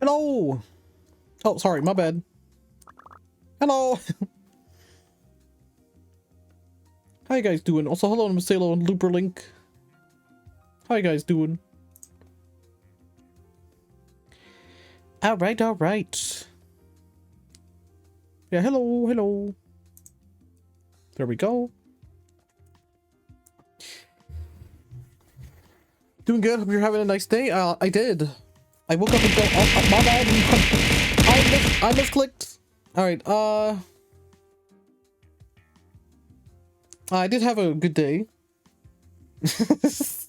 Hello! Oh, sorry, my bad. Hello! How you guys doing? Also, hello, Masalo and Looperlink. How you guys doing? Alright, alright. Yeah, hello, hello. There we go. Doing good. Hope you're having a nice day. I did. I woke up and go, oh, my bad. I misclicked. Alright, I did have a good day. It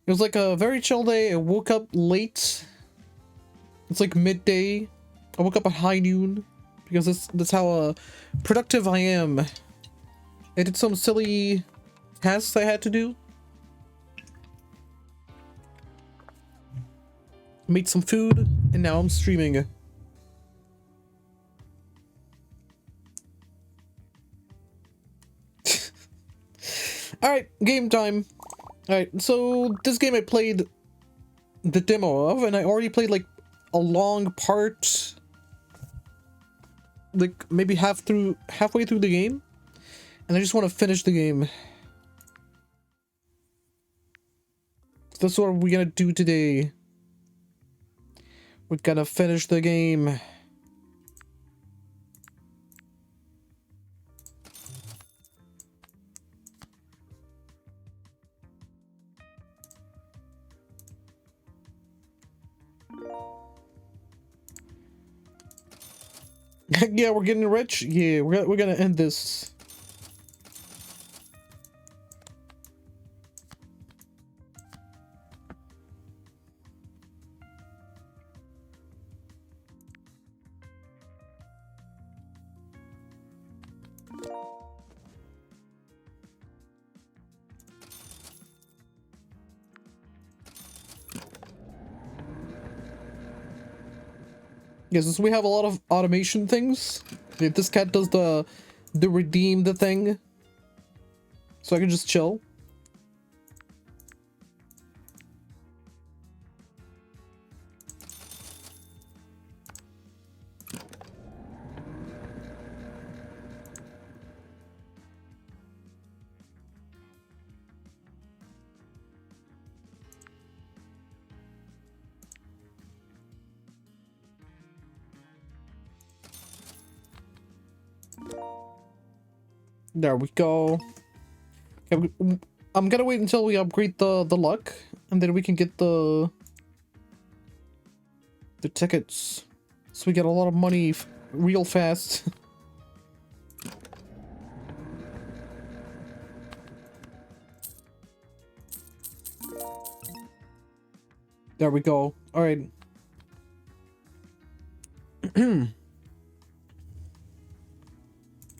was like a very chill day. I woke up late. It's like midday. I woke up at high noon because that's how productive I am. I did some silly tasks I had to do. Made some food, and now I'm streaming. Alright, game time. Alright, so this game I played the demo of, and I already played like a long part, like maybe halfway through the game, and I just want to finish the game. That's what we're gonna do today. We're gonna finish the game. Yeah, we're getting rich. Yeah, we're gonna end this. Yeah, since we have a lot of automation things, this cat does the redeem the thing, so I can just chill. There we go. Okay, I'm gonna wait until we upgrade the luck, and then we can get the tickets, so we get a lot of money real fast. There we go. All right.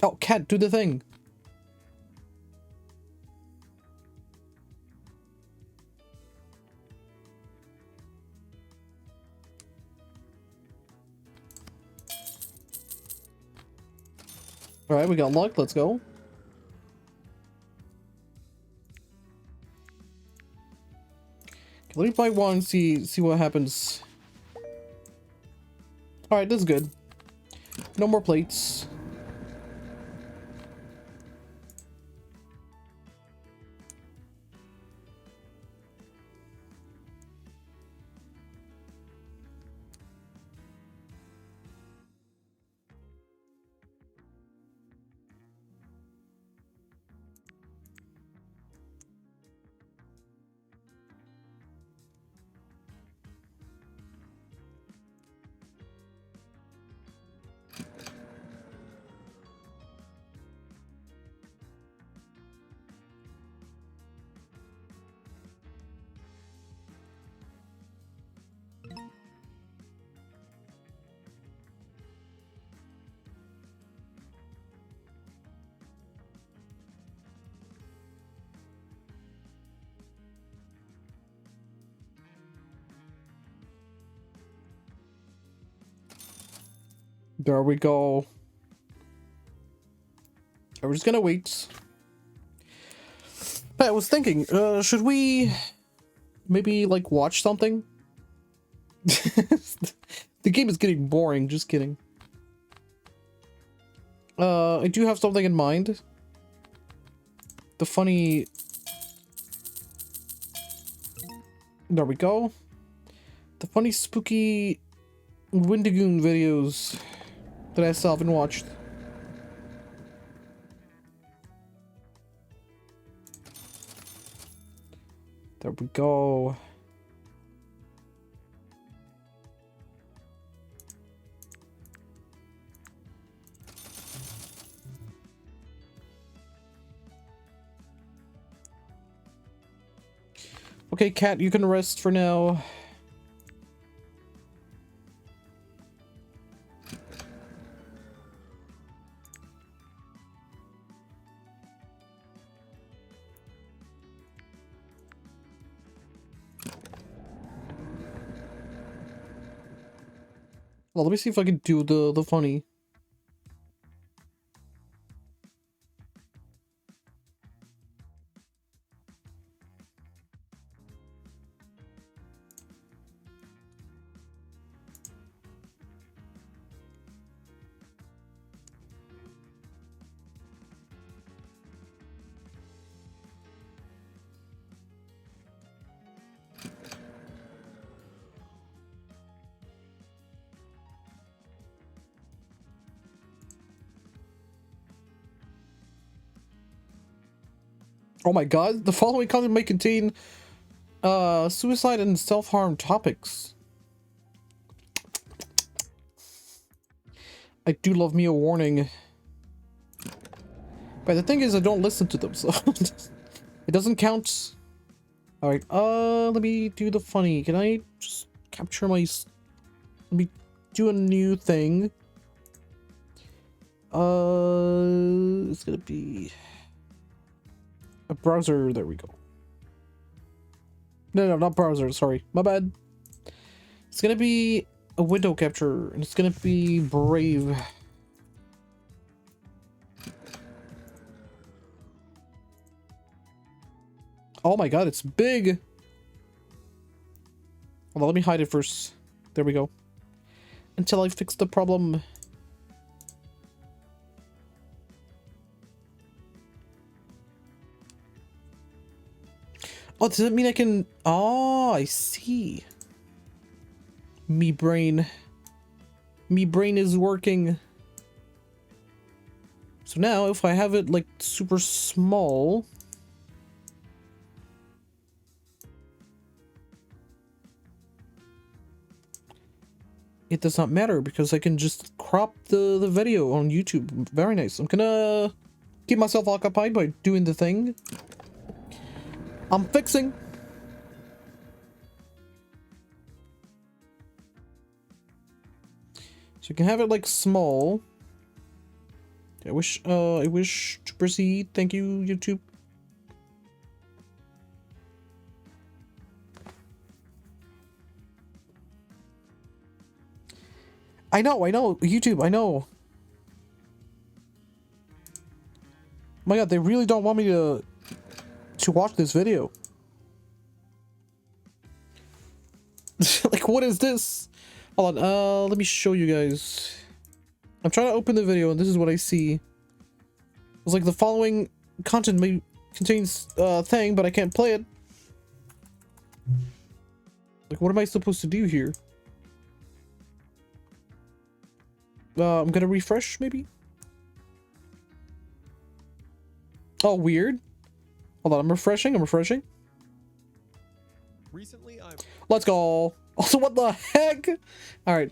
Oh, cat, do the thing. All right, we got luck. Let's go. Okay, let me buy one and see what happens. All right, this is good. No more plates. There we go. We're just gonna wait. But I was thinking, should we maybe like watch something? The game is getting boring, just kidding. I do have something in mind. The funny... There we go. The funny, spooky Windigoon videos that I still haven't watched. There we go. Okay, cat, you can rest for now. Well, let me see if I can do the funny. Oh my god, the following content may contain suicide and self-harm topics. I do love me a warning. But the thing is, I don't listen to them, so it doesn't count. Alright, let me do the funny. Can I just capture my... Let me do a new thing. It's gonna be... a browser, there we go. No, not browser, sorry. My bad. It's gonna be a window capture, and it's gonna be Brave. Oh my god, it's big! Hold on, let me hide it first. There we go. Until I fix the problem. Oh, does that mean I can... Oh, I see. Me brain. Me brain is working. So now, if I have it, like, super small... it does not matter, because I can just crop the video on YouTube. Very nice. I'm gonna keep myself occupied by doing the thing. I'm fixing. So you can have it like small. I wish to proceed. Thank you, YouTube. I know, YouTube, I know. My god, they really don't want me to watch this video. Like, what is this? Hold on, let me show you guys. I'm trying to open the video and this is what I see. It's like the following content may contains thing, but I can't play it. Like, what am I supposed to do here? I'm gonna refresh, maybe? Oh, weird. Hold on, I'm refreshing. Recently, Let's go. Also, what the heck? Alright.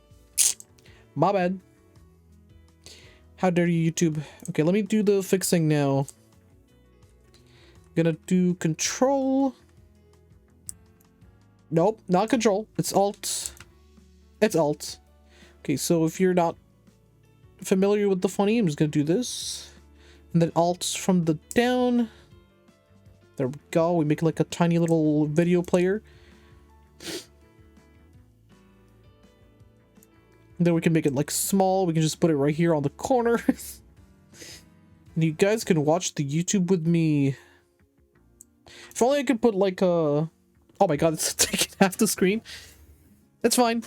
My bad. How dare you, YouTube? Okay, let me do the fixing now. Gonna do control. Nope, not control. It's alt. It's alt. Okay, so if you're not familiar with the funny, I'm just gonna do this. And then alt from the down. There we go. We make like a tiny little video player. And then we can make it like small. We can just put it right here on the corner. And you guys can watch the YouTube with me. If only I could put like a... Oh my god, it's taking half the screen. That's fine.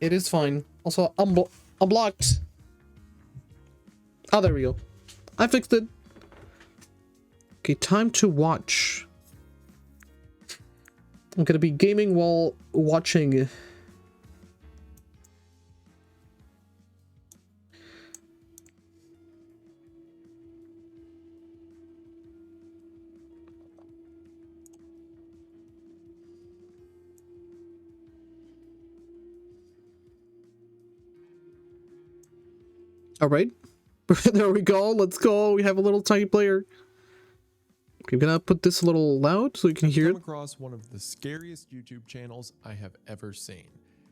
It is fine. Also, I'm blocked. Oh, there we go. I fixed it. Okay, time to watch. I'm gonna be gaming while watching. All right. There we go. Let's go. We have a little tiny player. Okay, I'm gonna put this a little loud so you can hear it. I've come across one of the scariest YouTube channels I have ever seen.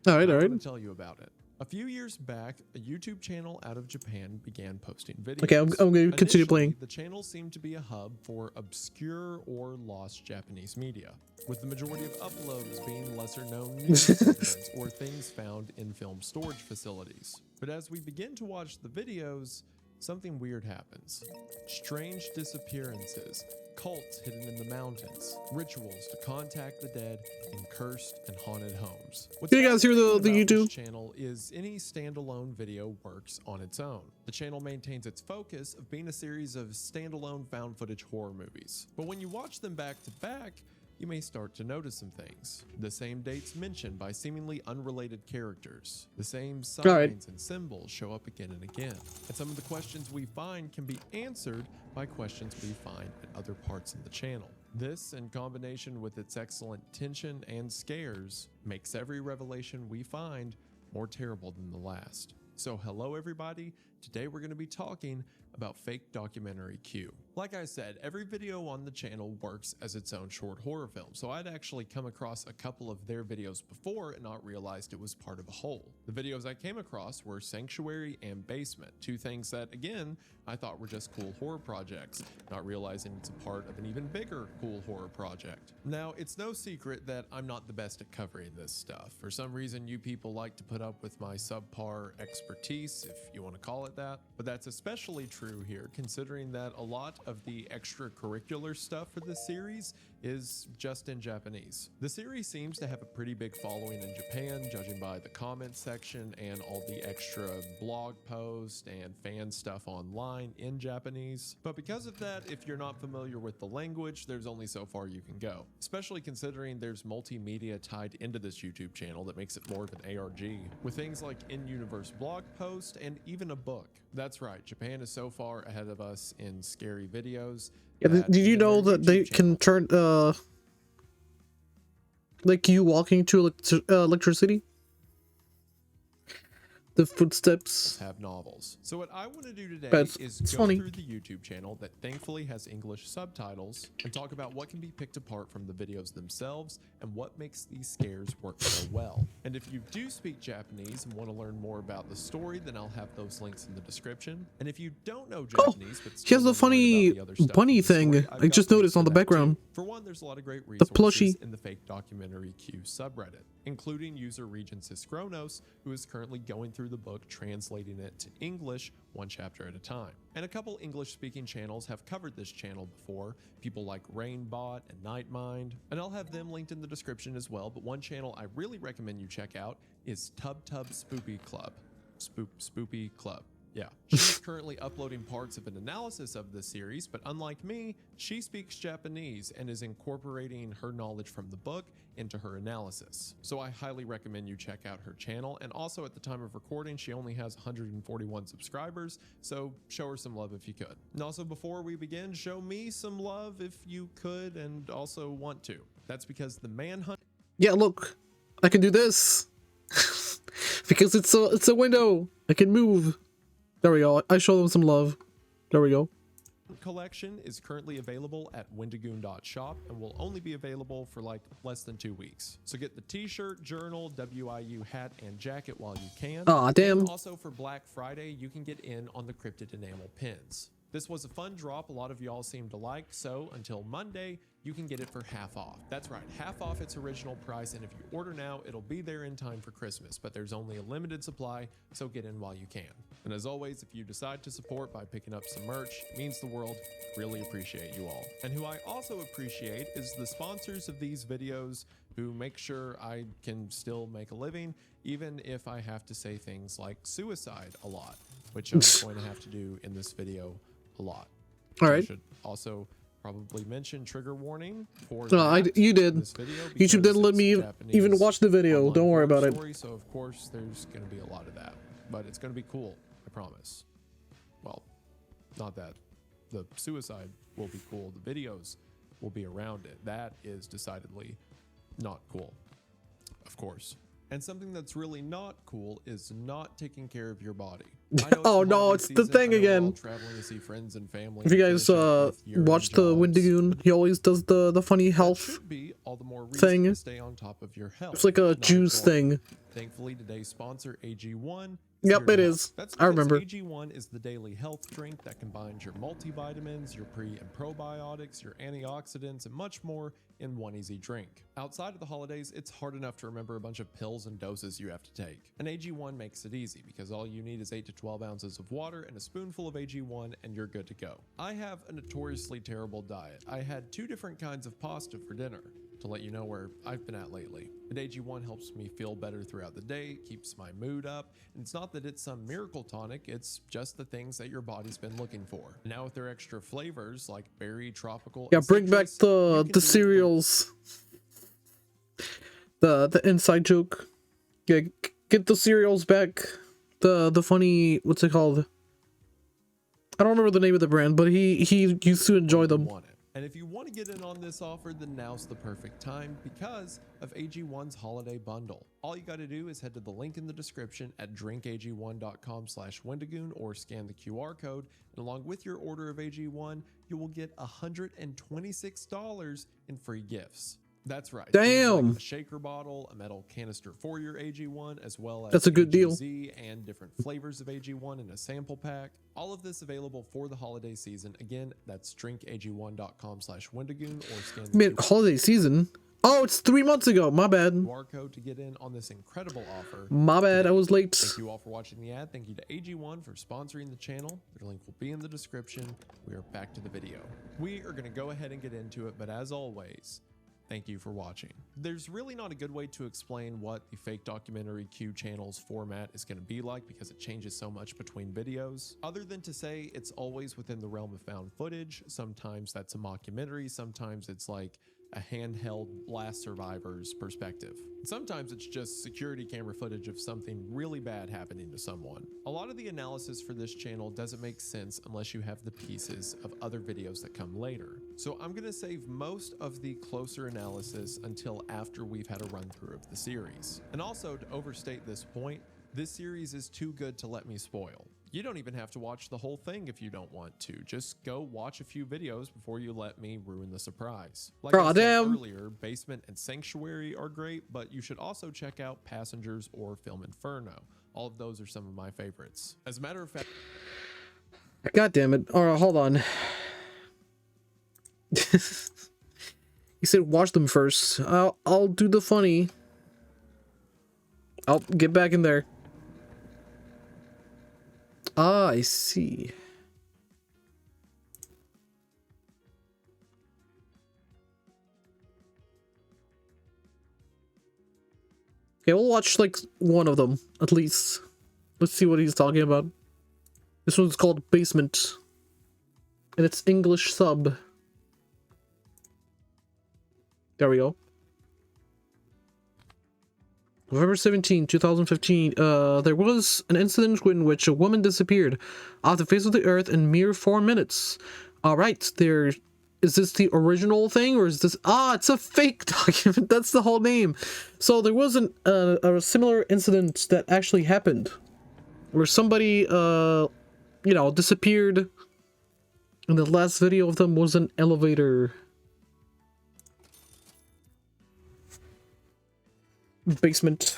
All right. I want to tell you about it. A few years back, a YouTube channel out of Japan began posting videos. Okay, I'm going to continue playing. The channel seemed to be a hub for obscure or lost Japanese media, with the majority of uploads being lesser-known news segments or things found in film storage facilities. But as we begin to watch the videos, something weird happens. Strange disappearances, cults hidden in the mountains, rituals to contact the dead in cursed and haunted homes. What's Can you guys hear the YouTube? This channel is any standalone video works on its own. The channel maintains its focus of being a series of standalone found footage horror movies. But when you watch them back to back, you may start to notice some things. The same dates mentioned by seemingly unrelated characters. The same signs and symbols show up again and again. And some of the questions we find can be answered by questions we find at other parts of the channel. This, in combination with its excellent tension and scares, makes every revelation we find more terrible than the last. So hello everybody, today we're going to be talking about fake documentary Q. Like I said, every video on the channel works as its own short horror film, so I'd actually come across a couple of their videos before and not realized it was part of a whole. The videos I came across were Sanctuary and Basement, two things that, again, I thought were just cool horror projects, not realizing it's a part of an even bigger cool horror project. Now, it's no secret that I'm not the best at covering this stuff. For some reason, you people like to put up with my subpar expertise, if you want to call it that, but that's especially true here, considering that a lot of the extracurricular stuff for this series is just in Japanese. The series seems to have a pretty big following in Japan, judging by the comment section and all the extra blog posts and fan stuff online in Japanese. But because of that, if you're not familiar with the language, there's only so far you can go, especially considering there's multimedia tied into this YouTube channel that makes it more of an ARG, with things like in-universe blog posts and even a book. That's right, Japan is so far ahead of us in scary videos. Yeah, did you know that they can turn like you walking to electricity? The footsteps have novels. So what I want to do today is go funny. through the YouTube channel that thankfully has English subtitles and talk about what can be picked apart from the videos themselves and what makes these scares work so well. And if you do speak Japanese and want to learn more about the story, then I'll have those links in the description. And if you don't know Japanese, but he has a funny bunny thing I just noticed on the background. For one, there's a lot of great resources in the fake documentary Q subreddit, including user Regent Kronos, who is currently going through the book, translating it to English one chapter at a time. And a couple English-speaking channels have covered this channel before, people like Rainbot and Nightmind, and I'll have them linked in the description as well, but one channel I really recommend you check out is Tub Spoopy Club. Spoopy Club. Yeah, she's currently uploading parts of an analysis of this series, but unlike me, she speaks Japanese and is incorporating her knowledge from the book into her analysis. So I highly recommend you check out her channel, and also at the time of recording, she only has 141 subscribers, so show her some love if you could. And also before we begin, show me some love if you could and also want to. That's because the manhunt— Yeah, look, I can do this because it's a window. I can move. There we go. I show them some love. There we go. Collection is currently available at wendigoon.shop and will only be available for like less than 2 weeks. So get the t-shirt, journal, WIU hat, and jacket while you can. Aw, damn. And also for Black Friday, you can get in on the cryptid enamel pins. This was a fun drop a lot of y'all seemed to like, so until Monday, you can get it for half off. That's right, half off its original price, and if you order now, it'll be there in time for Christmas, but there's only a limited supply, so get in while you can. And as always, if you decide to support by picking up some merch, it means the world. Really appreciate you all. And who I also appreciate is the sponsors of these videos who make sure I can still make a living, even if I have to say things like suicide a lot, which I'm going to have to do in this video a lot. All right. I should also probably mention trigger warning for you did. this video. YouTube didn't let me even watch the video. Don't worry about it. So of course there's going to be a lot of that, but it's going to be cool. I promise. Well, not that the suicide will be cool. The videos will be around it. That is decidedly not cool, of course. And something that's really not cool is not taking care of your body. Oh no, it's the thing again. Traveling to see friends and family. If you guys watch the Wendigoon, he always does the funny health all the more thing. To stay on top of your health. It's like a juice thing. Thankfully, today's sponsor, AG1. Yep, it is. I remember. AG1 is the daily health drink that combines your multivitamins, your pre and probiotics, your antioxidants, and much more in one easy drink. Outside of the holidays, it's hard enough to remember a bunch of pills and doses you have to take. And AG1 makes it easy because all you need is 8 to 12 ounces of water and a spoonful of AG1 and you're good to go. I have a notoriously terrible diet. I had 2 different kinds of pasta for dinner, to let you know where I've been at lately. And AG1 helps me feel better throughout the day, keeps my mood up, and it's not that it's some miracle tonic, it's just the things that your body's been looking for. Now with their extra flavors like berry, tropical, yeah, bring back the cereals. The inside joke. Yeah, get the cereals back. The funny, what's it called? I don't remember the name of the brand, but he used to enjoy them. And if you want to get in on this offer, then now's the perfect time because of AG1's holiday bundle. All you got to do is head to the link in the description at drinkag1.com/Wendigoon or scan the QR code. And along with your order of AG1, you will get $126 in free gifts. That's right. Damn. Like a shaker bottle, a metal canister for your AG1, as well as that's a good deal. And different flavors of AG1 in a sample pack. All of this available for the holiday season. Again, that's drinkag1.com/Wendigoon or scan the holiday season. Oh, it's 3 months ago. My bad. QR code to get in on this incredible offer. My bad. I was late. Thank you all for watching the ad. Thank you to AG1 for sponsoring the channel. Their link will be in the description. We are back to the video. We are going to go ahead and get into it, but as always, thank you for watching. There's really not a good way to explain what the fake documentary Q channel's format is going to be like because it changes so much between videos, other than to say it's always within the realm of found footage. Sometimes that's a mockumentary, sometimes it's like a handheld Last Survivors perspective. Sometimes it's just security camera footage of something really bad happening to someone. A lot of the analysis for this channel doesn't make sense unless you have the pieces of other videos that come later. So I'm gonna save most of the closer analysis until after we've had a run through of the series. And also, to overstate this point, this series is too good to let me spoil. You don't even have to watch the whole thing if you don't want to. Just go watch a few videos before you let me ruin the surprise. Like I said earlier, Basement and Sanctuary are great, but you should also check out Passengers or Film Inferno. All of those are some of my favorites. As a matter of fact... God damn it. Alright, hold on. You said watch them first. I'll do the funny. I'll get back in there. Ah, I see. Okay, we'll watch like one of them at least. Let's see what he's talking about. This one's called Basement, and it's English sub. There we go. November 17, 2015, there was an incident in which a woman disappeared off the face of the earth in mere 4 minutes. Alright, is this the original thing, or is this... Ah, it's a fake document! That's the whole name! So there was a similar incident that actually happened, where somebody, you know, disappeared, and the last video of them was an elevator. Basement.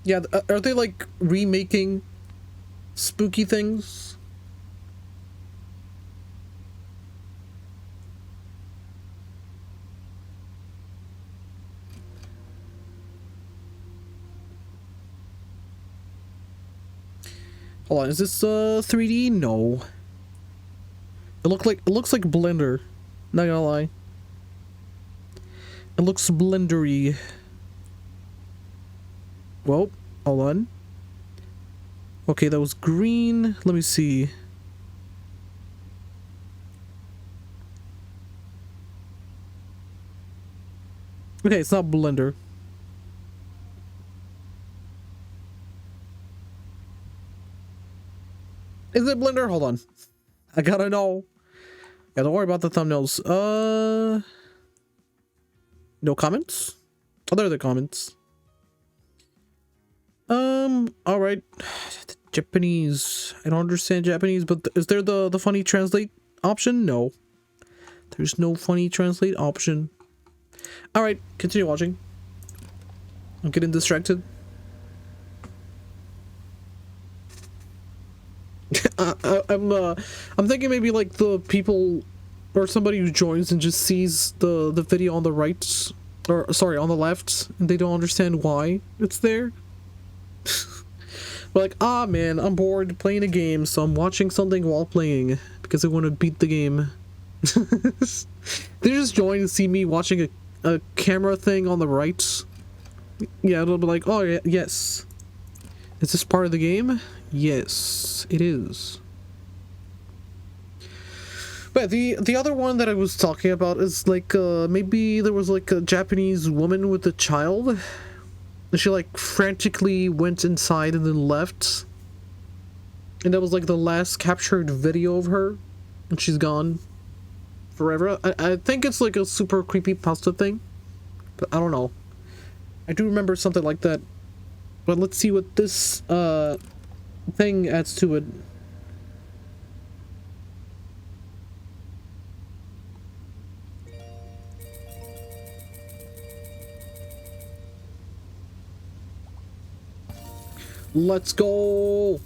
Yeah, are they like remaking spooky things? Hold on, is this 3D? No. It looks like Blender. Not gonna lie. It looks blendery. Well, hold on. Okay, that was green. Let me see. Okay, it's not Blender. Is it Blender? Hold on. I gotta know. Yeah, don't worry about the thumbnails. No comments? Oh, there are the comments. Alright. Japanese. I don't understand Japanese, but is there the funny translate option? No. There's no funny translate option. Alright, continue watching. I'm getting distracted. I'm thinking maybe like the people or somebody who joins and just sees the video on the right, or sorry, on the left, and they don't understand why it's there. We're like, ah man, I'm bored playing a game, so I'm watching something while playing because I want to beat the game. They just join and see me watching a camera thing on the right. Yeah, it'll be like, oh yeah, yes. Is this part of the game? Yes, it is. But the other one that I was talking about is like maybe there was like a Japanese woman with a child. And she like frantically went inside and then left. And that was like the last captured video of her. And she's gone forever. I think it's like a super creepy pasta thing. But I don't know. I do remember something like that. But let's see what this thing adds to it. Let's go.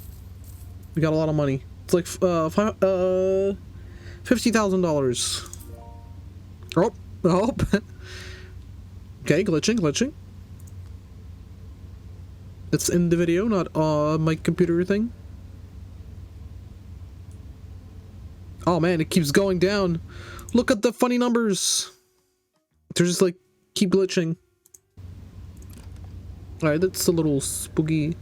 We got a lot of money. It's like $50,000. Oh, oh. Okay, glitching. It's in the video, not my computer thing. Oh man, it keeps going down. Look at the funny numbers. They're just like keep glitching. Alright, that's a little spooky.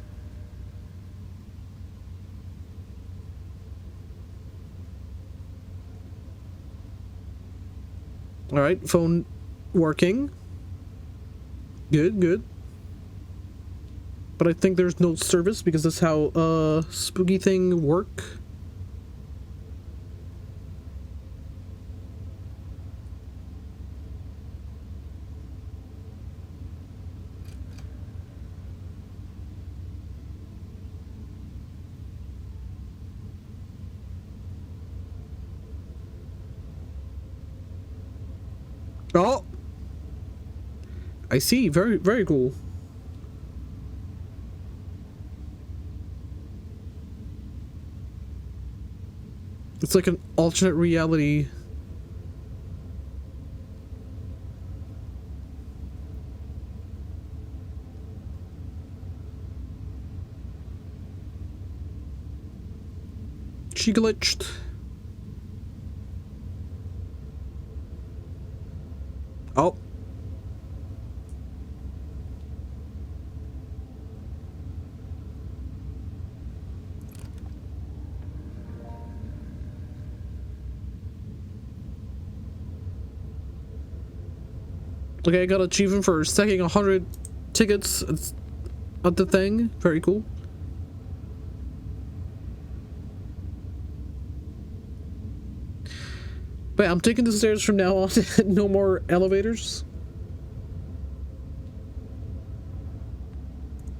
Alright, phone working. Good. But I think there's no service because that's how spooky thing work. Oh! I see. Very cool. It's like an alternate reality. She glitched. Oh. Okay, I got achievement for stacking 100 tickets at the thing. Very cool. But I'm taking the stairs from now on. No more elevators.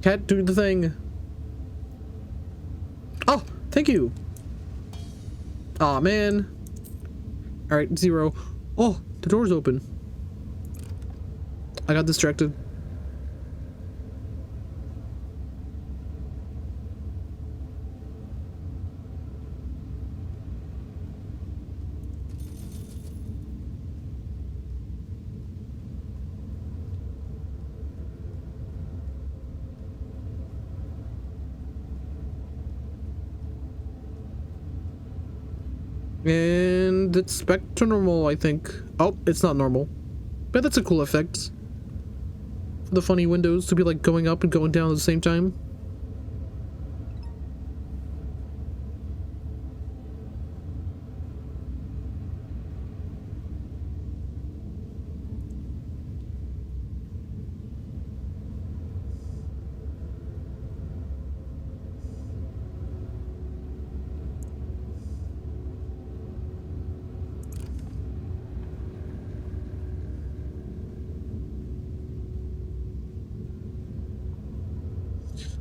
Cat, do the thing. Oh, thank you. Aw, man. Alright, 0. Oh, the door's open. I got distracted. And it's back to normal, I think. Oh, it's not normal. But that's a cool effect. For the funny windows to be like going up and going down at the same time.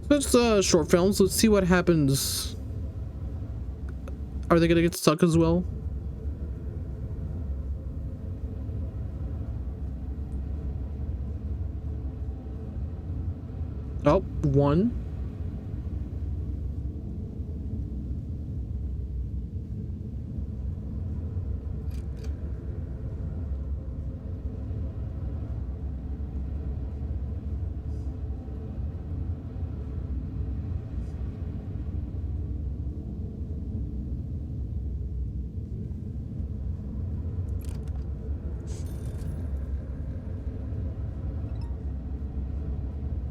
That's short films. Let's see what happens. Are they gonna get stuck as well? Oh, one.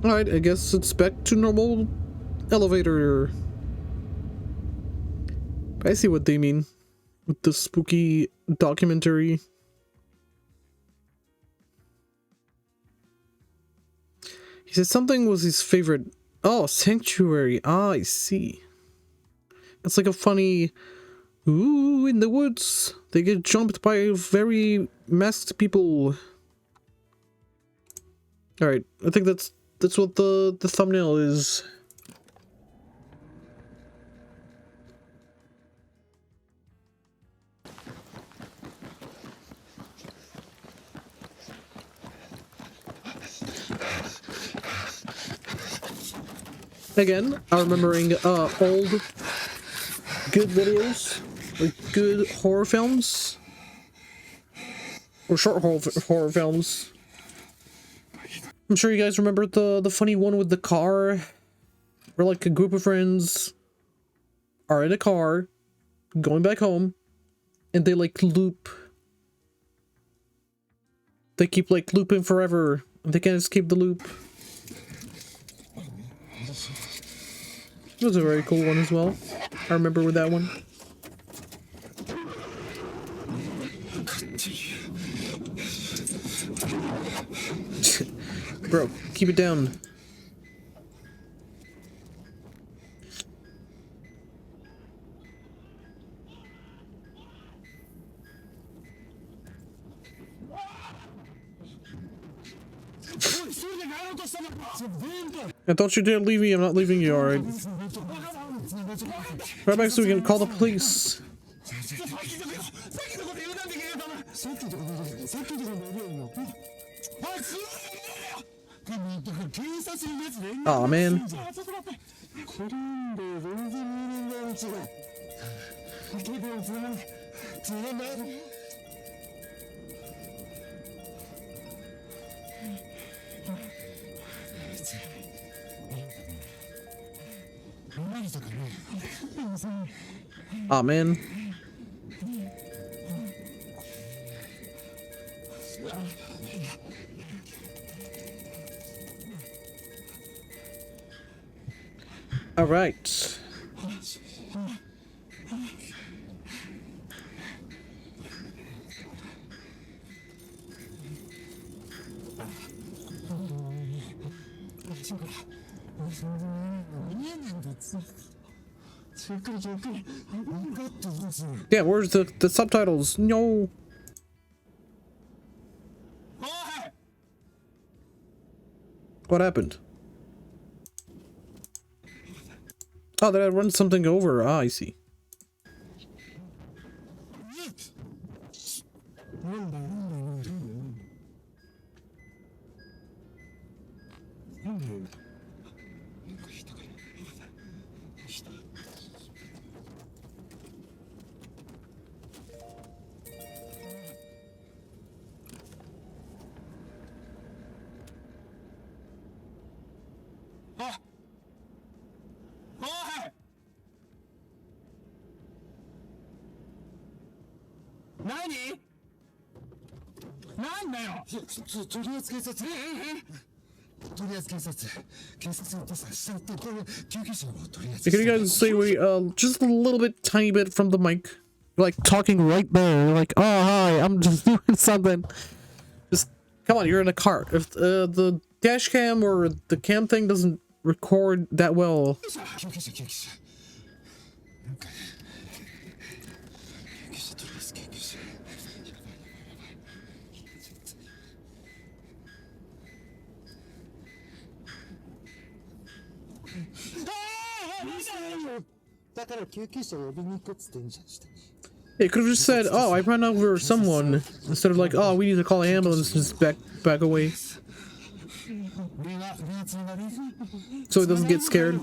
Alright, I guess it's back to normal elevator. I see what they mean with the spooky documentary. He said something was his favorite. Oh, Sanctuary. Ah, I see. It's like a funny, ooh, in the woods. They get jumped by very masked people. Alright, I think that's what the thumbnail is. Again, I'm remembering old good videos, like good horror films, or short horror films. I'm sure you guys remember the funny one with the car, where like a group of friends are in a car going back home, and they like loop. They keep like looping forever, and they can't escape the loop. It was a very cool one as well. I remember with that one. Bro, keep it down. I thought you didn't leave me. I'm not leaving you, alright? Right back so we can call the police. Aw, man. Aw, man. All right. Yeah, where's the subtitles? No. What happened? Oh, did I run something over? Ah, I see. Can you guys say we just a little bit, tiny bit from the mic, like talking right there, like, oh hi, I'm just doing something. Just come on, you're in a car. If the dash cam or the cam thing doesn't record that well. It could have just said, oh, I ran over someone, instead of like, oh, we need to call an ambulance, just back away. So it doesn't get scared.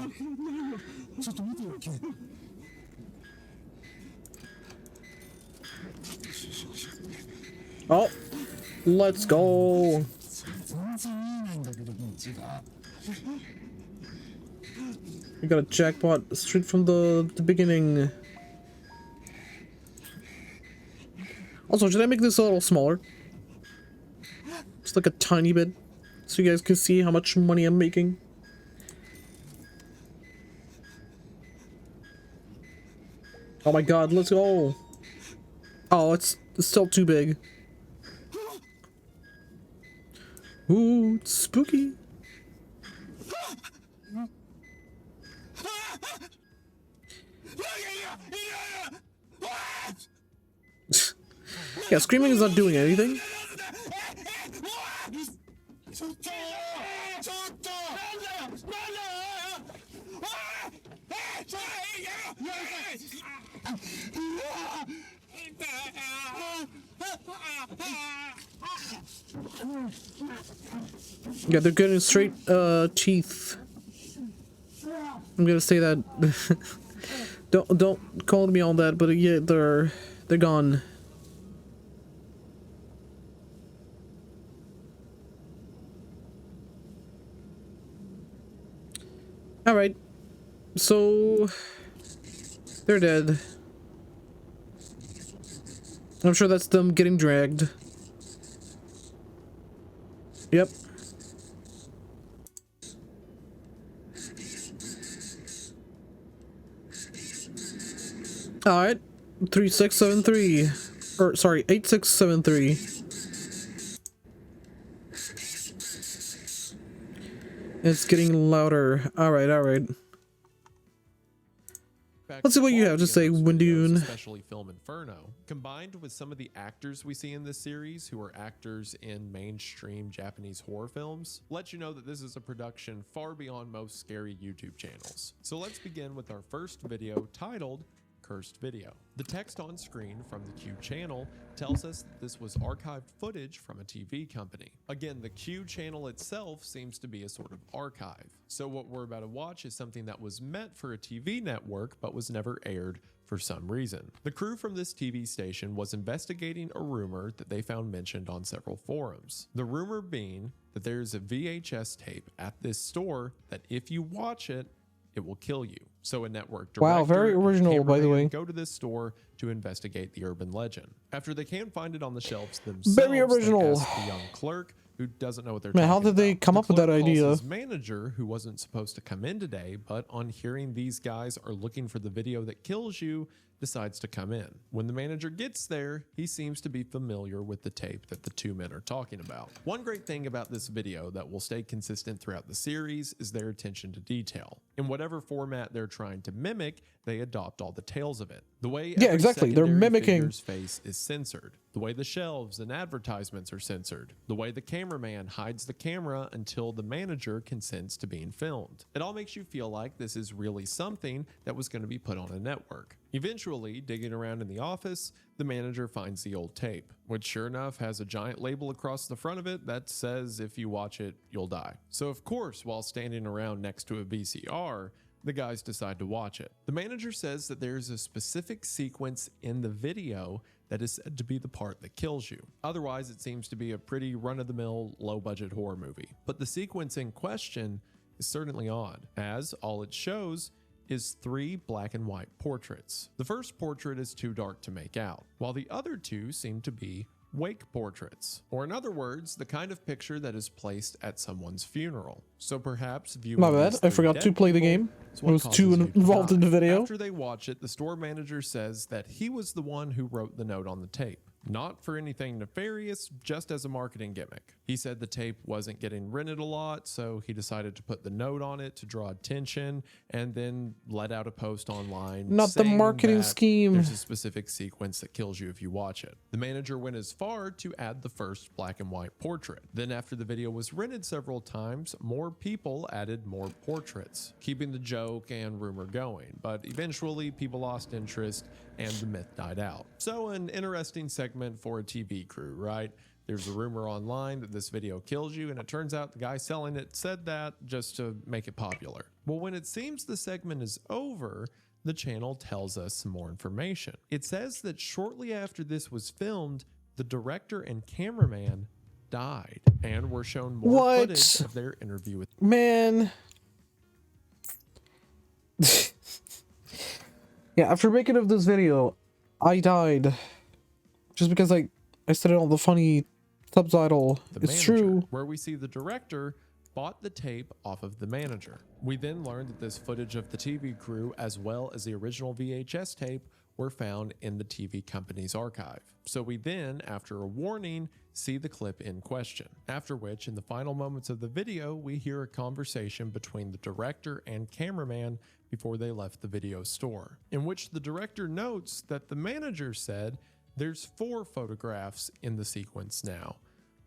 Oh, let's go. We got a jackpot straight from the beginning. Also, should I make this a little smaller? Just like a tiny bit, so you guys can see how much money I'm making. Oh my god, let's go. Oh, it's still too big. Ooh, it's spooky. Yeah, screaming is not doing anything. Yeah, they're getting straight teeth. I'm gonna say that. don't call me on that, but yeah, they're gone. Alright, so they're dead. I'm sure that's them getting dragged. Yep. Alright, 3673. Or, sorry, 8673. It's getting louder. Alright. Let's see what you have to say, Windoon. Especially film Inferno, combined with some of the actors we see in this series who are actors in mainstream Japanese horror films, let you know that this is a production far beyond most scary YouTube channels. So let's begin with our first video titled Cursed Video. The text on screen from the Q channel tells us that this was archived footage from a TV company. Again, the Q channel itself seems to be a sort of archive. So what we're about to watch is something that was meant for a TV network but was never aired for some reason. The crew from this TV station was investigating a rumor that they found mentioned on several forums. The rumor being that there's a VHS tape at this store that if you watch it, it will kill you. So a network director, wow, very original, by the way, go to this store to investigate the urban legend. After they can't find it on the shelves themselves, very original. They ask the young clerk, who doesn't know what they're Man, talking how did they about. come up with that idea? His manager, who wasn't supposed to come in today, but on hearing these guys are looking for the video that kills you, decides to come in. When the manager gets there, he seems to be familiar with the tape that the two men are talking about. One great thing about this video that will stay consistent throughout the series is their attention to detail. In whatever format they're trying to mimic, they adopt all the tales of it. The way exactly, they're mimicking. Figure's face is censored. The way the shelves and advertisements are censored. The way the cameraman hides the camera until the manager consents to being filmed. It all makes you feel like this is really something that was going to be put on a network. Eventually, digging around in the office, the manager finds the old tape, which sure enough has a giant label across the front of it that says if you watch it, you'll die. So of course, while standing around next to a VCR, the guys decide to watch it. The manager says that there's a specific sequence in the video that is said to be the part that kills you. Otherwise, it seems to be a pretty run-of-the-mill, low-budget horror movie. But the sequence in question is certainly odd, as all it shows is 3 black and white portraits. The first portrait is too dark to make out, while the other 2 seem to be wake portraits, or in other words, the kind of picture that is placed at someone's funeral. So perhaps viewing My bad, these I 3 forgot dead to play the people game. is I what was causes too you to involved in die. the video. After they watch it, the store manager says that he was the one who wrote the note on the tape. Not for anything nefarious, just as a marketing gimmick. He said the tape wasn't getting rented a lot, so he decided to put the note on it to draw attention and then let out a post online. Not the saying marketing that scheme. There's a specific sequence that kills you if you watch it. The manager went as far to add the first black and white portrait. Then after the video was rented several times, more people added more portraits, keeping the joke and rumor going. But eventually people lost interest and the myth died out. So an interesting segment for a TV crew, right? There's a rumor online that this video kills you, and it turns out the guy selling it said that just to make it popular. Well, when it seems the segment is over, the channel tells us some more information. It says that shortly after this was filmed, the director and cameraman died, and were shown more footage of their interview with man. Yeah, after making of this video, I died. Just because I said it on the funny subtitle. It's true. where we see the director bought the tape off of the manager. We then learned that this footage of the TV crew, as well as the original VHS tape, were found in the TV company's archive. So we then, after a warning, see the clip in question. After which, in the final moments of the video, we hear a conversation between the director and cameraman before they left the video store, in which the director notes that the manager said there's 4 photographs in the sequence now,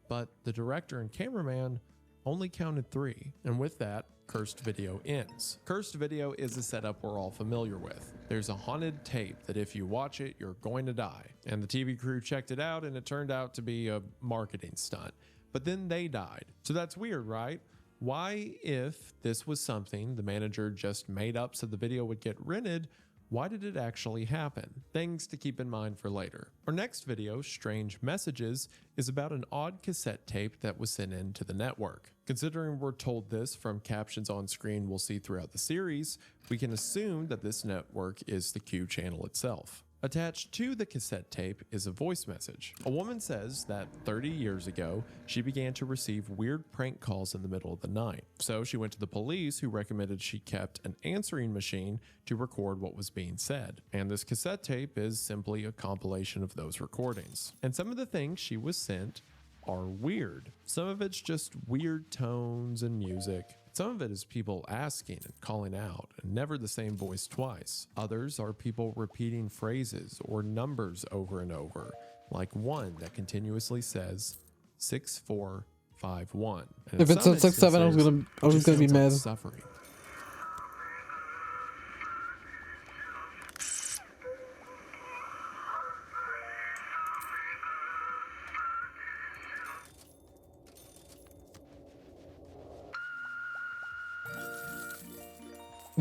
but the director and cameraman only counted 3. And with that, Cursed Video ends. Cursed Video is a setup we're all familiar with. There's a haunted tape that if you watch it, you're going to die. And the TV crew checked it out and it turned out to be a marketing stunt. But then they died. So that's weird, right? Why, if this was something the manager just made up so the video would get rented, why did it actually happen? Things to keep in mind for later. Our next video, Strange Messages, is about an odd cassette tape that was sent in to the network. Considering we're told this from captions on screen we'll see throughout the series, we can assume that this network is the Q channel itself. Attached to the cassette tape is a voice message. A woman says that 30 years ago, she began to receive weird prank calls in the middle of the night. So she went to the police, who recommended she kept an answering machine to record what was being said. And this cassette tape is simply a compilation of those recordings. And some of the things she was sent are weird. Some of it's just weird tones and music. Some of it is people asking and calling out, and never the same voice twice. Others are people repeating phrases or numbers over and over, like one that continuously says 6451. And If it said 67, I was gonna be mad. Suffering.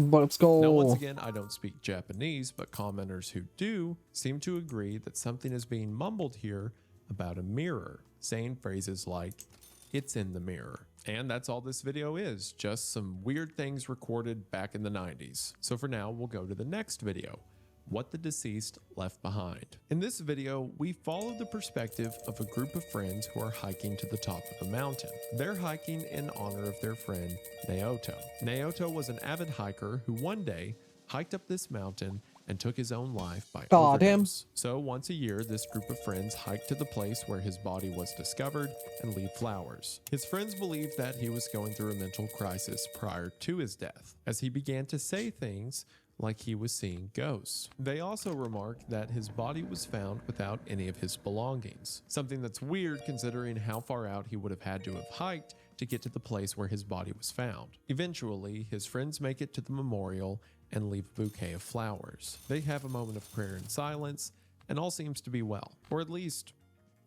Let's go. Now, once again, I don't speak Japanese, but commenters who do seem to agree that something is being mumbled here about a mirror, saying phrases like, "It's in the mirror." And that's all this video is, just some weird things recorded back in the 90s. So for now, we'll go to the next video. What the Deceased Left Behind. In this video, we follow the perspective of a group of friends who are hiking to the top of a mountain. They're hiking in honor of their friend, Naoto. Naoto was an avid hiker who one day hiked up this mountain and took his own life by overdose. So once a year, this group of friends hiked to the place where his body was discovered and leave flowers. His friends believed that he was going through a mental crisis prior to his death, as he began to say things like he was seeing ghosts. They also remarked that his body was found without any of his belongings, something that's weird considering how far out he would have had to have hiked to get to the place where his body was found. Eventually, his friends make it to the memorial and leave a bouquet of flowers. They have a moment of prayer and silence, and all seems to be well, or at least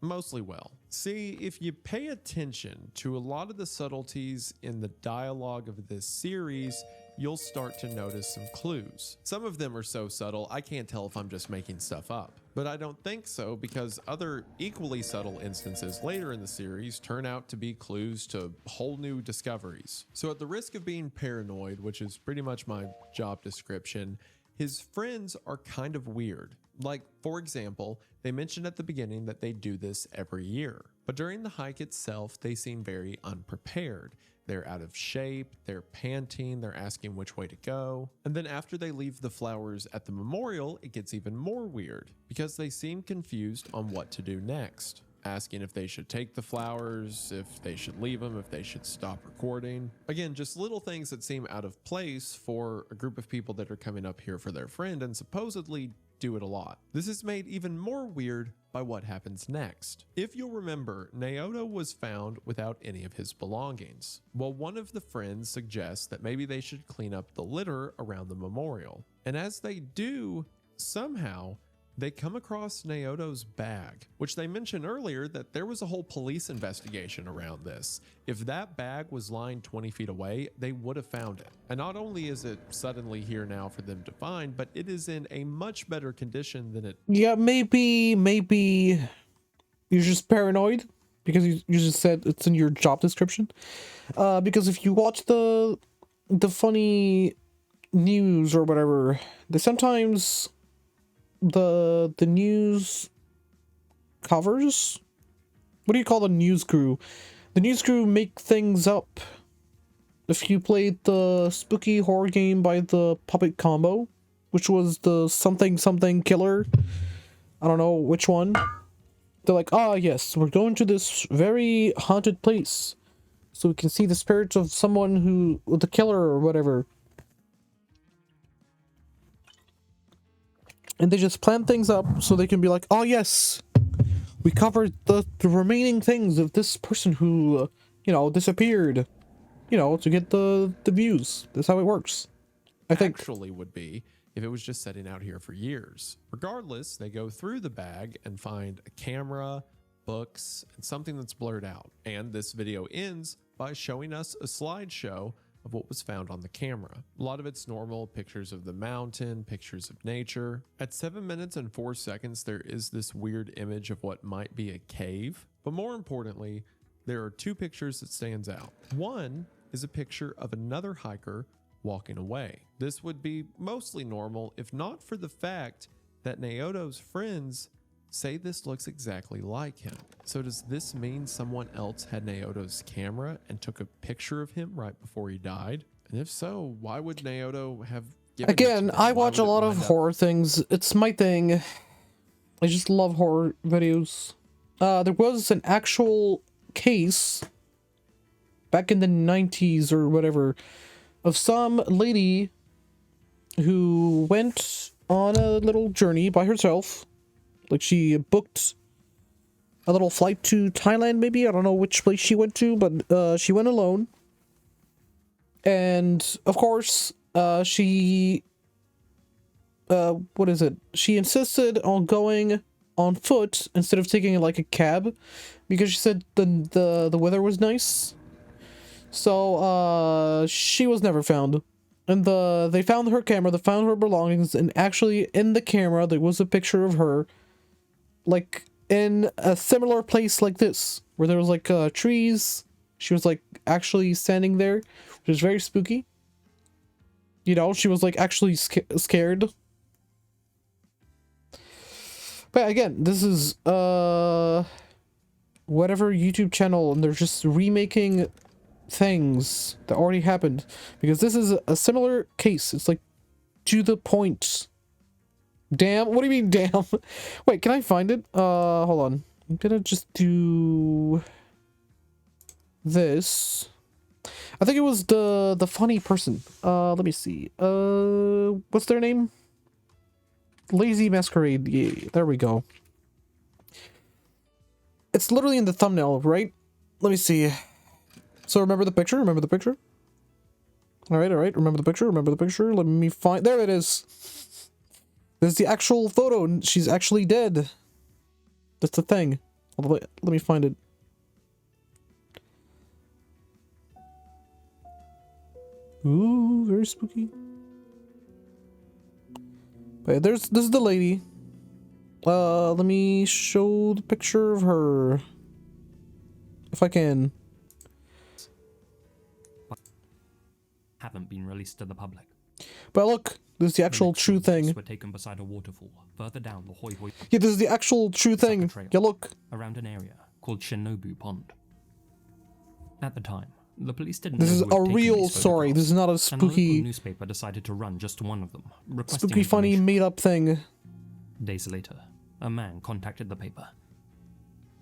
mostly well. See, if you pay attention to a lot of the subtleties in the dialogue of this series, you'll start to notice some clues. Some of them are so subtle, I can't tell if I'm just making stuff up. But I don't think so, because other equally subtle instances later in the series turn out to be clues to whole new discoveries. So at the risk of being paranoid, which is pretty much my job description, his friends are kind of weird. Like, for example, they mentioned at the beginning that they do this every year, but during the hike itself, they seem very unprepared. They're out of shape, they're panting, they're asking which way to go. And then after they leave the flowers at the memorial, it gets even more weird because they seem confused on what to do next. Asking if they should take the flowers, if they should leave them, if they should stop recording. Again, just little things that seem out of place for a group of people that are coming up here for their friend and supposedly do it a lot. This is made even more weird by what happens next. If you'll remember, Naoto was found without any of his belongings. Well, one of the friends suggests that maybe they should clean up the litter around the memorial. And as they do, somehow, they come across Naoto's bag, which they mentioned earlier that there was a whole police investigation around this. If that bag was lying 20 feet away, they would have found it. And not only is it suddenly here now for them to find, but it is in a much better condition than it. Yeah, maybe you're just paranoid because you just said it's in your job description. Because if you watch the funny news or whatever, they sometimes the news covers, what do you call the news crew? The news crew make things up. If you played the spooky horror game by the Puppet Combo, which was the something something killer, I don't know which one, they're like, ah yes, we're going to this very haunted place so we can see the spirits of someone who, the killer or whatever. And they just plan things up so they can be like, oh yes, we covered the remaining things of this person who, disappeared, to get the views. That's how it works. I think Actually would be if it was just sitting out here for years. Regardless, they go through the bag and find a camera, books, and something that's blurred out. And this video ends by showing us a slideshow of what was found on the camera. A lot of it's normal, pictures of the mountain, pictures of nature. At 7 minutes and 4 seconds, there is this weird image of what might be a cave. But more importantly, there are two pictures that stands out. One is a picture of another hiker walking away. This would be mostly normal if not for the fact that Naoto's friends say this looks exactly like him. So does this mean someone else had Naoto's camera and took a picture of him right before he died? And if so, why would Naoto have given it to again, them? I Why watch a would it lot of wind up- horror things. It's my thing. I just love horror videos. There was an actual case back in the 90s or whatever of some lady who went on a little journey by herself. Like, she booked a little flight to Thailand, maybe? I don't know which place she went to, but she went alone. And, of course, she insisted on going on foot instead of taking, like, a cab, because she said the weather was nice. So, she was never found. And they found her camera, they found her belongings, and actually, in the camera, there was a picture of her, like, in a similar place like this, where there was, like, trees. She was, like, actually standing there, which was very spooky. She was, like, actually scared. But again, this is, whatever YouTube channel, and they're just remaking things that already happened. Because this is a similar case. It's, like, to the point. Damn, what do you mean, damn? Wait, can I find it? Hold on. I'm gonna just do this. I think it was the funny person. Let me see. What's their name? Lazy Masquerade. Yeah, there we go. It's literally in the thumbnail, right? Let me see. So remember the picture? Remember the picture? Alright. Remember the picture? Remember the picture? Let me find... There it is! There's the actual photo, and she's actually dead. That's the thing. Let me find it. Ooh, very spooky. But this is the lady. Let me show the picture of her. If I can. Haven't been released to the public. But look, this is the actual true thing. Were taken beside a waterfall further down the Hoi Hoi. Yeah, this is the actual true thing. Yeah, look. Around an area called Shinobu Pond. At the time, the police didn't This know is who had a taken real these story. This is not a photographs, and the local spooky, newspaper decided to run just one of them, requesting spooky, funny, information. made-up thing. Days later, a man contacted the paper.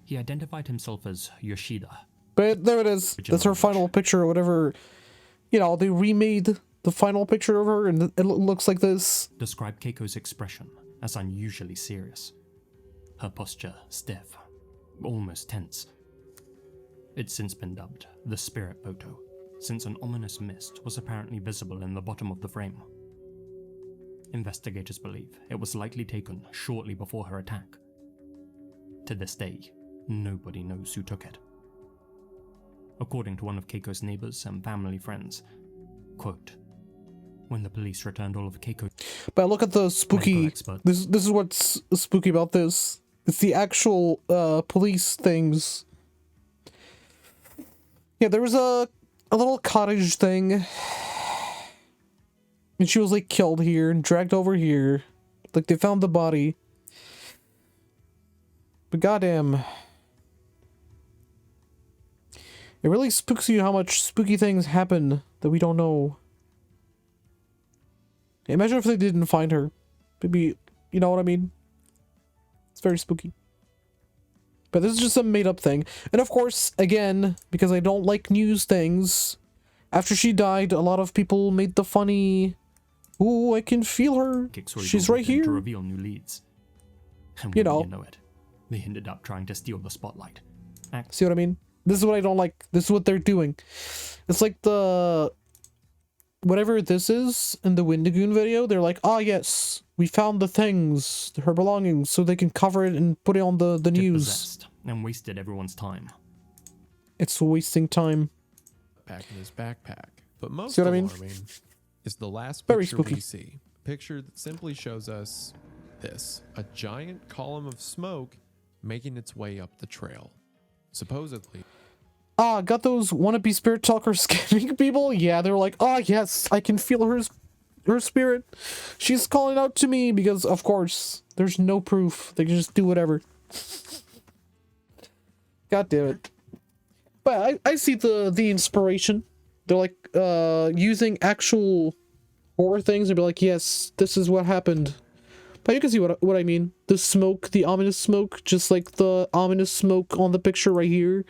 He identified himself as Yoshida. But there it is. That's her final picture or whatever. You know, they remade the final picture of her and it looks like this. Described Keiko's expression as unusually serious. Her posture stiff, almost tense. It's since been dubbed the spirit photo, since an ominous mist was apparently visible in the bottom of the frame. Investigators believe it was likely taken shortly before her attack. To this day, nobody knows who took it. According to one of Keiko's neighbors and family friends, quote, when the police returned all of Keiko's... But look at the spooky... This is what's spooky about this. It's the actual police things. Yeah, there was a little cottage thing. And she was like killed here and dragged over here. Like they found the body. But goddamn. It really spooks you how much spooky things happen that we don't know. Imagine if they didn't find her. Maybe, you know what I mean? It's very spooky. But this is just a made-up thing. And of course, again, because I don't like news things, after she died, a lot of people made the funny, ooh, I can feel her. She's right here. To reveal new leads. And you know it, they ended up trying to steal the spotlight. See what I mean? This is what I don't like. This is what they're doing. It's like the... whatever this is in the Windigoon video, they're like, ah, yes, we found the things, her belongings, so they can cover it and put it on the news. Possessed and wasted everyone's time. It's wasting time. Back in his backpack. But most See what I mean? alarming is the last Very picture spooky. we see. A picture that simply shows us this. A giant column of smoke making its way up the trail. Supposedly... Ah, got those wannabe spirit talker scamming people? Yeah, they were like, ah, yes, I can feel her spirit. She's calling out to me because, of course, there's no proof. They can just do whatever. God damn it. But I see the inspiration. They're like, using actual horror things and be like, yes, this is what happened. But you can see what I mean. The smoke, the ominous smoke, just like the ominous smoke on the picture right here.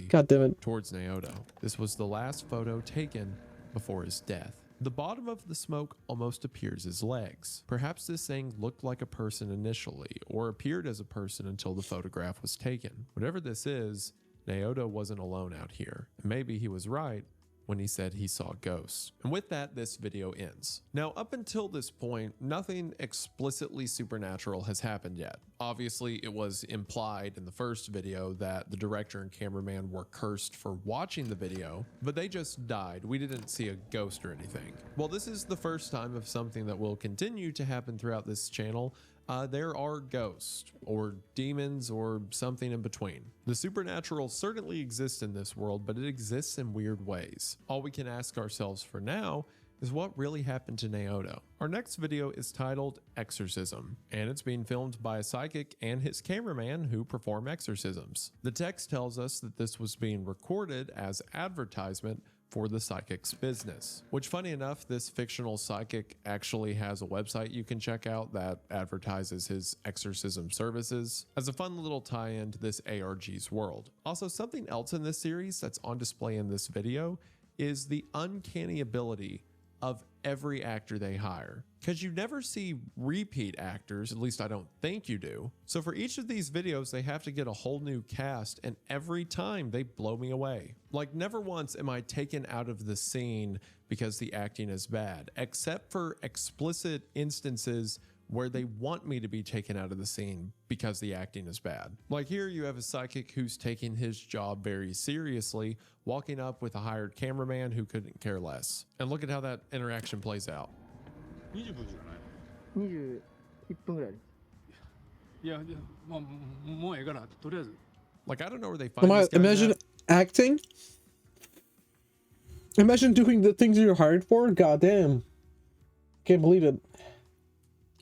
God damn it. Towards Naoto. This was the last photo taken before his death. The bottom of the smoke almost appears as legs. Perhaps this thing looked like a person initially, or appeared as a person until the photograph was taken. Whatever this is, Naoto wasn't alone out here. And maybe he was right when he said he saw ghosts. And with that, this video ends. Now, up until this point, nothing explicitly supernatural has happened yet. Obviously, it was implied in the first video that the director and cameraman were cursed for watching the video, but they just died. We didn't see a ghost or anything. Well, this is the first time of something that will continue to happen throughout this channel. There are ghosts or demons or something in between. The supernatural certainly exists in this world, but it exists in weird ways. All we can ask ourselves for now is what really happened to Naoto. Our next video is titled Exorcism, and it's being filmed by a psychic and his cameraman who perform exorcisms. The text tells us that this was being recorded as advertisement for the psychic's business, which, funny enough, this fictional psychic actually has a website you can check out that advertises his exorcism services as a fun little tie-in to this ARG's world. Also, something else in this series that's on display in this video is the uncanny ability of every actor they hire, because you never see repeat actors, at least I don't think you do. So for each of these videos, they have to get a whole new cast, and every time they blow me away. Like, never once am I taken out of the scene because the acting is bad, except for explicit instances where they want me to be taken out of the scene because the acting is bad. Like here, you have a psychic who's taking his job very seriously, walking up with a hired cameraman who couldn't care less. And look at how that interaction plays out. 20 1分ぐらいいやまあもうええからとりあえず Like, I don't know where they find these guys Imagine at. acting. Imagine doing the things you're hired for. Goddamn. Can't believe it.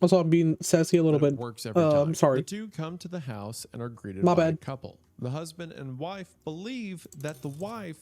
Also, I'm being sassy a little But it bit. works every time. I'm sorry. The two come to the house and are greeted My by a bad. couple. The husband and wife believe that the wife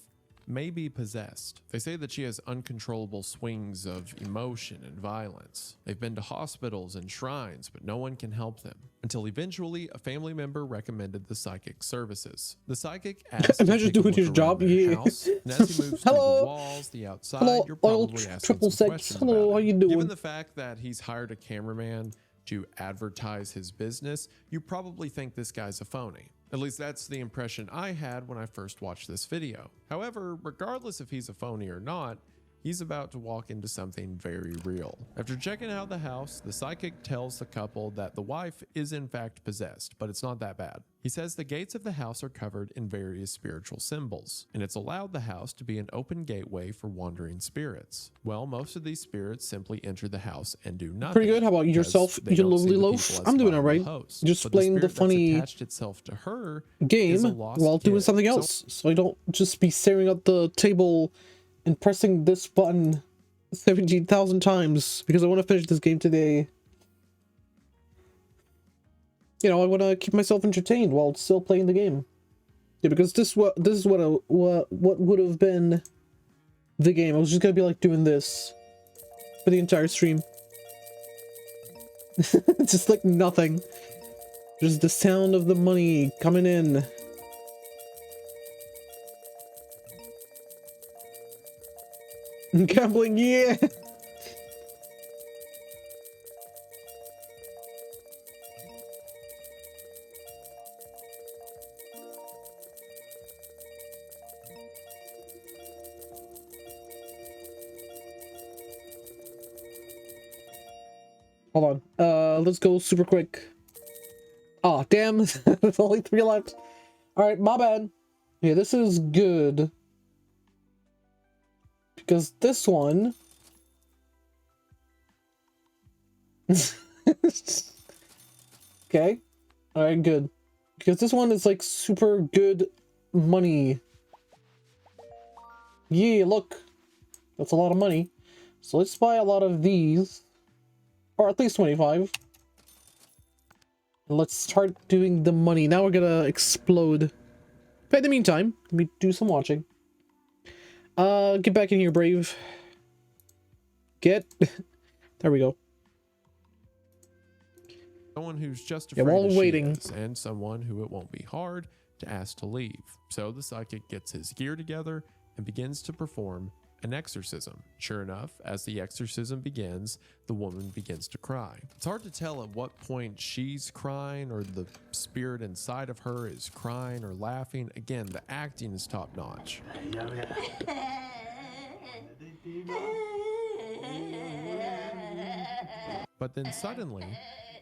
may be possessed. They say that she has uncontrollable swings of emotion and violence. They've been to hospitals and shrines, but no one can help them. Until eventually, a family member recommended the psychic services. The psychic asked Imagine to take doing a his look around job. their Yeah. house, and as he moves through the Hello. walls, the outside, Hello, you're oil probably asking triple some six. questions Hello, about how him. you doing? Given the fact that he's hired a cameraman to advertise his business, you probably think this guy's a phony. At least that's the impression I had when I first watched this video. However, regardless if he's a phony or not, he's about to walk into something very real. After checking out the house, the psychic tells the couple that the wife is in fact possessed, but it's not that bad. He says the gates of the house are covered in various spiritual symbols, and it's allowed the house to be an open gateway for wandering spirits. Well, most of these spirits simply enter the house and do nothing. Pretty good. How about yourself, They you don't see lovely the loaf? people as I'm doing viable alright. hosts, Just but the playing the spirit that's funny attached itself to her game is a lost while doing kid. something else, so I don't just be staring at the table and pressing this button 17,000 times because I want to finish this game today. You know, I want to keep myself entertained while still playing the game. Yeah, because this is what would have been the game. I was just gonna be like doing this for the entire stream. Just like nothing. Just the sound of the money coming in. Gambling, yeah! Hold on. Let's go super quick. Aw, oh, damn. There's only 3 left. Alright, my bad. Yeah, this is good. Because this one... Okay. Alright, good. Because this one is like super good money. Yeah, look. That's a lot of money. So let's buy a lot of these. Or at least 25. And let's start doing the money. Now we're gonna explode. But in the meantime, let me do some watching. Get back in here, Brave. Get. There we go. Someone who's just afraid while as she waiting. is, and someone who it won't be hard to ask to leave. So the psychic gets his gear together and begins to perform an exorcism. Sure enough, as the exorcism begins, the woman begins to cry. It's hard to tell at what point she's crying or the spirit inside of her is crying or laughing. Again, the acting is top notch. But then suddenly,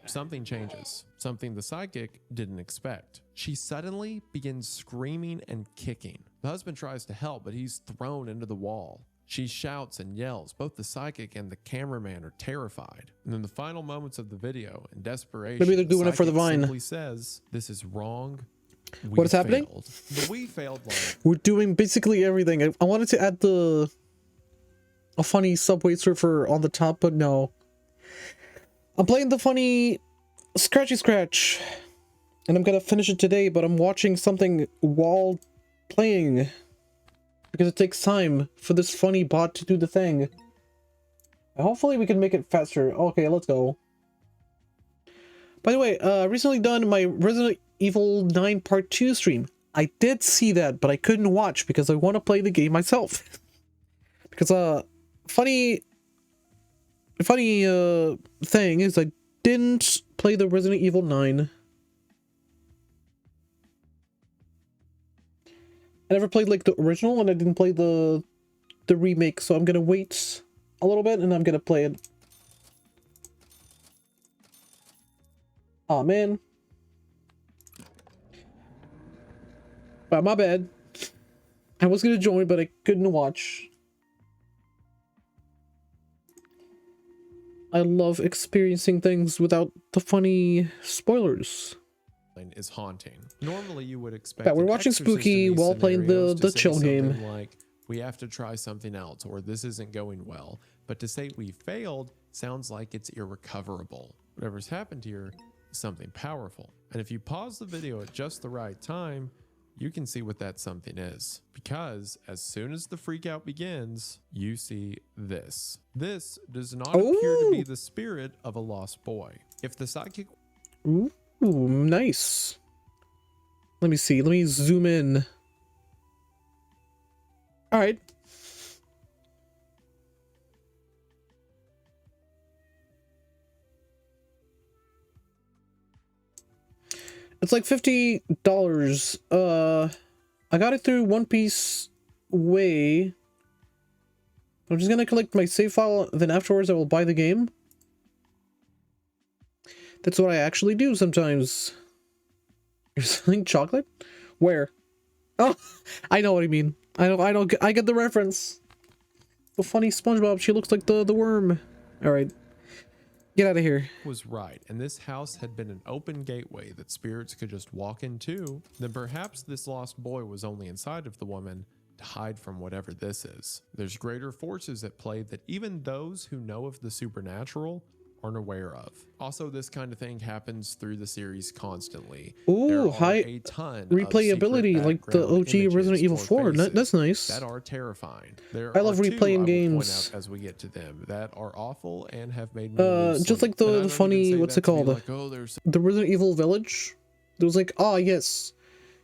something changes. Something the psychic didn't expect. She suddenly begins screaming and kicking. The husband tries to help, but he's thrown into the wall. She shouts and yells. Both the psychic and the cameraman are terrified. And in the final moments of the video, in desperation, Maybe they're doing it for the psychic Vine. simply says, "This is wrong. What is happening? Failed." The "we failed" line. We're doing basically everything. I wanted to add a funny Subway Surfer on the top, but no. I'm playing the funny Scratchy Scratch. And I'm gonna finish it today, but I'm watching something while playing. Because it takes time for this funny bot to do the thing. Hopefully we can make it faster. Okay, let's go. By the way, recently done my Resident Evil 9 Part 2 stream. I did see that, but I couldn't watch because I want to play the game myself. Because, funny thing is I didn't play the Resident Evil 9. I never played like the original, and I didn't play the remake, so I'm gonna wait a little bit and I'm gonna play it. Aw, man. My bad. I was gonna join, but I couldn't watch. I love experiencing things without the funny spoilers. Is haunting. Normally you would expect But we're an watching exorcist Spooky in these while playing scenarios the to say chill something game. like, we have to try something else, or this isn't going well. But to say we failed sounds like it's irrecoverable. Whatever's happened here is something powerful. And if you pause the video at just the right time, you can see what that something is. Because as soon as the freak out begins, you see this. This does not appear to be the spirit of a lost boy. If the psychic... Ooh, nice. Let me see. Let me zoom in. All right. It's like $50. I got it through One Piece Way. I'm just gonna collect my save file, then afterwards I will buy the game. That's what I actually do sometimes. You're selling chocolate? Where? Oh, I know what I mean. I get the reference. The funny SpongeBob, she looks like the worm. Alright. Get out of here. was right, and this house had been an open gateway that spirits could just walk into, then perhaps this lost boy was only inside of the woman to hide from whatever this is. There's greater forces at play that even those who know of the supernatural aren't aware of. Also, this kind of thing happens through the series constantly. Ooh, high a ton replayability, like the OG Resident Evil 4. That's nice. That are terrifying. I love replaying games. Point out as we get to them that are awful and have made me just like the funny, what's it called? Like, oh, there's the Resident Evil Village. There was like, ah, yes,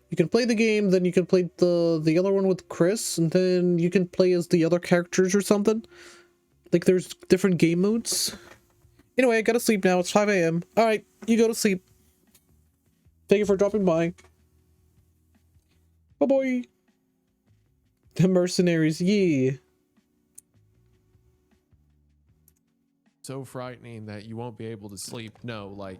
you can play the game, then you can play the other one with Chris, and then you can play as the other characters or something. Like there's different game modes. Anyway, I gotta sleep now. It's 5 a.m. Alright, you go to sleep. Thank you for dropping by. Bye-bye. The mercenaries, yeah. so frightening that you won't be able to sleep. No, like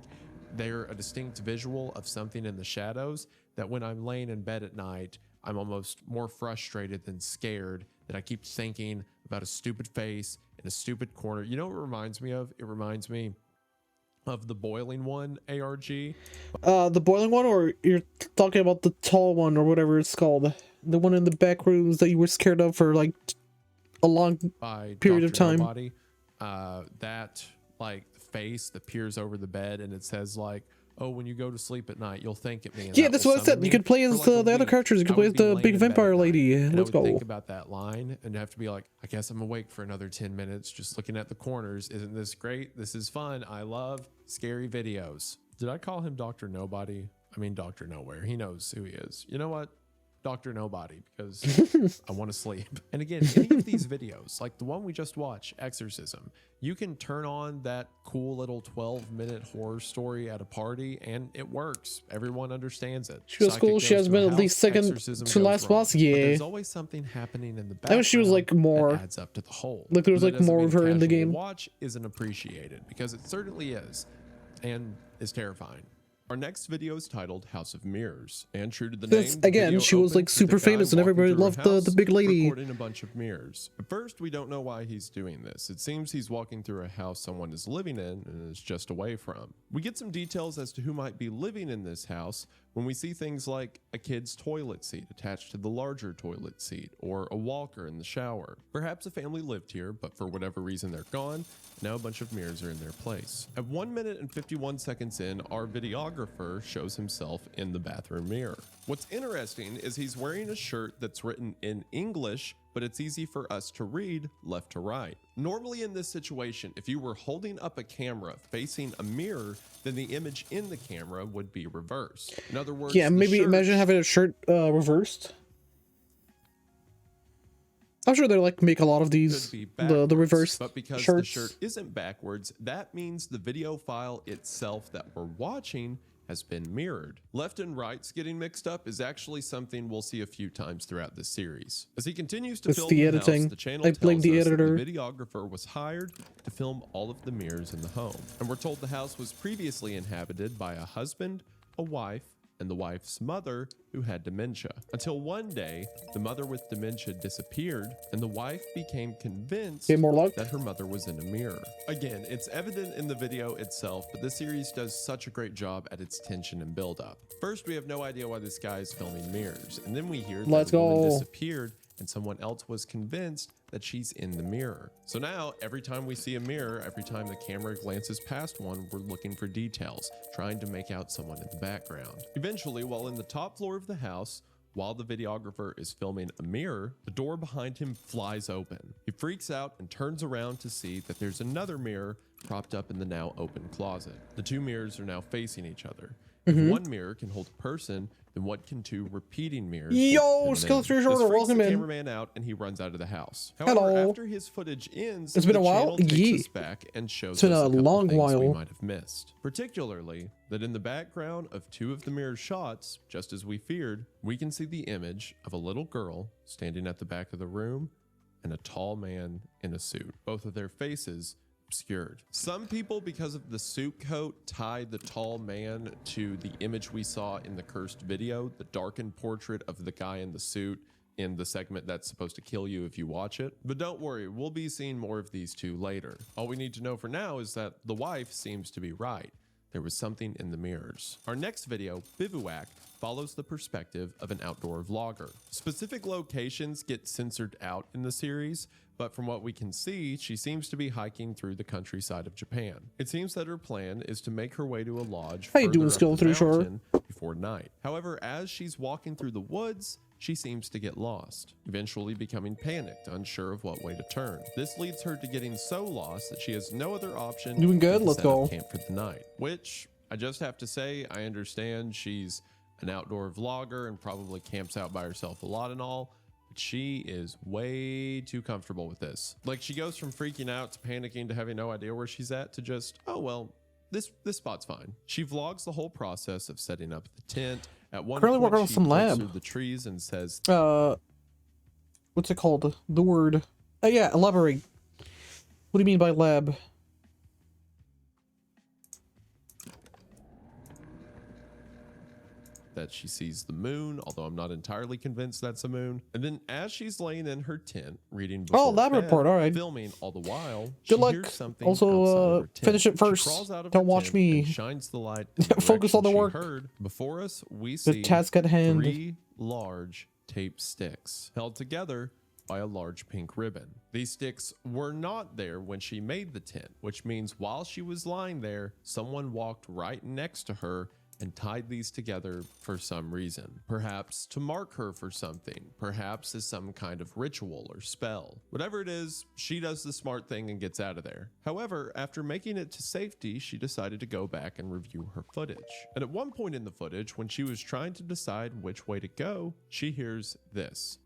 they're a distinct visual of something in the shadows that when I'm laying in bed at night, I'm almost more frustrated than scared that I keep thinking about a stupid face in a stupid corner. You know what it reminds me of? It reminds me of the Boiling One ARG. The Boiling One, or you're talking about the tall one or whatever it's called? The one in the back rooms that you were scared of for like a long period of time. Nobody. That like face that peers over the bed and it says like, oh, when you go to sleep at night, you'll think at me. And yeah, that's what I said. You could play as the other characters. You could play as the big vampire lady. Let's go. Think about that line and have to be like, I guess I'm awake for another 10 minutes just looking at the corners. Isn't this great? This is fun. I love scary videos. Did I call him Dr. Nobody? I mean, Dr. Nowhere. He knows who he is. You know what? Dr. Nobody, because I want to sleep. And again, any of these videos, like the one we just watched, Exorcism, you can turn on that cool little 12-minute horror story at a party and it works. Everyone understands it. She was cool. She has been at least second to last boss. Yeah. There's always something happening in the background. I wish she was like more. Adds up to the whole. Like there was like more of her in the game. Watch isn't appreciated because it certainly is, and is terrifying. Our next video is titled House of Mirrors, and true to the name, again, she was like super famous and everybody loved the big lady. Recording a bunch of mirrors. At first, we don't know why he's doing this. It seems he's walking through a house someone is living in and is just away from. We get some details as to who might be living in this house when we see things like a kid's toilet seat attached to the larger toilet seat, or a walker in the shower. Perhaps a family lived here, but for whatever reason they're gone. Now a bunch of mirrors are in their place. At 1 minute and 51 seconds in, our videographer shows himself in the bathroom mirror. What's interesting is he's wearing a shirt that's written in English, but it's easy for us to read left to right. Normally in this situation, if you were holding up a camera facing a mirror, then the image in the camera would be reversed. In other words, yeah, maybe imagine having a shirt reversed. I'm sure they like make a lot of these, the reverse but because shirts. The shirt isn't backwards, that means the video file itself that we're watching has been mirrored. Left and right's getting mixed up is actually something we'll see a few times throughout this series. As he continues to film the editing. House, the channel I blame the editor. The videographer was hired to film all of the mirrors in the home. And we're told the house was previously inhabited by a husband, a wife, and the wife's mother, who had dementia. Until one day, the mother with dementia disappeared, and the wife became convinced Get more luck. that her mother was in a mirror. Again, it's evident in the video itself, but this series does such a great job at its tension and build-up. First, we have no idea why this guy is filming mirrors, and then we hear that the woman disappeared and someone else was convinced that she's in the mirror. So now, every time we see a mirror, every time the camera glances past one, we're looking for details, trying to make out someone in the background. Eventually, while in the top floor of the house, while the videographer is filming a mirror, the door behind him flies open. He freaks out and turns around to see that there's another mirror propped up in the now open closet. The two mirrors are now facing each other. If one mirror can hold a person, then what can two repeating mirrors? Yo, Skillet Shorter, welcome the in. cameraman out and he runs out of the house. However, Hello. after his footage ends, It's been the a while. channel takes Yeah. us back and shows It's been us a couple long things we while. might have missed. Particularly that in the background of two of the mirror shots, just as we feared, we can see the image of a little girl standing at the back of the room and a tall man in a suit. Both of their faces obscured. Some people, because of the suit coat, tied the tall man to the image we saw in the cursed video, the darkened portrait of the guy in the suit in the segment that's supposed to kill you if you watch it. But don't worry, we'll be seeing more of these two later. All we need to know for now is that the wife seems to be right. There was something in the mirrors. Our next video, Bivouac, follows the perspective of an outdoor vlogger. Specific locations get censored out in the series, but from what we can see, she seems to be hiking through the countryside of Japan. It seems that her plan is to make her way to a lodge How you doing, further up the Skeleton Shore? mountain before night. However, as she's walking through the woods, she seems to get lost, eventually becoming panicked, unsure of what way to turn. This leads her to getting so lost that she has no other option Doing good? but to Let's set up go. camp for the night. Which, I just have to say, I understand she's an outdoor vlogger and probably camps out by herself a lot and all, but she is way too comfortable with this. Like, she goes from freaking out to panicking to having no idea where she's at to just, oh well, this spot's fine. She vlogs the whole process of setting up the tent. At one Currently point, working on she some looks lab. through the trees and says, what's it called? The word. Yeah, elaborate. What do you mean by lab? that she sees the moon, although I'm not entirely convinced that's a moon. And then as she's laying in her tent, reading before lab bed, report, all right. filming all the while, Good she luck. hears something Also, outside of her tent. finish it She first. crawls out of Don't her watch tent me. and shines the light in the Focus on the direction she work. heard. Before us, we The see task at hand. 3 large tape sticks held together by a large pink ribbon. These sticks were not there when she made the tent, which means while she was lying there, someone walked right next to her and tied these together for some reason. Perhaps to mark her for something, perhaps as some kind of ritual or spell. Whatever it is, she does the smart thing and gets out of there. However, after making it to safety, she decided to go back and review her footage. And at one point in the footage, when she was trying to decide which way to go, she hears this.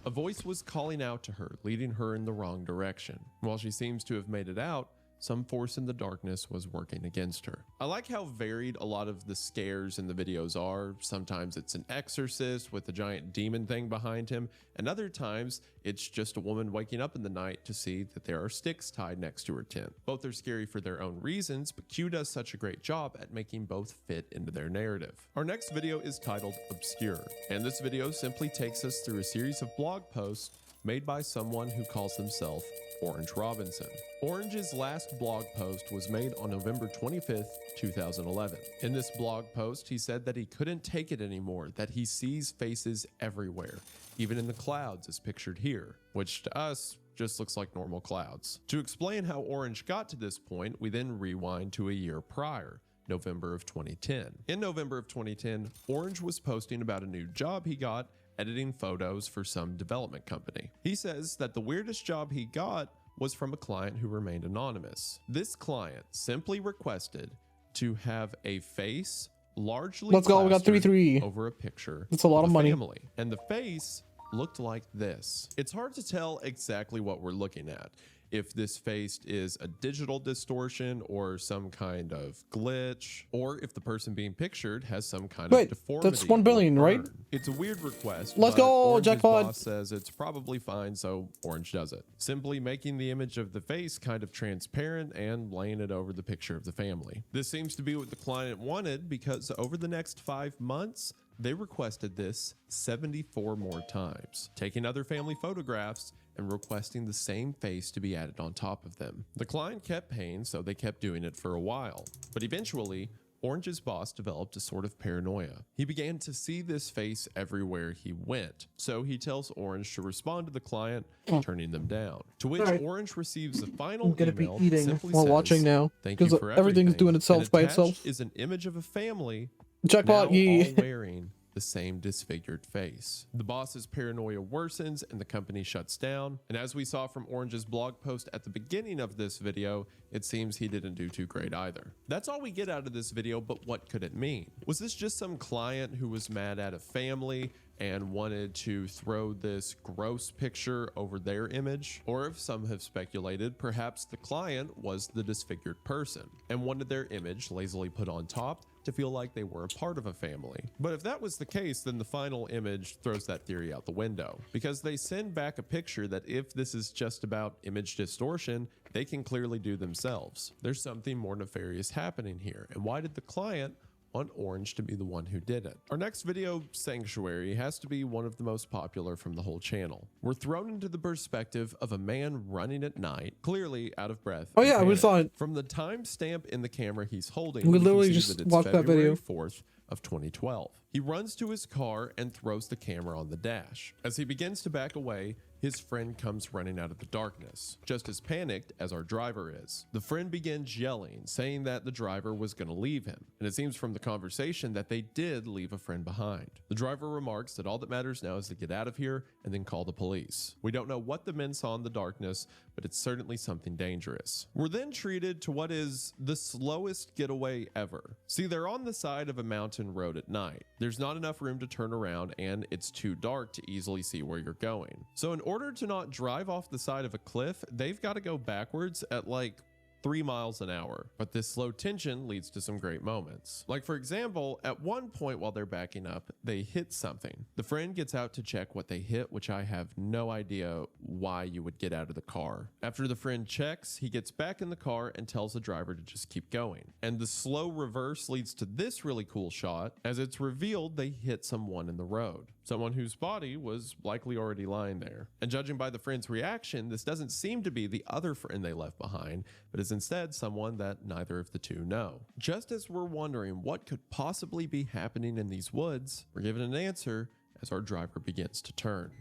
A voice was calling out to her, leading her in the wrong direction. While she seems to have made it out, some force in the darkness was working against her. I like how varied a lot of the scares in the videos are. Sometimes it's an exorcist with a giant demon thing behind him, and other times it's just a woman waking up in the night to see that there are sticks tied next to her tent. Both are scary for their own reasons, but Q does such a great job at making both fit into their narrative. Our next video is titled Obscure, and this video simply takes us through a series of blog posts made by someone who calls himself Orange Robinson. Orange's last blog post was made on November 25th, 2011. In this blog post, he said that he couldn't take it anymore, that he sees faces everywhere, even in the clouds as pictured here, which to us just looks like normal clouds. To explain how Orange got to this point, we then rewind to a year prior, November of 2010. In November of 2010, Orange was posting about a new job he got editing photos for some development company. He says that the weirdest job he got was from a client who remained anonymous. This client simply requested to have a face largely Let's go, we got plastered 3-3. over a picture. That's a lot of money. Family. And the face looked like this. It's hard to tell exactly what we're looking at. if this face is a digital distortion or some kind of glitch, or if the person being pictured has some kind Wait, of deformity. that's 1 billion, or right? burn. It's a weird request. Let's but go, Orange's jackpot. boss says it's probably fine, so Orange does it. Simply making the image of the face kind of transparent and laying it over the picture of the family. This seems to be what the client wanted, because over the next 5 months, they requested this 74 more times, taking other family photographs and requesting the same face to be added on top of them. The client kept paying, so they kept doing it for a while. But eventually, Orange's boss developed a sort of paranoia. He began to see this face everywhere he went, so he tells Orange to respond to the client, turning them down. To which Alright. Orange receives a final I'm gonna be email eating simply while says, watching now, "Thank you because for everything's everything." doing itself And by attached itself. is an image of a family Jackpot, now yeah. all wearing the same disfigured face. The boss's paranoia worsens and the company shuts down. And as we saw from Orange's blog post at the beginning of this video, it seems he didn't do too great either. That's all we get out of this video, but what could it mean? Was this just some client who was mad at a family and wanted to throw this gross picture over their image? Or if some have speculated, perhaps the client was the disfigured person and wanted their image lazily put on top to feel like they were a part of a family. But if that was the case, then the final image throws that theory out the window, because they send back a picture that if this is just about image distortion, they can clearly do themselves. There's something more nefarious happening here. And why did the client want Orange to be the one who did it? Our next video, Sanctuary, has to be one of the most popular from the whole channel. We're thrown into the perspective of a man running at night, clearly out of breath. Oh and yeah, we panicked. saw it. From the timestamp in the camera he's holding, We can literally see just that it's watched that February video. 4th of 2012. He runs to his car and throws the camera on the dash. As he begins to back away, his friend comes running out of the darkness, just as panicked as our driver is. The friend begins yelling, saying that the driver was going to leave him, and it seems from the conversation that they did leave a friend behind. The driver remarks that all that matters now is to get out of here and then call the police. We don't know what the men saw in the darkness, but it's certainly something dangerous. We're then treated to what is the slowest getaway ever. See, they're on the side of a mountain road at night. There's not enough room to turn around, and it's too dark to easily see where you're going. So in order to not drive off the side of a cliff, they've got to go backwards at like 3 miles an hour. But this slow tension leads to some great moments. Like, for example, at one point while they're backing up, they hit something. The friend gets out to check what they hit, which I have no idea why you would get out of the car. After the friend checks, he gets back in the car and tells the driver to just keep going. And the slow reverse leads to this really cool shot. As it's revealed, they hit someone in the road. Someone whose body was likely already lying there. And judging by the friend's reaction, this doesn't seem to be the other friend they left behind, but is instead someone that neither of the two know. Just as we're wondering what could possibly be happening in these woods, we're given an answer as our driver begins to turn.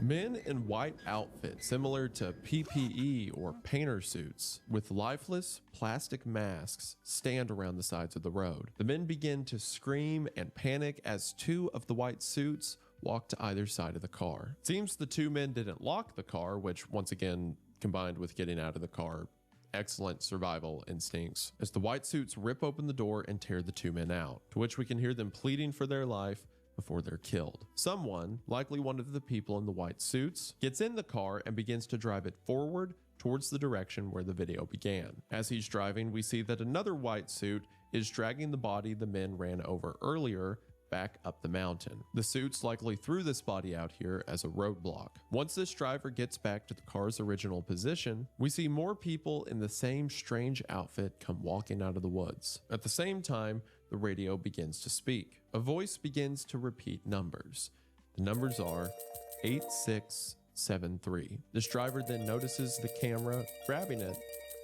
Men in white outfits similar to PPE or painter suits with lifeless plastic masks stand around the sides of the road. The men begin to scream and panic as 2 of the white suits walk to either side of the car. It seems the 2 men didn't lock the car, which once again, combined with getting out of the car, excellent survival instincts, as the white suits rip open the door and tear the 2 men out, to which we can hear them pleading for their life before they're killed. Someone, likely one of the people in the white suits, gets in the car and begins to drive it forward towards the direction where the video began. As he's driving, we see that another white suit is dragging the body the men ran over earlier back up the mountain. The suits likely threw this body out here as a roadblock. Once this driver gets back to the car's original position, we see more people in the same strange outfit come walking out of the woods. At the same time, the radio begins to speak. A voice begins to repeat numbers. The numbers are 8673. This driver then notices the camera grabbing it,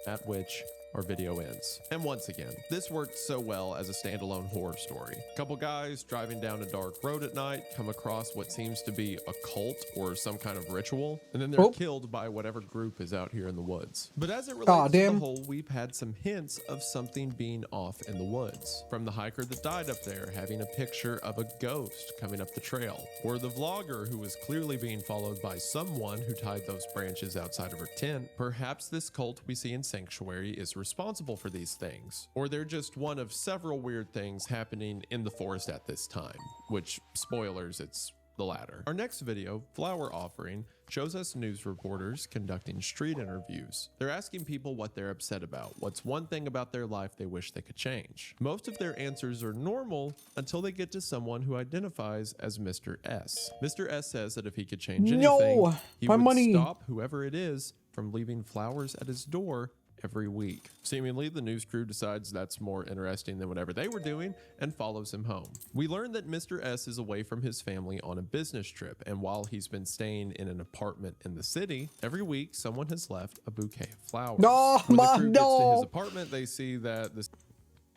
at which our video ends. And once again, this worked so well as a standalone horror story. A couple guys driving down a dark road at night come across what seems to be a cult or some kind of ritual, and then they're killed by whatever group is out here in the woods. But as it relates to the whole, we've had some hints of something being off in the woods. From the hiker that died up there having a picture of a ghost coming up the trail, or the vlogger who was clearly being followed by someone who tied those branches outside of her tent. Perhaps this cult we see in Sanctuary is responsible for these things, or they're just one of several weird things happening in the forest at this time, which, spoilers, it's the latter. Our next video, Flower Offering, shows us news reporters conducting street interviews. They're asking people what they're upset about. What's one thing about their life they wish they could change? Most of their answers are normal until they get to someone who identifies as Mr. S. Mr. S says that if he could change anything, he my would money. stop whoever it is from leaving flowers at his door every week. Seemingly, the news crew decides that's more interesting than whatever they were doing and follows him home. We learn that Mr. S is away from his family on a business trip, and while he's been staying in an apartment in the city, every week someone has left a bouquet of flowers. No, when the Ma, crew gets to no. his apartment, they see that this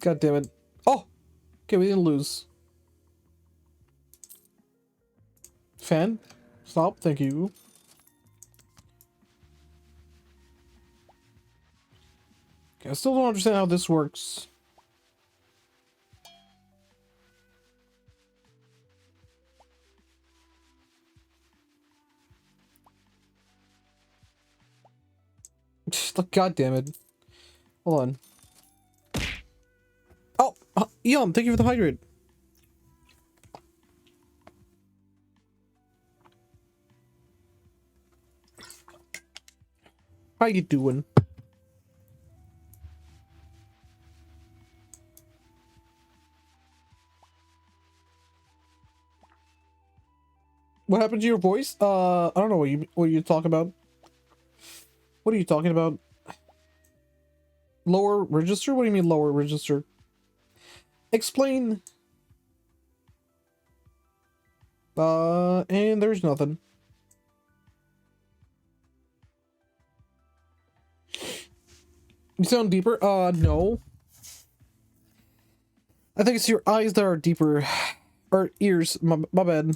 God damn it. Oh, okay, we didn't lose. Fan, stop, thank you. Okay, I still don't understand how this works. God damn it. Hold on. Oh, Yum, thank you for the hydrate. How you doing? What happened to your voice? I don't know what you talking about. What are you talking about? Lower register? What do you mean lower register? Explain. And there's nothing. You sound deeper? No. I think it's your eyes that are deeper. Or ears. My bad.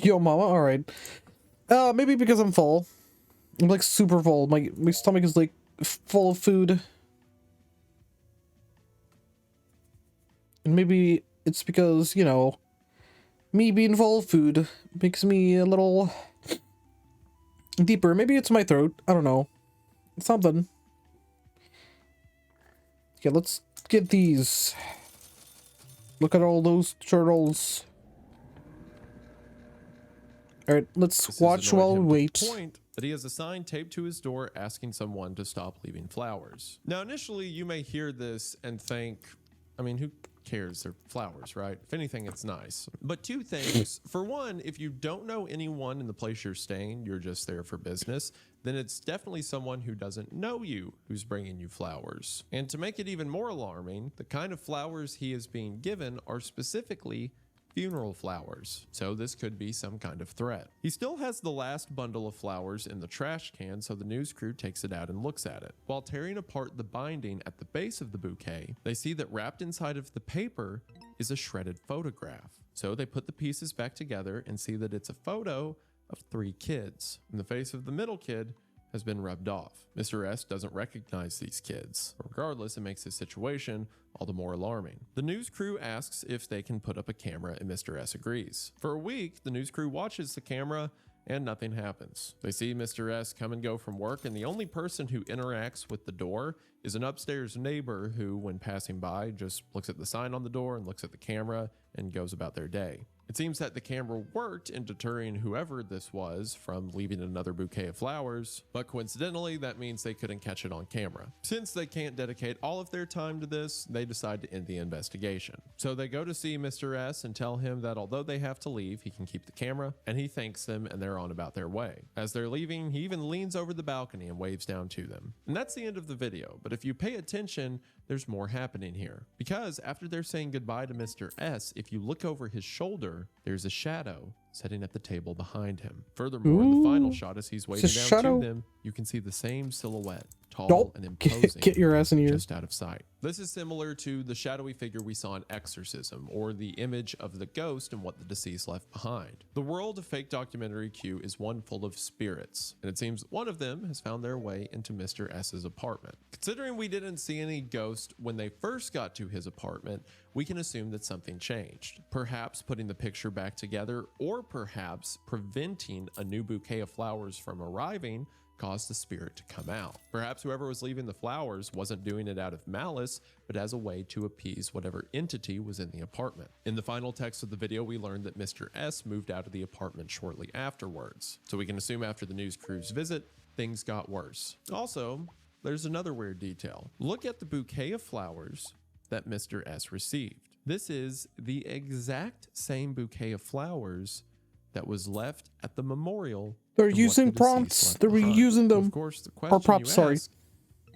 Yo, mama, alright. Maybe because I'm full. I'm like super full. My stomach is like full of food. And maybe it's because, you know, me being full of food makes me a little deeper. Maybe it's my throat. I don't know. Something. Okay, let's get these. Look at all those turtles. Alright, let's watch while we wait. Point that he has a sign taped to his door asking someone to stop leaving flowers. Now, initially, you may hear this and think, I mean, who cares? They're flowers, right? If anything, it's nice. But two things. For one, if you don't know anyone in the place you're staying, you're just there for business, then it's definitely someone who doesn't know you who's bringing you flowers. And to make it even more alarming, the kind of flowers he is being given are specifically funeral flowers, so this could be some kind of threat. He still has the last bundle of flowers in the trash can, so the news crew takes it out and looks at it. While tearing apart the binding at the base of the bouquet, they see that wrapped inside of the paper is a shredded photograph. So they put the pieces back together and see that it's a photo of 3 kids, and the face of the middle kid has been rubbed off. Mr. S doesn't recognize these kids. Regardless, it makes his situation all the more alarming. The news crew asks if they can put up a camera, and Mr. S agrees. For a week, the news crew watches the camera and nothing happens. They see Mr. S come and go from work, and the only person who interacts with the door is an upstairs neighbor who, when passing by, just looks at the sign on the door and looks at the camera and goes about their day. It seems that the camera worked in deterring whoever this was from leaving another bouquet of flowers, but coincidentally, that means they couldn't catch it on camera. Since they can't dedicate all of their time to this, they decide to end the investigation. So they go to see Mr. S and tell him that although they have to leave, he can keep the camera, and he thanks them and they're on about their way. As they're leaving, he even leans over the balcony and waves down to them. And that's the end of the video, but if you pay attention, there's more happening here. Because after they're saying goodbye to Mr. S, if you look over his shoulder, there's a shadow sitting at the table behind him. Furthermore, in the final shot as he's waving down to them, you can see the same silhouette, tall and imposing, get your ass in here. just out of sight. This is similar to the shadowy figure we saw in Exorcism, or the image of the ghost and what the deceased left behind. The world of fake documentary Q is one full of spirits, and it seems one of them has found their way into Mr. S's apartment. Considering we didn't see any ghost when they first got to his apartment, we can assume that something changed. Perhaps putting the picture back together, or perhaps preventing a new bouquet of flowers from arriving caused the spirit to come out. Perhaps whoever was leaving the flowers wasn't doing it out of malice, but as a way to appease whatever entity was in the apartment. In the final text of the video, we learned that Mr. S moved out of the apartment shortly afterwards. So we can assume after the news crew's visit, things got worse. Also, there's another weird detail. Look at the bouquet of flowers that Mr. S received. This is the exact same bouquet of flowers that was left at the memorial. They're using prompts. They're reusing them. Of course, the question props, you sorry. ask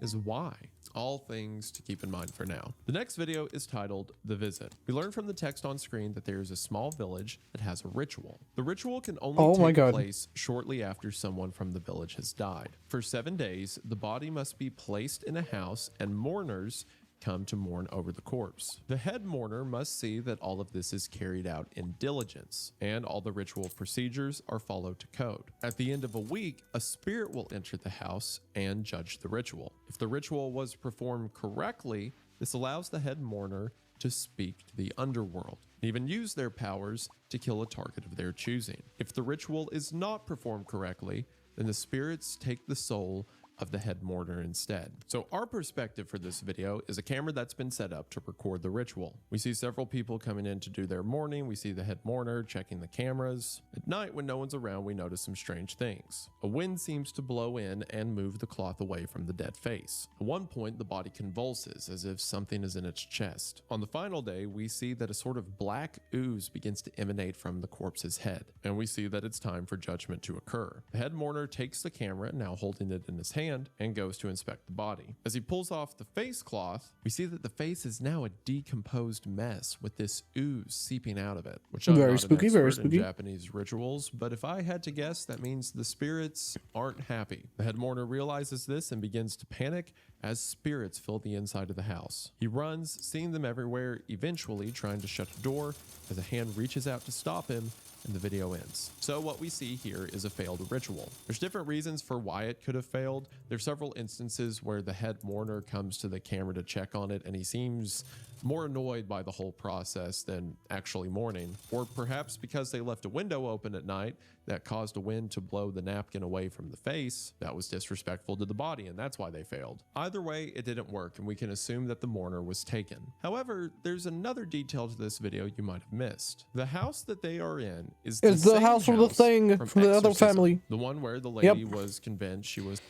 is why? All things to keep in mind for now. The next video is titled The Visit. We learn from the text on screen that there is a small village that has a ritual. The ritual can only take place shortly after someone from the village has died. For 7 days, the body must be placed in a house and mourners come to mourn over the corpse. The head mourner must see that all of this is carried out in diligence and all the ritual procedures are followed to code. At the end of a week, a spirit will enter the house and judge the ritual. If the ritual was performed correctly, this allows the head mourner to speak to the underworld and even use their powers to kill a target of their choosing. If the ritual is not performed correctly, then the spirits take the soul of the head mourner instead. So our perspective for this video is a camera that's been set up to record the ritual. We see several people coming in to do their mourning. We see the head mourner checking the cameras. At night, when no one's around, we notice some strange things. A wind seems to blow in and move the cloth away from the dead face. At one point, the body convulses as if something is in its chest. On the final day, we see that a sort of black ooze begins to emanate from the corpse's head, and we see that it's time for judgment to occur. The head mourner takes the camera, now holding it in his hand, and goes to inspect the body. As he pulls off the face cloth, we see that the face is now a decomposed mess with this ooze seeping out of it, which I'm not an expert in Japanese rituals, but if I had to guess, that means the spirits aren't happy. The head mourner realizes this and begins to panic as spirits fill the inside of the house. He runs, seeing them everywhere, eventually trying to shut the door as a hand reaches out to stop him, and the video ends. So what we see here is a failed ritual. There's different reasons for why it could have failed. There's several instances where the head mourner comes to the camera to check on it and he seems more annoyed by the whole process than actually mourning, or perhaps because they left a window open at night that caused a wind to blow the napkin away from the face. That was disrespectful to the body, and that's why they failed. Either way, it didn't work, and we can assume that the mourner was taken. However, there's another detail to this video you might have missed. The house that they are in is the house from the thing from the other family. The one where the lady was convinced she was...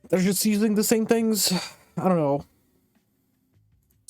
They're just using the same things. I don't know.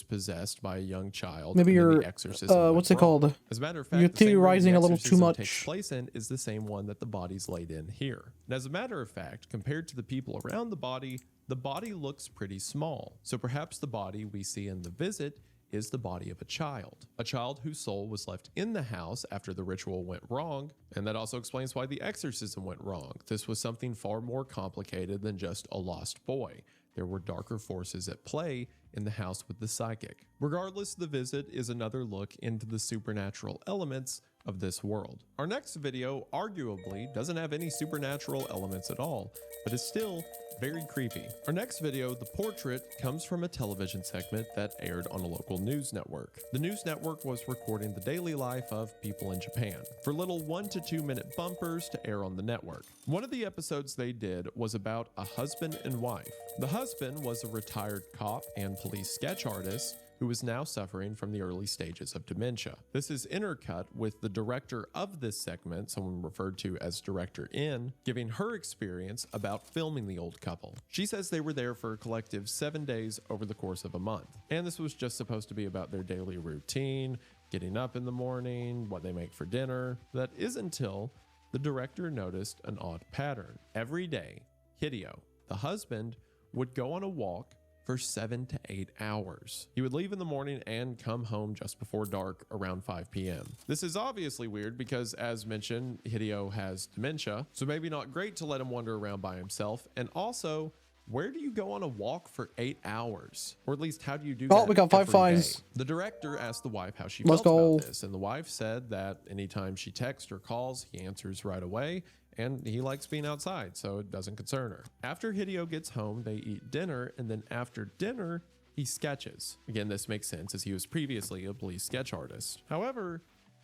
Possessed by a young child. Maybe you're what's it called? As a matter of fact, you're theorizing a little too much. Takes place in is the same one that the body's laid in here. And as a matter of fact, compared to the people around the body looks pretty small. So perhaps the body we see in the visit is the body of a child whose soul was left in the house after the ritual went wrong, and that also explains why the exorcism went wrong. This was something far more complicated than just a lost boy. There were darker forces at play in the house with the psychic. Regardless, the visit is another look into the supernatural elements of this world. Our next video arguably doesn't have any supernatural elements at all, but is still very creepy. Our next video, The Portrait, comes from a television segment that aired on a local news network. The news network was recording the daily life of people in Japan for little 1 to 2 minute bumpers to air on the network. One of the episodes they did was about a husband and wife. The husband was a retired cop and police sketch artist who is now suffering from the early stages of dementia. This is intercut with the director of this segment, someone referred to as Director N, giving her experience about filming the old couple. She says they were there for a collective 7 days over the course of a month. And this was just supposed to be about their daily routine, getting up in the morning, what they make for dinner. That is until the director noticed an odd pattern. Every day, Hideo, the husband, would go on a walk for 7 to 8 hours. He would leave in the morning and come home just before dark around 5 p.m. This is obviously weird because, as mentioned, Hideo has dementia, so maybe not great to let him wander around by himself, and also where do you go on a walk for 8 hours? Or at least how do you do Oh, that we got 5 every fines. day? The director asked the wife how she Let's felt go. about this, and the wife said that anytime she texts or calls, he answers right away, and he likes being outside, so it doesn't concern her. After Hideo gets home, they eat dinner, and then after dinner, he sketches. Again, this makes sense as he was previously a police sketch artist. However,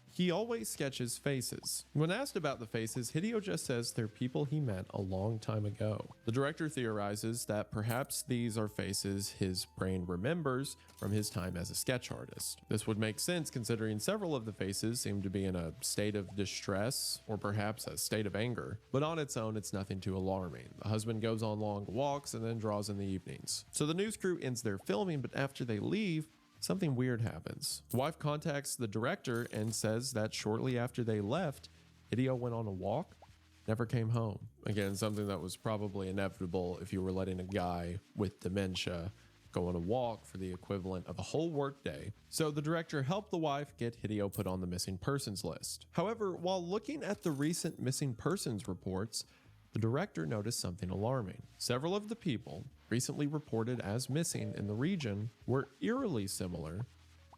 he always sketches faces. When asked about the faces, Hideo just says they're people he met a long time ago. The director theorizes that perhaps these are faces his brain remembers from his time as a sketch artist. This would make sense considering several of the faces seem to be in a state of distress or perhaps a state of anger, but on its own, it's nothing too alarming. The husband goes on long walks and then draws in the evenings. So the news crew ends their filming, but after they leave, something weird happens. The wife contacts the director and says that shortly after they left, Hideo went on a walk, never came home. Again, something that was probably inevitable if you were letting a guy with dementia go on a walk for the equivalent of a whole workday. So the director helped the wife get Hideo put on the missing persons list. However, while looking at the recent missing persons reports, the director noticed something alarming. Several of the people recently reported as missing in the region were eerily similar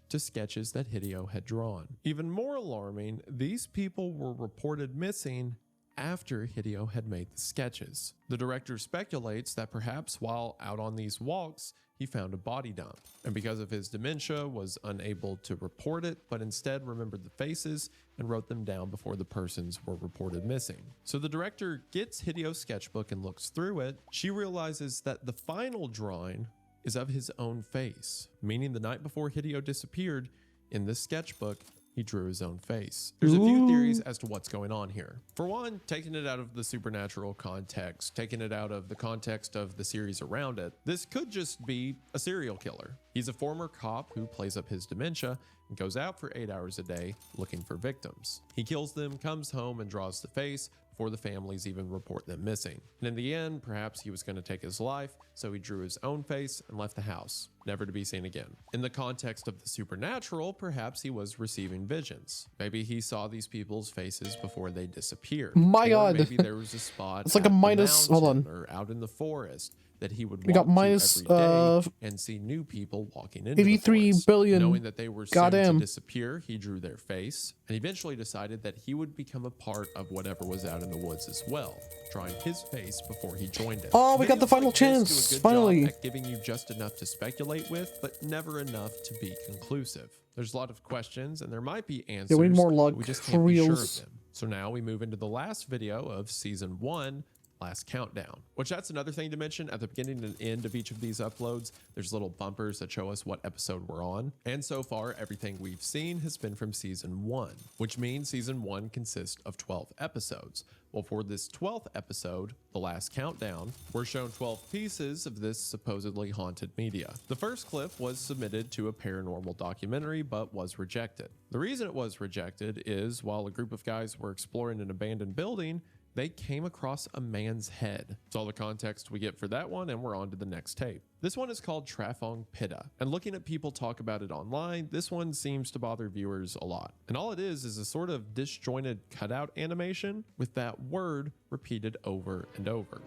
to sketches that Hideo had drawn. Even more alarming, these people were reported missing after Hideo had made the sketches. The director speculates that perhaps while out on these walks, he found a body dump, and because of his dementia was unable to report it, but instead remembered the faces and wrote them down before the persons were reported missing. So the director gets Hideo's sketchbook and looks through it. She realizes that the final drawing is of his own face, meaning the night before Hideo disappeared, in this sketchbook, he drew his own face. There's a few theories as to what's going on here. For one, taking it out of the supernatural context, taking it out of the context of the series around it, this could just be a serial killer. He's a former cop who plays up his dementia and goes out for 8 hours a day looking for victims. He kills them, comes home, and draws the face before the families even report them missing. And in the end, perhaps he was going to take his life, so he drew his own face and left the house, never to be seen again. In the context of the supernatural, perhaps he was receiving visions. Maybe he saw these people's faces before they disappeared. My Or God. maybe there was a spot It's like a at the minus- hold mountain on. or out in the forest that he would We walk got minus, to every day and see new people walking into 83 the forest. billion. Knowing that they were soon Goddamn. to disappear, he drew their face and eventually decided that he would become a part of whatever was out in the woods as well, drawing his face before he joined it. Oh, we got the Videos final like this do a chance, good finally. job at giving you just enough to speculate with, but never enough to be conclusive. There's a lot of questions and there might be answers. we need more luck, but we just for can't be sure of reals. them. So now we move into the last video of season 1, Last Countdown, which that's another thing to mention. At the beginning and end of each of these uploads, there's little bumpers that show us what episode we're on. And so far, everything we've seen has been from season 1, which means season 1 consists of 12 episodes. Well, for this 12th episode, The Last Countdown, we're shown 12 pieces of this supposedly haunted media. The first clip was submitted to a paranormal documentary, but was rejected. The reason it was rejected is while a group of guys were exploring an abandoned building, they came across a man's head. That's all the context we get for that one, and we're on to the next tape. This one is called Trafong Pitta, and looking at people talk about it online, this one seems to bother viewers a lot. And all it is a sort of disjointed cutout animation with that word repeated over and over.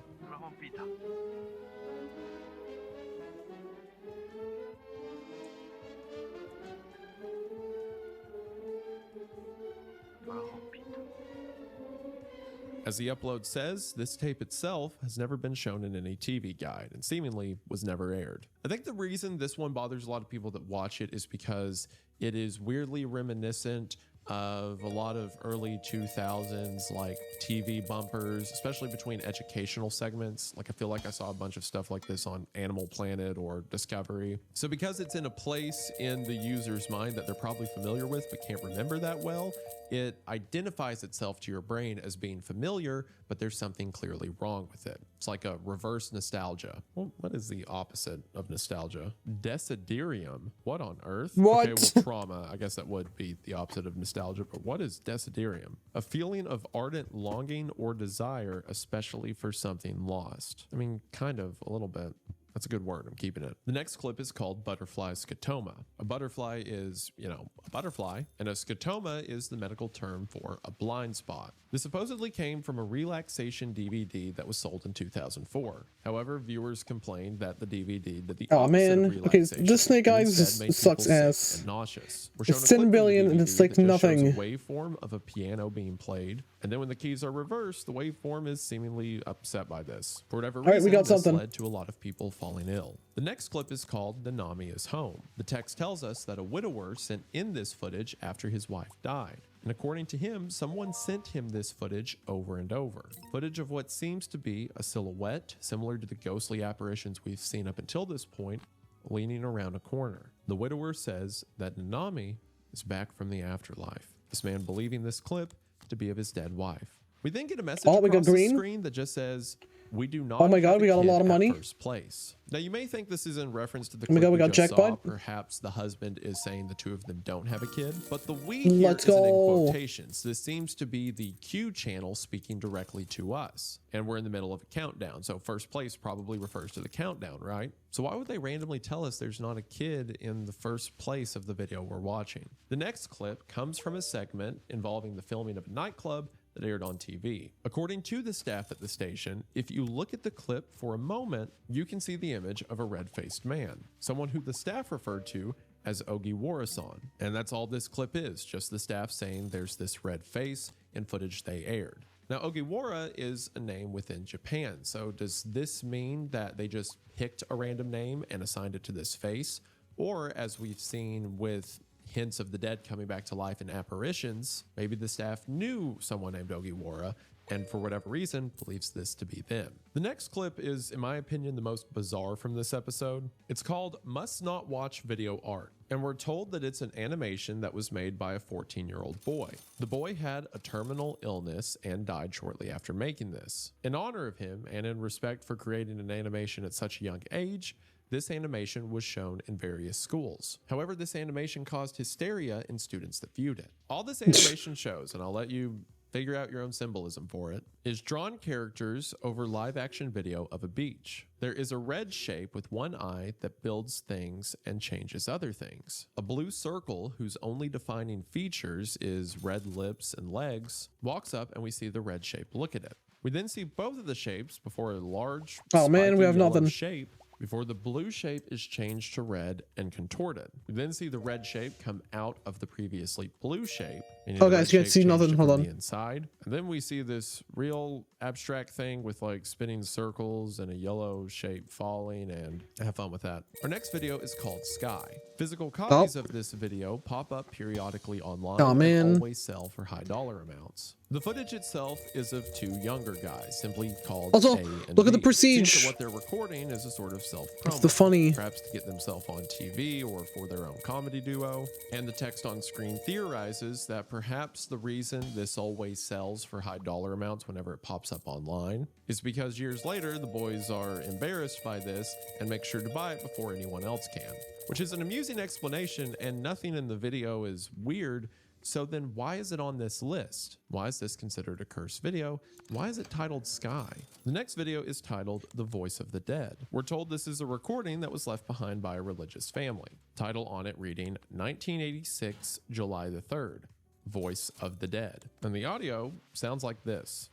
As the upload says, this tape itself has never been shown in any TV guide and seemingly was never aired. I think the reason this one bothers a lot of people that watch it is because it is weirdly reminiscent of a lot of early 2000s like TV bumpers, especially between educational segments. Like I feel like I saw a bunch of stuff like this on Animal Planet or Discovery. So because it's in a place in the user's mind that they're probably familiar with but can't remember that well, it identifies itself to your brain as being familiar, but there's something clearly wrong with it. It's like a reverse nostalgia. Well, what is the opposite of nostalgia? Desiderium. What on earth? What? Okay, well, trauma. I guess that would be the opposite of nostalgia, but what is desiderium? A feeling of ardent longing or desire, especially for something lost. I mean, kind of, a little bit. That's a good word. I'm keeping it. The next clip is called Butterfly Scotoma. A butterfly is, a butterfly, and a scotoma is the medical term for a blind spot. This supposedly came from a relaxation DVD that was sold in 2004. However, viewers complained that the DVD did the opposite of relaxation. Okay, this Snake Eyes Instead made sucks people sick ass. and nauseous. We're It's shown a 10 clip from the billion and DVD it's like that just shows nothing. a waveform of a piano being played, and then when the keys are reversed, the waveform is seemingly upset by this. For whatever reason, we got this something. led to a lot of people falling ill. The next clip is called Nanami is Home. The text tells us that a widower sent in this footage after his wife died. And according to him, someone sent him this footage over and over. Footage of what seems to be a silhouette, similar to the ghostly apparitions we've seen up until this point, leaning around a corner. The widower says that Nanami is back from the afterlife. This man believing this clip to be of his dead wife. We then get a message across the screen that just says, "We do not." Oh my god, we got a lot of money. First place. Now you may think this is in reference to the Oh my clip god, we got just saw. jackpot. Perhaps the husband is saying the two of them don't have a kid, but the "we" here Let's isn't in go. quotations. This seems to be the Q channel speaking directly to us, and we're in the middle of a countdown. So first place probably refers to the countdown, right? So why would they randomly tell us there's not a kid in the first place of the video we're watching? The next clip comes from a segment involving the filming of a nightclub that aired on TV. According to the staff at the station, if you look at the clip for a moment, you can see the image of a red-faced man, someone who the staff referred to as Ogiwara-san. And that's all this clip is, just the staff saying there's this red face in footage they aired. Now, Ogiwara is a name within Japan, so does this mean that they just picked a random name and assigned it to this face? Or, as we've seen with hints of the dead coming back to life in apparitions, maybe the staff knew someone named Ogiwara and for whatever reason believes this to be them. The next clip is, in my opinion, the most bizarre from this episode. It's called Must Not Watch Video Art, and we're told that it's an animation that was made by a 14-year-old boy. The boy had a terminal illness and died shortly after making this. In honor of him and in respect for creating an animation at such a young age, this animation was shown in various schools. However, this animation caused hysteria in students that viewed it. All this animation shows, and I'll let you figure out your own symbolism for it, is drawn characters over live action video of a beach. There is a red shape with one eye that builds things and changes other things. A blue circle whose only defining features is red lips and legs walks up and we see the red shape look at it. We then see both of the shapes before a large Oh man, we have yellow nothing. shape before the blue shape is changed to red and contorted. We then see the red shape come out of the previously blue shape. Oh guys, you can't see nothing. Hold on. The inside. And then we see this real abstract thing with like spinning circles and a yellow shape falling, and have fun with that. Our next video is called Sky. Physical copies of this video pop up periodically online and always sell for high dollar amounts. The footage itself is of two younger guys, simply called Also, A and look at the B. prestige. Seems that what they're recording is a sort of self-promo. It's the funny. Perhaps to get themselves on TV or for their own comedy duo. And the text on screen theorizes that perhaps the reason this always sells for high dollar amounts whenever it pops up online is because years later the boys are embarrassed by this and make sure to buy it before anyone else can. Which is an amusing explanation, and nothing in the video is weird. So then why is it on this list? Why is this considered a cursed video? Why is it titled Sky? The next video is titled The Voice of the Dead. We're told this is a recording that was left behind by a religious family. Title on it reading 1986, July the 3rd, Voice of the Dead. And the audio sounds like this.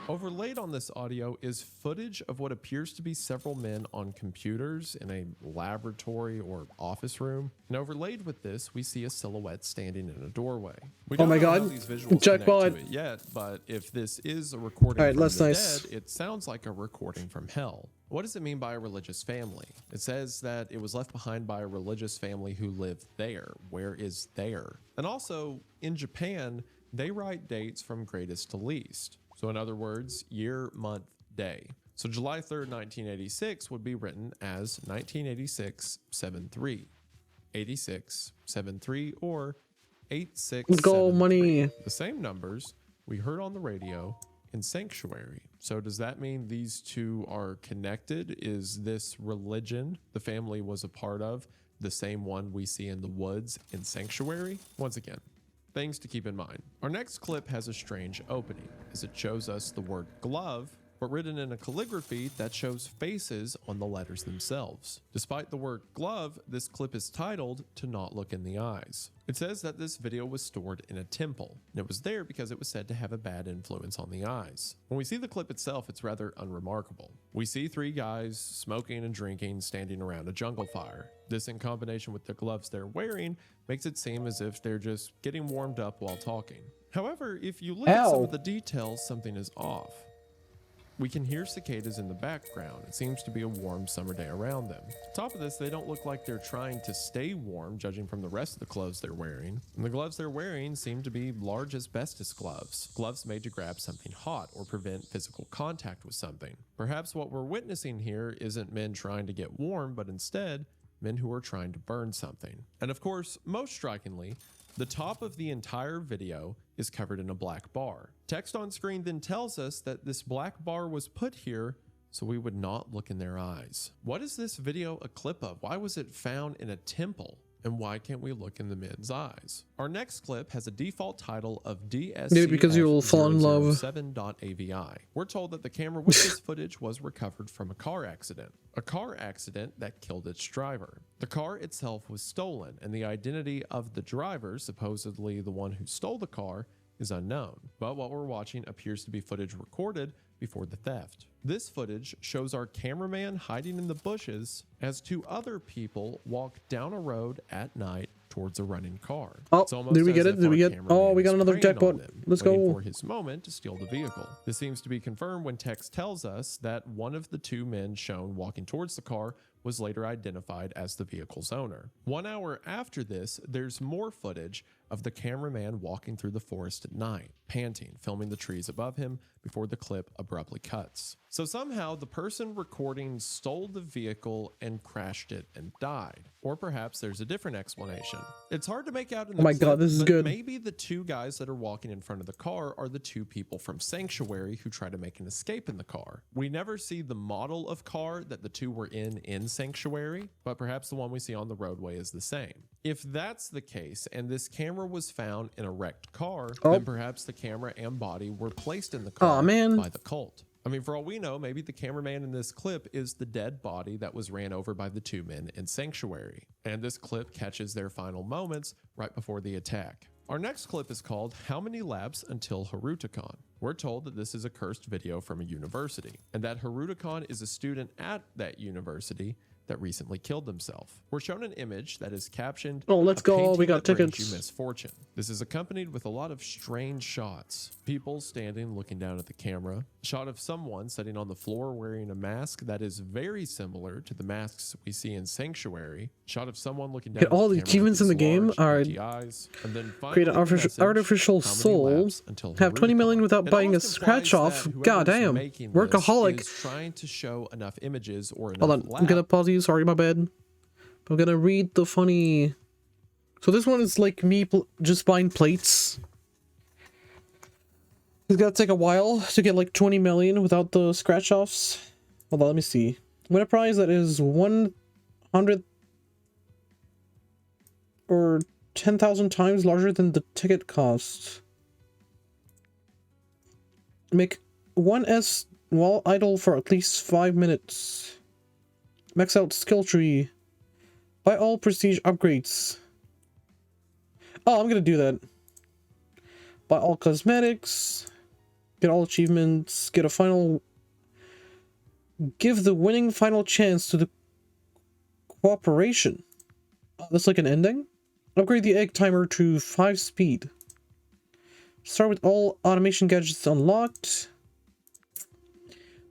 Overlaid on this audio is footage of what appears to be several men on computers in a laboratory or office room. And overlaid with this, we see a silhouette standing in a doorway. We don't Oh my know how god, these visuals jackpot. connect to it yet, but if this is a recording All right, from that's the nice. dead, it sounds like a recording from hell. What does it mean by a religious family? It says that it was left behind by a religious family who lived there. Where is there? And also, in Japan, they write dates from greatest to least. So in other words, year, month, day. So July 3rd, 1986 would be written as 1986-73, 86-73, or 8673. Let's go, money. The same numbers we heard on the radio in Sanctuary. So does that mean these two are connected? Is this religion the family was a part of the same one we see in the woods in Sanctuary? Once again, things to keep in mind. Our next clip has a strange opening, as it shows us the word glove but written in a calligraphy that shows faces on the letters themselves. Despite the word glove, this clip is titled "To Not Look in the Eyes." It says that this video was stored in a temple, and it was there because it was said to have a bad influence on the eyes. When we see the clip itself, it's rather unremarkable. We see three guys smoking and drinking standing around a jungle fire. This, in combination with the gloves they're wearing, makes it seem as if they're just getting warmed up while talking. However, if you look at some of the details, something is off. We can hear cicadas in the background. It seems to be a warm summer day around them. On top of this, they don't look like they're trying to stay warm, judging from the rest of the clothes they're wearing. And the gloves they're wearing seem to be large asbestos gloves. Gloves made to grab something hot or prevent physical contact with something. Perhaps what we're witnessing here isn't men trying to get warm, but instead, men who are trying to burn something. And of course, most strikingly, the top of the entire video is covered in a black bar. Text on screen then tells us that this black bar was put here so we would not look in their eyes. What is this video a clip of? Why was it found in a temple? And why can't we look in the men's eyes? Our next clip has a default title of DSCF because you will fall in love. 007.avi. We're told that the camera with this footage was recovered from a car accident that killed its driver. The car itself was stolen, and the identity of the driver, supposedly the one who stole the car, is unknown. But what we're watching appears to be footage recorded before the theft. This footage shows our cameraman hiding in the bushes as two other people walk down a road at night towards a running car. Oh, did we get it? Did we get? Oh, we got another jackpot. Let's go. For his moment to steal the vehicle. This seems to be confirmed when text tells us that one of the two men shown walking towards the car was later identified as the vehicle's owner. 1 hour after this, there's more footage of the cameraman walking through the forest at night, panting, filming the trees above him before the clip abruptly cuts. So somehow the person recording stole the vehicle and crashed it and died. Or perhaps there's a different explanation. It's hard to make out in the clip, God, this is but good. maybe the two guys that are walking in front of the car are the two people from Sanctuary who try to make an escape in the car. We never see the model of car that the two were in Sanctuary, but perhaps the one we see on the roadway is the same. If that's the case, and this camera was found in a wrecked car, then perhaps the camera and body were placed in the car by the cult. I mean, for all we know, maybe the cameraman in this clip is the dead body that was ran over by the two men in Sanctuary. And this clip catches their final moments right before the attack. Our next clip is called "How Many Laps Until Harutakon?" We're told that this is a cursed video from a university, and that Harutakon is a student at that university that recently killed himself. We're shown an image that is captioned, "Oh, let's go, we got tickets." You misfortune. This is accompanied with a lot of strange shots. People standing looking down at the camera. A shot of someone sitting on the floor wearing a mask that is very similar to the masks we see in Sanctuary. A shot of someone looking down Get at the all the camera achievements with in the these game large, are empty eyes. And then create an finally the artificial message, "How soul, many laps until have 20 million Harutakon?" without It buying a almost scratch implies off. that whoever's Goddamn, making this workaholic. is trying to show enough images or enough Hold on, I'm gonna laps. pause you. Sorry, my bad. I'm gonna read the funny. So this one is like me just buying plates. It's gonna take a while to get like 20 million without the scratch offs. Hold on, let me see. Win a prize that is 100 or 10,000 times larger than the ticket cost. Make 1S while idle for at least 5 minutes. Max out skill tree. Buy all prestige upgrades. Oh, I'm gonna do that. Buy all cosmetics. Get all achievements. Get a final. Give the winning final chance to the cooperation. Oh, that's like an ending? Upgrade the egg timer to 5 speed. Start with all automation gadgets unlocked.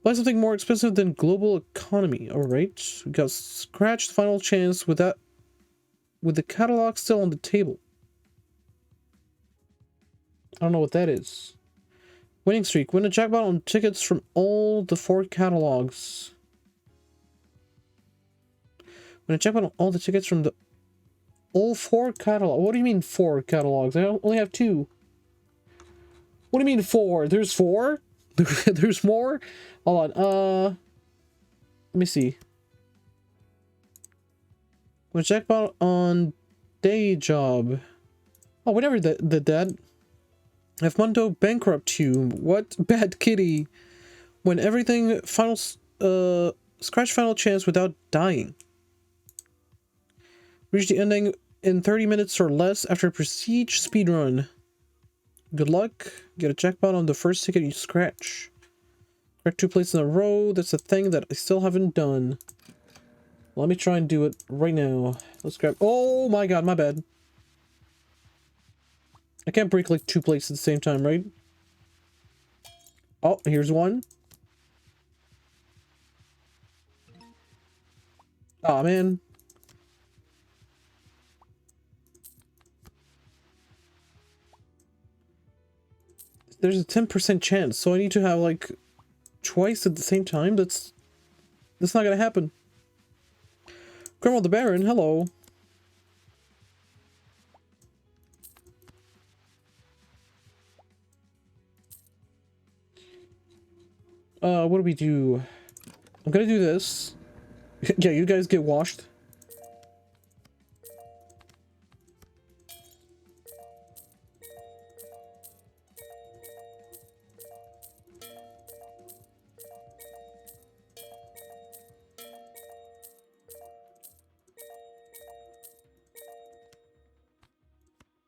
Buy something more expensive than global economy. Alright. We got Scratch the final chance with that. With the catalog still on the table. I don't know what that is. Winning streak. Win a jackpot on tickets from all the 4 catalogs. Win a jackpot on all the tickets from the all 4 catalogs. What do you mean 4 catalogs? I only have 2. What do you mean 4? There's 4? There's more? Hold on, let me see. Win a jackpot on day job. Oh, whatever did that. If Mundo bankrupt you, what? Bad kitty. when everything scratch final chance without dying. Reach the ending in 30 minutes or less after a prestige speedrun. Good luck. Get a jackpot on the first ticket you scratch. Crack 2 plates in a row. That's a thing that I still haven't done. Let me try and do it right now. Let's grab... Oh my god, my bad. I can't break like 2 plates at the same time, right? Oh, here's one. Aw, man. There's a 10% chance, so I need to have like twice at the same time. That's not gonna happen. Grandma the Baron, hello. What do we do? I'm gonna do this. Yeah, you guys get washed.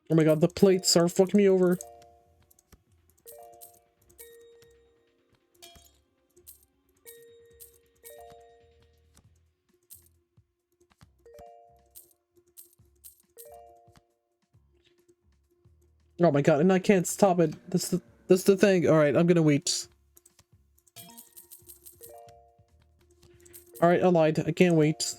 Oh my god, the plates are fucking me over. Oh my god, and I can't stop it. That's the thing. Alright, I'm gonna wait. Alright, I lied. I can't wait.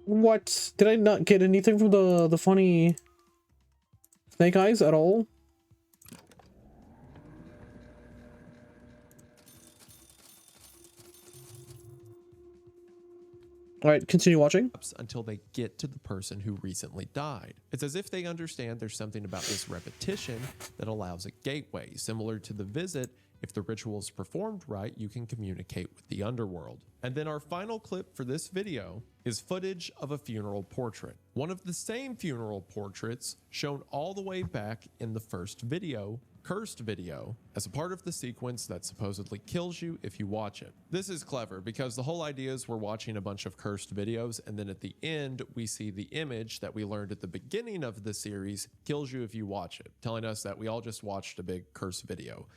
What? Did I not get anything from the funny snake eyes at all? Alright, continue watching. Until they get to the person who recently died. It's as if they understand there's something about this repetition that allows a gateway. Similar to the visit, if the ritual is performed right, you can communicate with the underworld. And then our final clip for this video is footage of a funeral portrait. One of the same funeral portraits shown all the way back in the first video, cursed video, as a part of the sequence that supposedly kills you if you watch it. This is clever because the whole idea is we're watching a bunch of cursed videos and then at the end we see the image that we learned at the beginning of the series kills you if you watch it, telling us that we all just watched a big cursed video.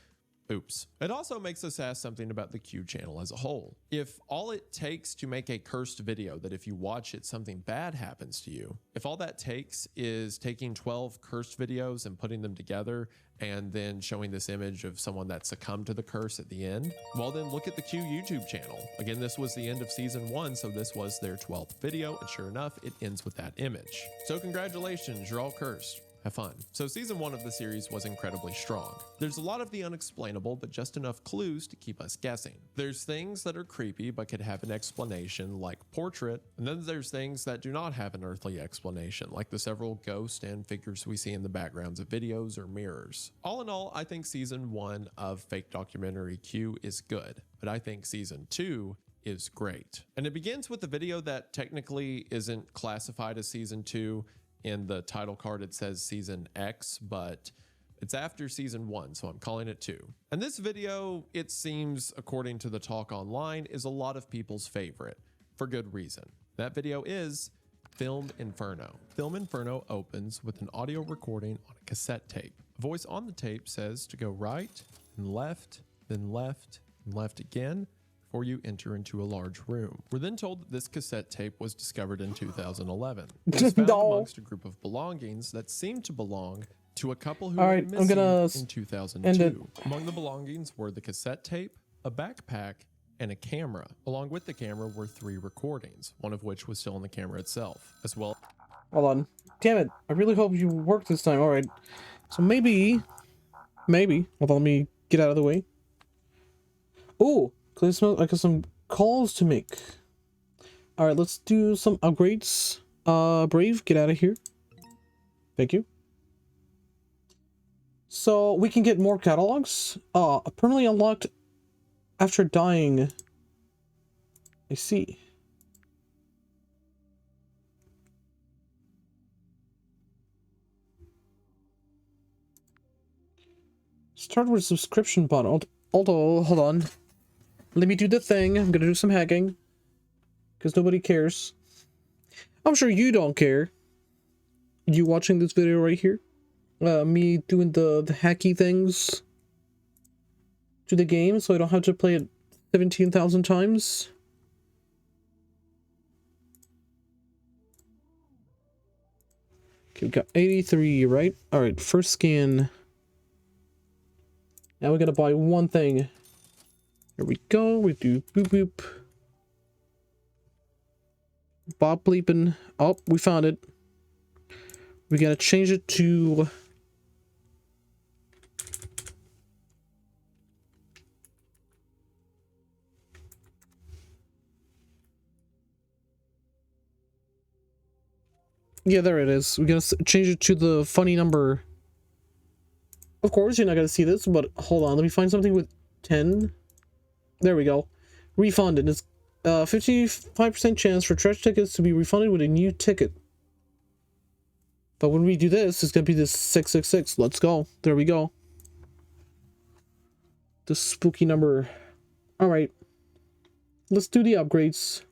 Oops. It also makes us ask something about the Q channel as a whole. If all it takes to make a cursed video that if you watch it something bad happens to you, if all that takes is taking 12 cursed videos and putting them together and then showing this image of someone that succumbed to the curse at the end, well then look at the Q YouTube channel. Again, this was the end of season 1, so this was their 12th video, and sure enough, it ends with that image. So congratulations, you're all cursed. Have fun. So season 1 of the series was incredibly strong. There's a lot of the unexplainable, but just enough clues to keep us guessing. There's things that are creepy but could have an explanation, like portrait, and then there's things that do not have an earthly explanation, like the several ghosts and figures we see in the backgrounds of videos or mirrors. All in all, I think season 1 of Fake Documentary Q is good, but I think season 2 is great. And it begins with a video that technically isn't classified as season 2. In the title card it says season X, but it's after season 1, so I'm calling it 2. And this video, it seems, according to the talk online, is a lot of people's favorite, for good reason. That video is Film Inferno. Film Inferno opens with an audio recording on a cassette tape. A voice on the tape says to go right, and left, then left, and left again, before you enter into a large room. We're then told that this cassette tape was discovered in 2011. It was found amongst a group of belongings that seemed to belong to a couple who went missing in 2002. Among the belongings were the cassette tape, a backpack, and a camera. Along with the camera were 3 recordings, one of which was still in the camera itself, as well. Hold on. Damn it. I really hope you work this time. Alright. So maybe. Hold on, let me get out of the way. Oh! Cause I got some calls to make. Alright, let's do some upgrades. Brave, get out of here. Thank you. So we can get more catalogs. Permanently unlocked after dying. I see. Start with subscription bot. Although, hold on. Let me do the thing. I'm gonna do some hacking. Because nobody cares. I'm sure you don't care. You watching this video right here? Me doing the hacky things to the game so I don't have to play it 17,000 times. Okay, we got 83, right? Alright, first scan. Now we gotta buy one thing. Here we go. We do boop boop. Bob bleeping. Oh, we found it. We gotta change it to... Yeah, there it is. We gotta change it to the funny number. Of course, you're not gonna see this, but hold on. Let me find something with 10. There we go. Refunded. It's 55% chance for trash tickets to be refunded with a new ticket. But when we do this, it's gonna be this 666. Let's go. There we go. The spooky number. Alright. Let's do the upgrades.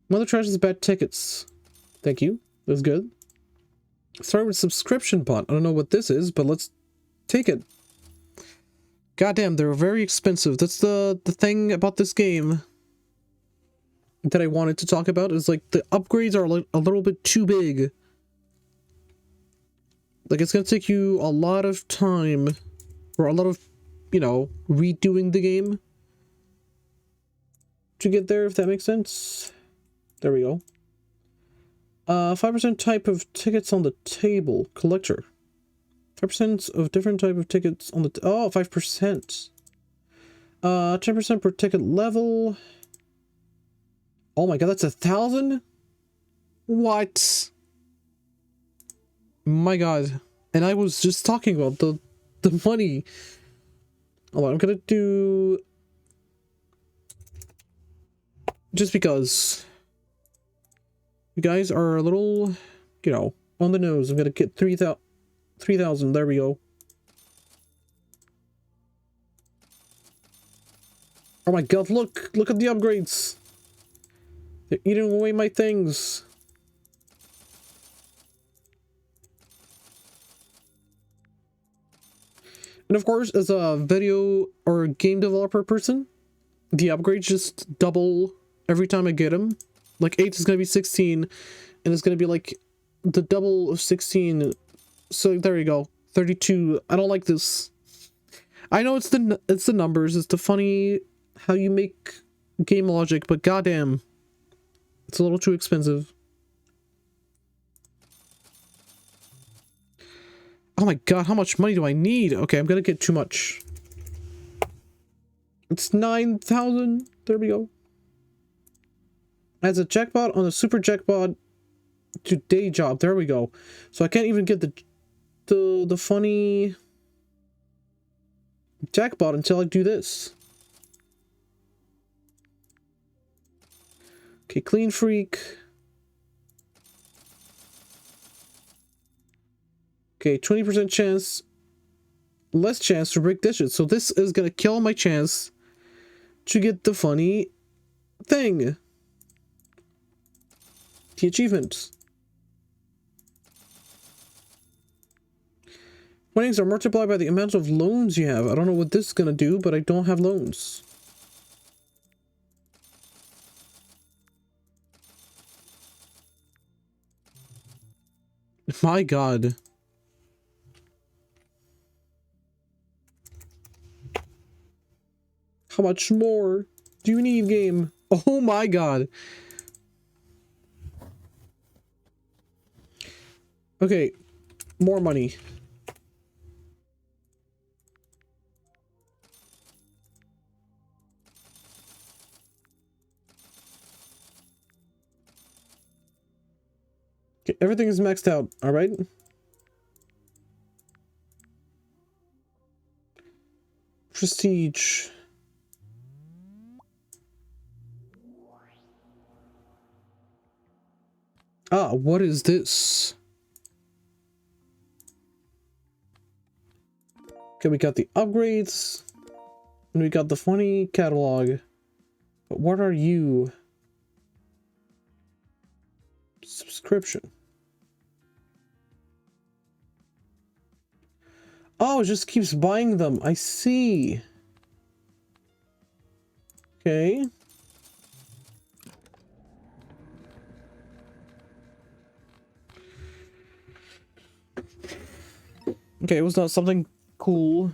Mother trash is bad tickets. Thank you. That's good. Start with subscription bot. I don't know what this is, but let's take it. Goddamn, they're very expensive. That's the thing about this game that I wanted to talk about, is like the upgrades are a little bit too big. Like, it's gonna take you a lot of time, or a lot of, you know, redoing the game to get there, if that makes sense. There we go. 5% type of tickets on the table. Collector. 5% of different type of tickets on the... oh, 5%. 10% per ticket level. Oh my god, that's 1,000? What? My god. And I was just talking about the money. Hold on, I'm gonna do... just because... you guys are a little, you know, on the nose. I'm gonna get 3,000. There we go. Oh my god, look at the upgrades. They're eating away my things. And of course, as a video or game developer person, the upgrades just double every time I get them. Like 8 is going to be 16, and it's going to be like the double of 16. So there you go. 32. I don't like this. I know it's the numbers, it's the funny how you make game logic, but goddamn, it's a little too expensive. Oh my god, how much money do I need? Okay, I'm gonna get too much. It's 9,000. There we go. As a jackpot on a super jackpot to day job. There we go. So I can't even get the funny jackpot until I do this. Okay, clean freak. Okay, 20% chance, less chance to break dishes. So this is gonna kill my chance to get the funny thing. The achievement. Winnings are multiplied by the amount of loans you have. I don't know what this is gonna do, but I don't have loans. My god. How much more do you need, game? Oh my god. Okay, more money. Okay, everything is maxed out, alright? Prestige. Ah, what is this? Okay, we got the upgrades. And we got the funny catalog. But what are you? Subscription. Oh, it just keeps buying them. I see. Okay. Okay, it was not something cool.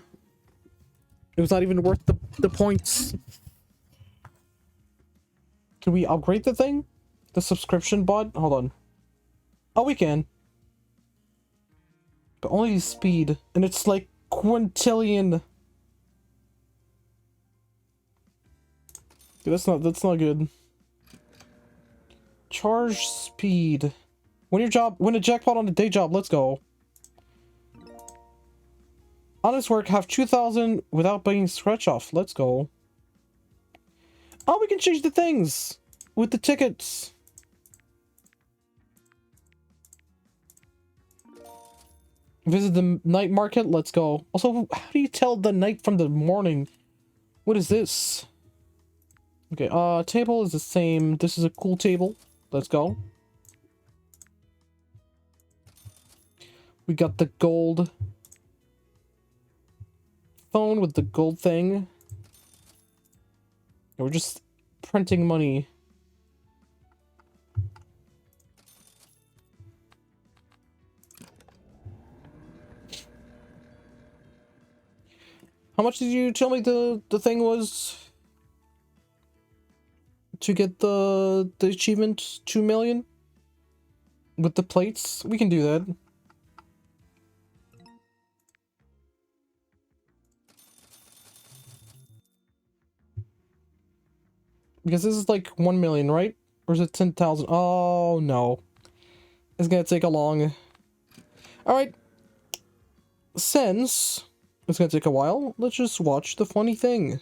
It was not even worth the points. Can we upgrade the thing? The subscription bot? Hold on. Oh, we can. But only speed. And it's like quintillion. Dude, that's not good. Charge speed. Win a jackpot on a day job. Let's go. Honest work, have 2,000 without being scratch off. Let's go. Oh, we can change the things with the tickets. Visit the night market. Let's go. Also, how do you tell the night from the morning? What is this? Okay, table is the same. This is a cool table. Let's go. We got the gold phone with the gold thing. We're just printing money. How much did you tell me the thing was to get the achievement? 2 million? With the plates? We can do that. Because this is like 1 million, right? Or is it 10,000? Oh, no. It's gonna take a long... Alright. Since it's gonna take a while, let's just watch the funny thing.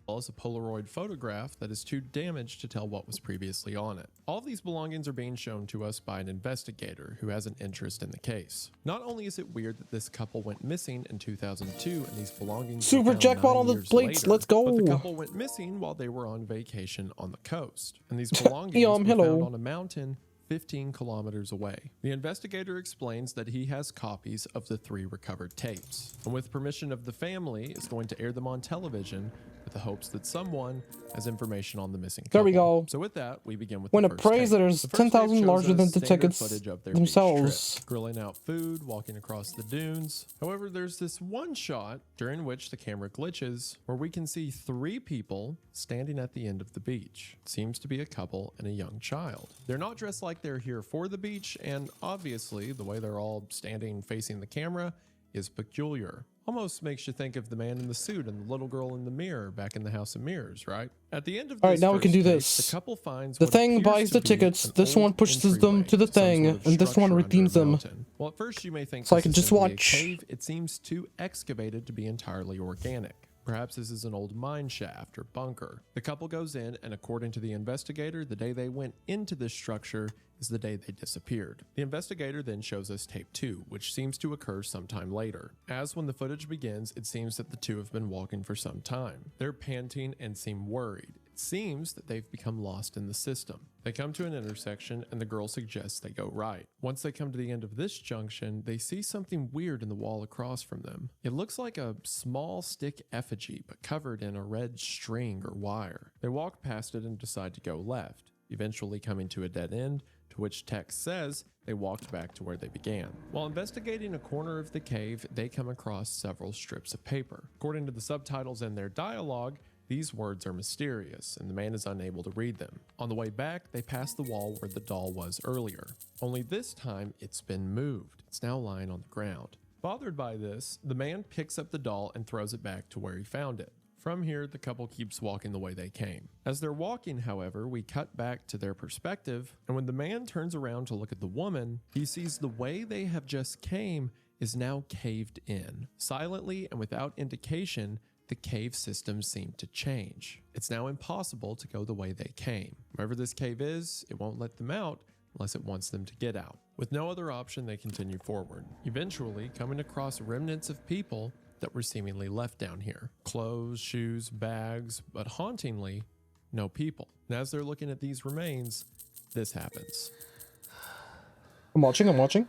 Well as a Polaroid photograph that is too damaged to tell what was previously on it. All of these belongings are being shown to us by an investigator who has an interest in the case. Not only is it weird that this couple went missing in 2002 and these belongings Super jackpot on the plates, let's go! But the couple went missing while they were on vacation on the coast. And these belongings were found on a mountain 15 kilometers away. The investigator explains that he has copies of the 3 recovered tapes, and with permission of the family is going to air them on television with the hopes that someone has information on the missing couple. There we go. So with that, we begin with when the it first prays that tape. there's The first 10,000 tape larger shows than us the standard tickets footage of their themselves. beach trip, grilling out food, walking across the dunes. However, there's this one shot during which the camera glitches where we can see 3 people standing at the end of the beach. It seems to be a couple and a young child. They're not dressed like they're here for the beach, and obviously the way they're all standing facing the camera is peculiar. Almost makes you think of the man in the suit and the little girl in the mirror back in the House of Mirrors, right? At the end of this, now we can do tape, this. The couple finds the what thing appears buys to the be tickets, an this old one pushes them entryway to the some thing, sort of and this one structure redeems under a them. mountain. Well, at first you may think So I this can is just simply a watch. cave. It seems too excavated to be entirely organic. Perhaps this is an old mine shaft or bunker. The couple goes in, and according to the investigator, the day they went into this structure is the day they disappeared. The investigator then shows us tape 2, which seems to occur sometime later. As when the footage begins, it seems that the two have been walking for some time. They're panting and seem worried. It seems that they've become lost in the system. They come to an intersection and the girl suggests they go right. Once they come to the end of this junction, they see something weird in the wall across from them. It looks like a small stick effigy, but covered in a red string or wire. They walk past it and decide to go left, eventually coming to a dead end, to which text says they walked back to where they began. While investigating a corner of the cave, they come across several strips of paper. According to the subtitles and their dialogue, these words are mysterious, and the man is unable to read them. On the way back, they pass the wall where the doll was earlier. Only this time, it's been moved. It's now lying on the ground. Bothered by this, the man picks up the doll and throws it back to where he found it. From here, the couple keeps walking the way they came. As they're walking, however, we cut back to their perspective, and when the man turns around to look at the woman, he sees the way they have just came is now caved in. Silently and without indication, the cave systems seem to change. It's now impossible to go the way they came. Wherever this cave is, it won't let them out unless it wants them to get out. With no other option, they continue forward, eventually coming across remnants of people that were seemingly left down here. Clothes, shoes, bags, but hauntingly, no people. And as they're looking at these remains, this happens. I'm watching.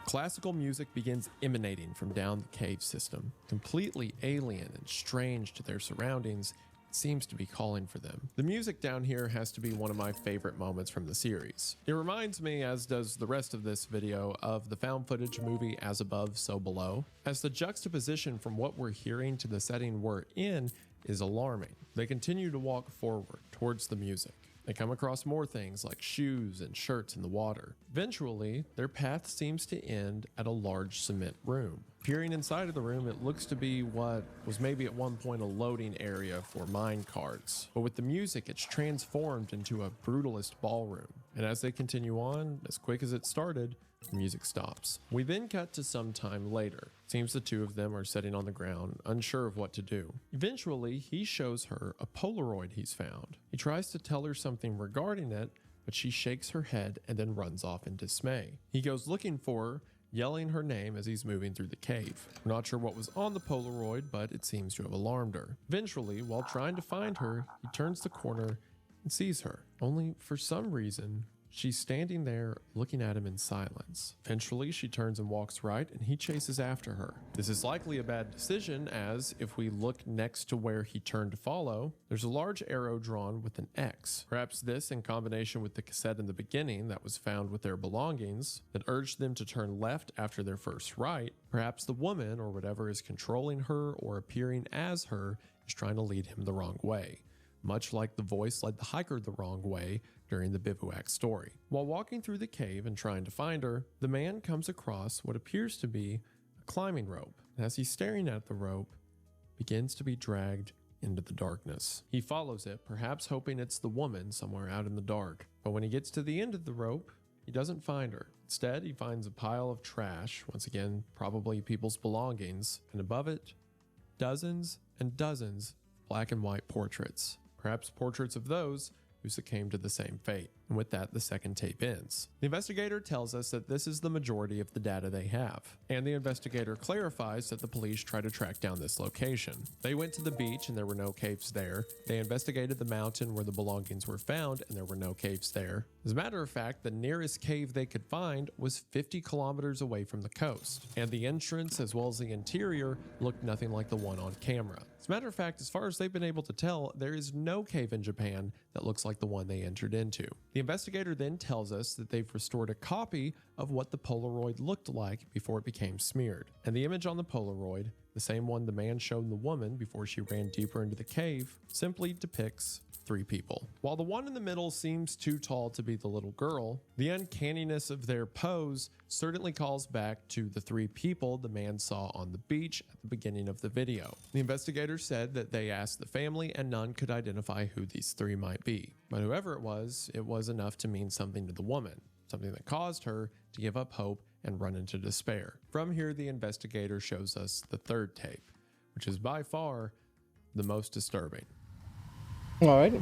Classical music begins emanating from down the cave system. Completely alien and strange to their surroundings, it seems to be calling for them. The music down here has to be one of my favorite moments from the series. It reminds me, as does the rest of this video, of the found footage movie As Above, So Below, as the juxtaposition from what we're hearing to the setting we're in is alarming. They continue to walk forward towards the music. They come across more things like shoes and shirts in the water. Eventually, their path seems to end at a large cement room. Peering inside of the room, it looks to be what was maybe at one point a loading area for mine carts. But with the music, it's transformed into a brutalist ballroom. And as they continue on, as quick as it started, the music stops. We then cut to some time later. Seems the two of them are sitting on the ground, unsure of what to do. Eventually, he shows her a Polaroid he's found. He tries to tell her something regarding it, but she shakes her head and then runs off in dismay. He goes looking for her, yelling her name as he's moving through the cave. We're not sure what was on the Polaroid, but it seems to have alarmed her. Eventually, while trying to find her, he turns the corner and sees her. Only for some reason, she's standing there looking at him in silence. Eventually, she turns and walks right, and he chases after her. This is likely a bad decision, as if we look next to where he turned to follow, there's a large arrow drawn with an X. Perhaps this, in combination with the cassette in the beginning that was found with their belongings, that urged them to turn left after their first right. Perhaps the woman, or whatever is controlling her or appearing as her, is trying to lead him the wrong way, much like the voice led the hiker the wrong way during the bivouac story. While walking through the cave and trying to find her, the man comes across what appears to be a climbing rope. As he's staring at the rope, begins to be dragged into the darkness. He follows it, perhaps hoping it's the woman somewhere out in the dark. But when he gets to the end of the rope, he doesn't find her. Instead, he finds a pile of trash, once again, probably people's belongings, and above it, dozens and dozens of black and white portraits. Perhaps portraits of those who succumbed to the same fate. And with that, the second tape ends. The investigator tells us that this is the majority of the data they have, and the investigator clarifies that the police try to track down this location. They went to the beach and there were no caves there. They investigated the mountain where the belongings were found and there were no caves there. As a matter of fact, the nearest cave they could find was 50 kilometers away from the coast, and the entrance as well as the interior looked nothing like the one on camera. As a matter of fact, as far as they've been able to tell, there is no cave in Japan that looks like the one they entered into. The investigator then tells us that they've restored a copy of what the Polaroid looked like before it became smeared. And the image on the Polaroid, the same one the man showed the woman before she ran deeper into the cave, simply depicts 3 people. While the one in the middle seems too tall to be the little girl, the uncanniness of their pose certainly calls back to the 3 people the man saw on the beach at the beginning of the video. The investigators said that they asked the family and none could identify who these 3 might be. But whoever it was enough to mean something to the woman, something that caused her to give up hope and run into despair. From here, the investigator shows us the 3rd tape, which is by far the most disturbing. All right.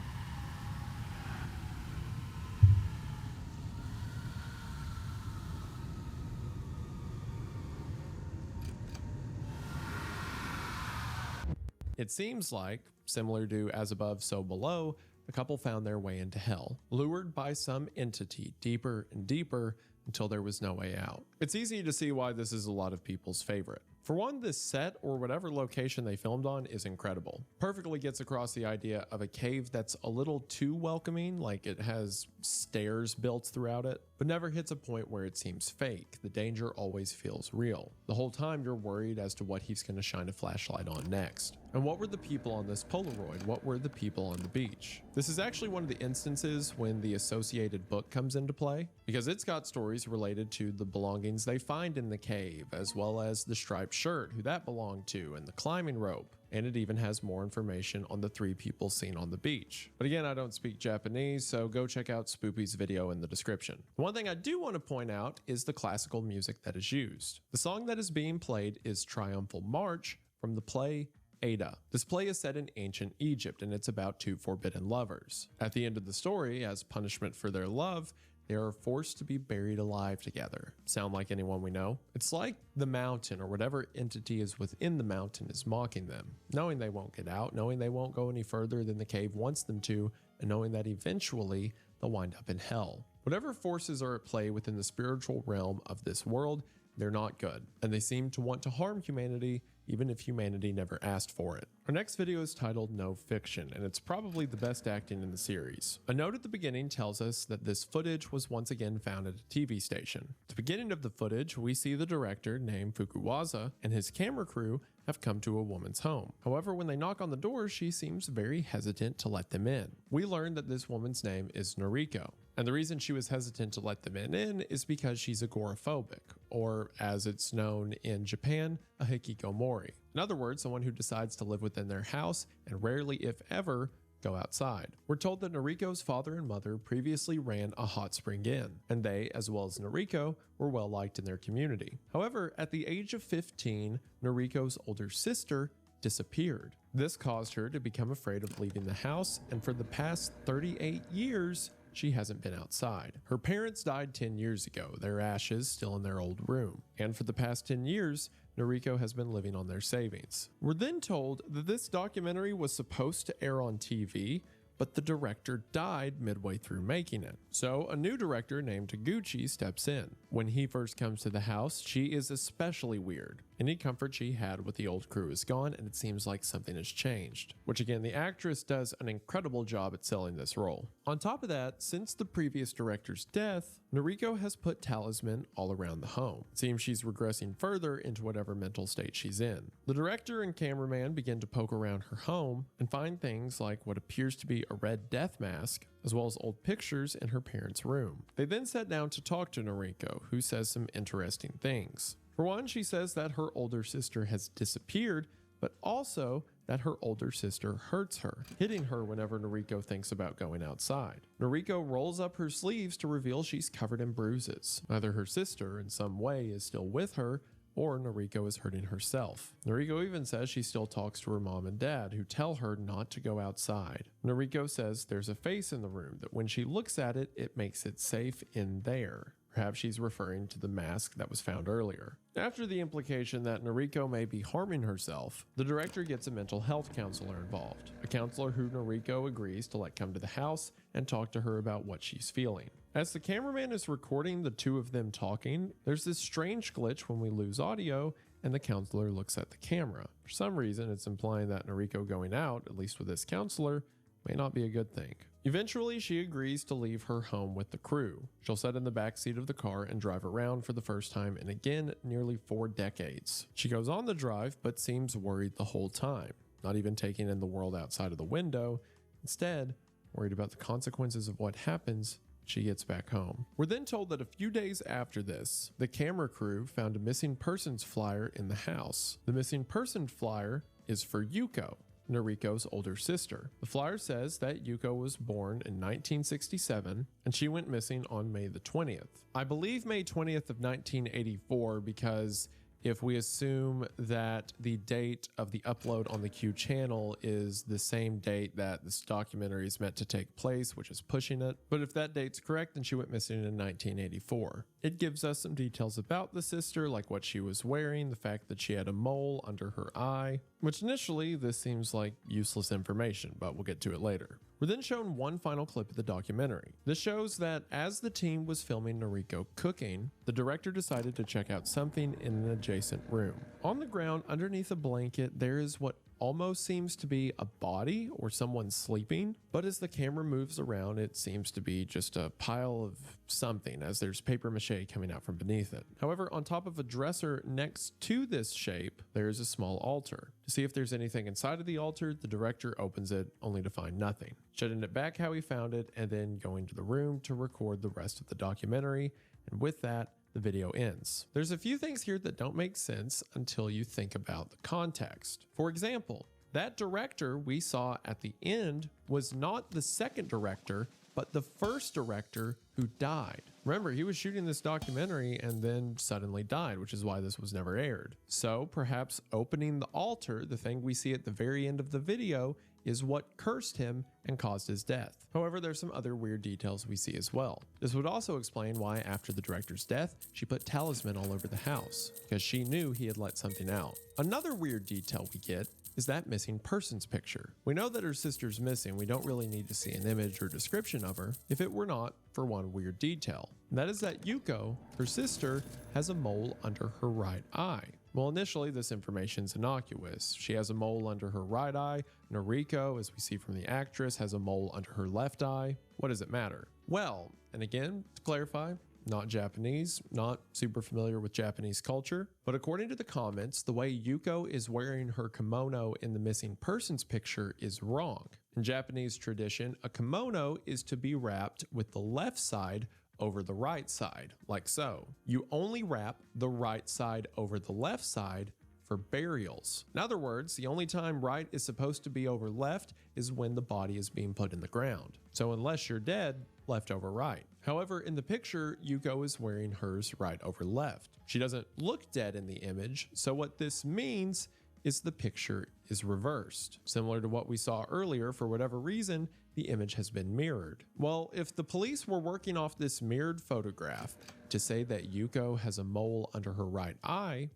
It seems like, similar to As Above, So Below, the couple found their way into hell, lured by some entity deeper and deeper until there was no way out. It's easy to see why this is a lot of people's favorite. For one, this set or whatever location they filmed on is incredible. Perfectly gets across the idea of a cave that's a little too welcoming, like it has stairs built throughout it, but never hits a point where it seems fake. The danger always feels real. The whole time you're worried as to what he's going to shine a flashlight on next. And what were the people on this Polaroid? What were the people on the beach? This is actually one of the instances when the associated book comes into play, because it's got stories related to the belongings they find in the cave, as well as the striped shirt, who that belonged to, and the climbing rope. And it even has more information on the 3 people seen on the beach. But again, I don't speak Japanese, so go check out Spoopy's video in the description. One thing I do want to point out is the classical music that is used. The song that is being played is Triumphal March from the play Ada. This play is set in ancient Egypt, and it's about two forbidden lovers. At the end of the story, as punishment for their love, they are forced to be buried alive together. Sound like anyone we know? It's like the mountain or whatever entity is within the mountain is mocking them, knowing they won't get out, knowing they won't go any further than the cave wants them to, and knowing that eventually they'll wind up in hell. Whatever forces are at play within the spiritual realm of this world, they're not good, and they seem to want to harm humanity even if humanity never asked for it. Our next video is titled No Fiction, and it's probably the best acting in the series. A note at the beginning tells us that this footage was once again found at a TV station. At the beginning of the footage, we see the director, named Fukuwaza, and his camera crew have come to a woman's home. However, when they knock on the door, she seems very hesitant to let them in. We learn that this woman's name is Noriko. And the reason she was hesitant to let them in is because she's agoraphobic, or as it's known in Japan, a hikikomori. In other words, someone who decides to live within their house and rarely, if ever, go outside. We're told that Noriko's father and mother previously ran a hot spring inn, and they, as well as Noriko, were well liked in their community. However, at the age of 15, Noriko's older sister disappeared. This caused her to become afraid of leaving the house, and for the past 38 years, she hasn't been outside. Her parents died 10 years ago, their ashes still in their old room. And for the past 10 years, Noriko has been living on their savings. We're then told that this documentary was supposed to air on TV, but the director died midway through making it. So a new director named Taguchi steps in. When he first comes to the house, she is especially weird. Any comfort she had with the old crew is gone, and it seems like something has changed. Which again, the actress does an incredible job at selling this role. On top of that, since the previous director's death, Noriko has put talisman all around the home. It seems she's regressing further into whatever mental state she's in. The director and cameraman begin to poke around her home and find things like what appears to be a red death mask, as well as old pictures in her parents' room. They then sat down to talk to Noriko, who says some interesting things. For one, she says that her older sister has disappeared, but also that her older sister hurts her, hitting her whenever Noriko thinks about going outside. Noriko rolls up her sleeves to reveal she's covered in bruises. Either her sister in some way is still with her, or Noriko is hurting herself. Noriko even says she still talks to her mom and dad, who tell her not to go outside. Noriko says there's a face in the room, that when she looks at it, it makes it safe in there. Perhaps she's referring to the mask that was found earlier. After the implication that Noriko may be harming herself, the director gets a mental health counselor involved, a counselor who Noriko agrees to let come to the house and talk to her about what she's feeling. As the cameraman is recording the two of them talking, there's this strange glitch when we lose audio and the counselor looks at the camera. For some reason, it's implying that Noriko going out, at least with this counselor, may not be a good thing. Eventually, she agrees to leave her home with the crew. She'll sit in the back seat of the car and drive around for the first time in again nearly 4 decades. She goes on the drive, but seems worried the whole time, not even taking in the world outside of the window. Instead, worried about the consequences of what happens she gets back home. We're then told that a few days after this, the camera crew found a missing persons flyer in the house. The missing person flyer is for Yuko, Noriko's older sister. The flyer says that Yuko was born in 1967 and she went missing on May the 20th. I believe May 20th of 1984 because if we assume that the date of the upload on the Q channel is the same date that this documentary is meant to take place, which is pushing it. But if that date's correct, then she went missing in 1984. It gives us some details about the sister, like what she was wearing, the fact that she had a mole under her eye, which initially this seems like useless information, but we'll get to it later. We're then shown one final clip of the documentary. This shows that as the team was filming Noriko cooking, the director decided to check out something in an adjacent room. On the ground underneath a blanket, there is what almost seems to be a body or someone sleeping, but as the camera moves around, it seems to be just a pile of something, as there's paper mache coming out from beneath it. However, on top of a dresser next to this shape, there is a small altar. To see if there's anything inside of the altar, the director opens it only to find nothing, shutting it back how he found it, and then going to the room to record the rest of the documentary. And with that, the video ends. There's a few things here that don't make sense until you think about the context. For example, that director we saw at the end was not the second director, but the first director who died. Remember, he was shooting this documentary and then suddenly died, which is why this was never aired. So perhaps opening the altar, the thing we see at the very end of the video, is what cursed him and caused his death. However, there's some other weird details we see as well. This would also explain why after the director's death, she put talisman all over the house, because she knew he had let something out. Another weird detail we get is that missing persons picture. We know that her sister's missing. We don't really need to see an image or description of her if it were not for one weird detail. And that is that Yuko, her sister, has a mole under her right eye. Well, initially, this information's innocuous. She has a mole under her right eye. Noriko, as we see from the actress, has a mole under her left eye. What does it matter? Well, and again, to clarify, not Japanese, not super familiar with Japanese culture, but according to the comments, the way Yuko is wearing her kimono in the missing persons picture is wrong. In Japanese tradition, a kimono is to be wrapped with the left side over the right side, like so. You only wrap the right side over the left side for burials. In other words, the only time right is supposed to be over left is when the body is being put in the ground. So unless you're dead, left over right. However, in the picture, Yuko is wearing hers right over left. She doesn't look dead in the image, so what this means is the picture is reversed. Similar to what we saw earlier, for whatever reason, the image has been mirrored. Well, if the police were working off this mirrored photograph to say that Yuko has a mole under her right eye,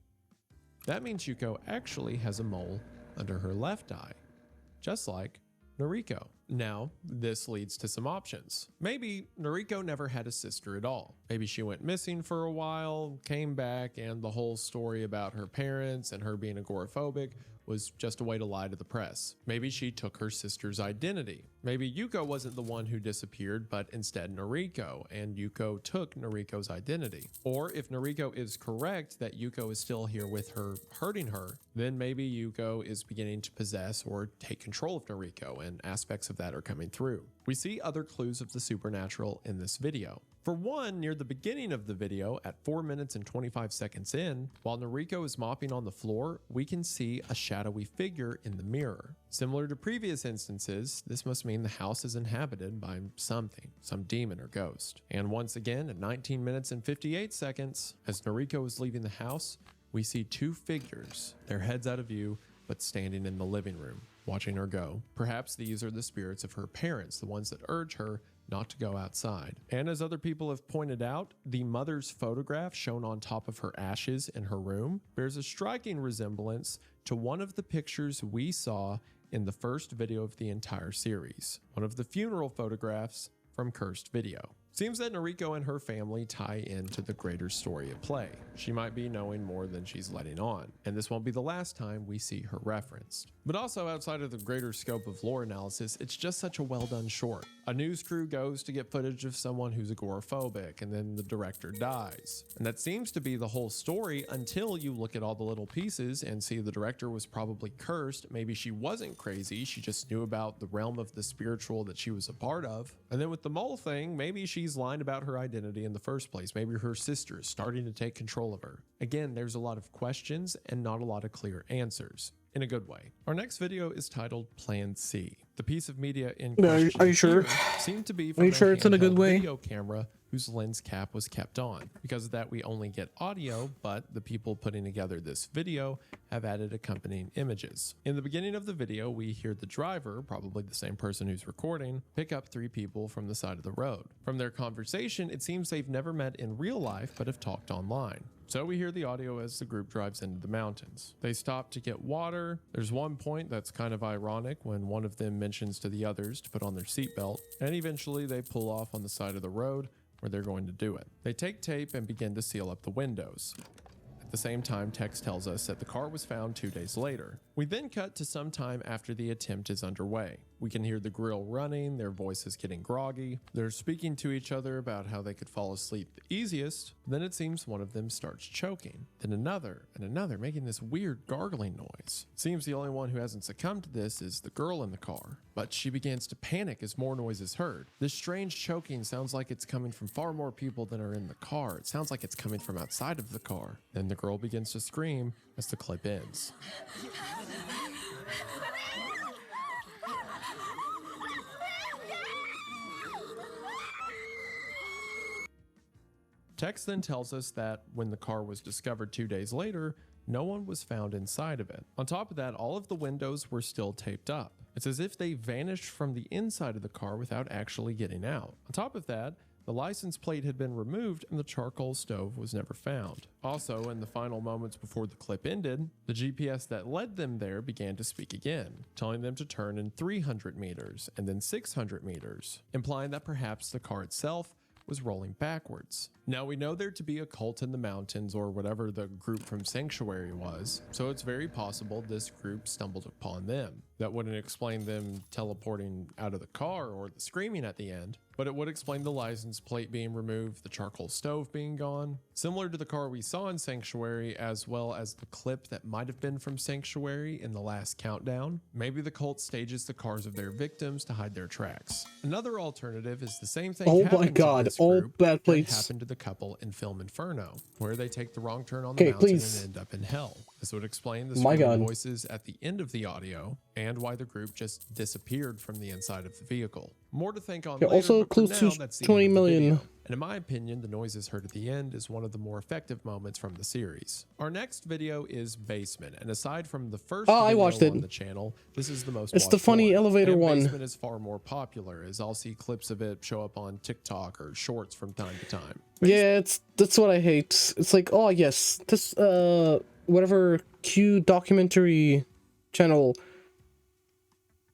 that means Yuko actually has a mole under her left eye, just like Noriko. Now, this leads to some options. Maybe Noriko never had a sister at all. Maybe she went missing for a while, came back, and the whole story about her parents and her being agoraphobic was just a way to lie to the press. Maybe she took her sister's identity. Maybe Yuko wasn't the one who disappeared, but instead Noriko, and Yuko took Noriko's identity. Or if Noriko is correct that Yuko is still here with her, hurting her, then maybe Yuko is beginning to possess or take control of Noriko, and aspects of that are coming through. We see other clues of the supernatural in this video. For one, near the beginning of the video, at 4 minutes and 25 seconds in, while Noriko is mopping on the floor, we can see a shadowy figure in the mirror. Similar to previous instances, this must mean the house is inhabited by something, some demon or ghost. And once again, at 19 minutes and 58 seconds, as Noriko is leaving the house, we see two figures, their heads out of view, but standing in the living room, watching her go. Perhaps these are the spirits of her parents, the ones that urge her not to go outside. And as other people have pointed out, the mother's photograph shown on top of her ashes in her room bears a striking resemblance to one of the pictures we saw in the first video of the entire series, one of the funeral photographs from Cursed Video. Seems that Noriko and her family tie into the greater story at play. She might be knowing more than she's letting on, and this won't be the last time we see her referenced. But also outside of the greater scope of lore analysis, it's just such a well done short. A news crew goes to get footage of someone who's agoraphobic, and then the director dies. And that seems to be the whole story until you look at all the little pieces and see the director was probably cursed. Maybe she wasn't crazy, she just knew about the realm of the spiritual that she was a part of. And then with the mole thing, maybe she's lying about her identity in the first place. Maybe her sister is starting to take control of her. Again, there's a lot of questions and not a lot of clear answers. In a good way. Our next video is titled Plan C. The piece of media in question are you sure? seemed to be Are from you sure it's in a good handheld way? video camera whose lens cap was kept on. Because of that, we only get audio, but the people putting together this video have added accompanying images. In the beginning of the video, we hear the driver, probably the same person who's recording, pick up 3 people from the side of the road. From their conversation, it seems they've never met in real life, but have talked online. So we hear the audio as the group drives into the mountains. They stop to get water. There's one point that's kind of ironic when one of them mentions to the others to put on their seatbelt, and eventually they pull off on the side of the road where they're going to do it. They take tape and begin to seal up the windows. At the same time, text tells us that the car was found 2 days later. We then cut to some time after the attempt is underway. We can hear the grill running, their voices getting groggy. They're speaking to each other about how they could fall asleep the easiest. Then it seems one of them starts choking. Then another and another, making this weird gargling noise. It seems the only one who hasn't succumbed to this is the girl in the car. But she begins to panic as more noise is heard. This strange choking sounds like it's coming from far more people than are in the car. It sounds like it's coming from outside of the car. Then the girl begins to scream as the clip ends. Text then tells us that when the car was discovered 2 days later, no one was found inside of it. On top of that, all of the windows were still taped up. It's as if they vanished from the inside of the car without actually getting out. On top of that, the license plate had been removed and the charcoal stove was never found. Also, in the final moments before the clip ended, the GPS that led them there began to speak again, telling them to turn in 300 meters and then 600 meters, implying that perhaps the car itself was rolling backwards. Now we know there to be a cult in the mountains or whatever the group from Sanctuary was, so it's very possible this group stumbled upon them. That wouldn't explain them teleporting out of the car or the screaming at the end, but it would explain the license plate being removed, the charcoal stove being gone, similar to the car we saw in Sanctuary, as well as the clip that might have been from Sanctuary in the last countdown. Maybe the cult stages the cars of their victims to hide their tracks. Another alternative is the same thing Oh my happened to god, this all group bad that plates. happened to the couple in Film Inferno, where they take the wrong turn on the Okay, mountain please. and end up in hell. This would explain the My screaming god. voices at the end of the audio and why the group just disappeared from the inside of the vehicle. More to think on Yeah, later, also but for close to now, that's the 20 end of the million. video. And in my opinion, the noises heard at the end is one of the more effective moments from the series. Our next video is Basement, and aside from the first Oh, I video watched it. on the channel, this is the most It's the watched funny elevator and one. Basement is far more popular, as I'll see clips of it show up on TikTok or Shorts from time to time. Yeah, that's what I hate. It's like, oh yes, this whatever Q documentary channel,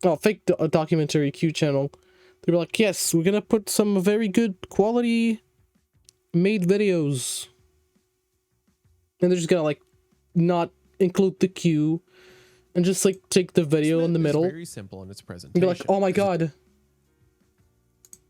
oh fake documentary Q channel. They were like, yes, we're gonna put some very good quality made videos, and they're just gonna like not include the Q and just like take the video in the Basement is middle very simple in its and presentation. be like, oh my god,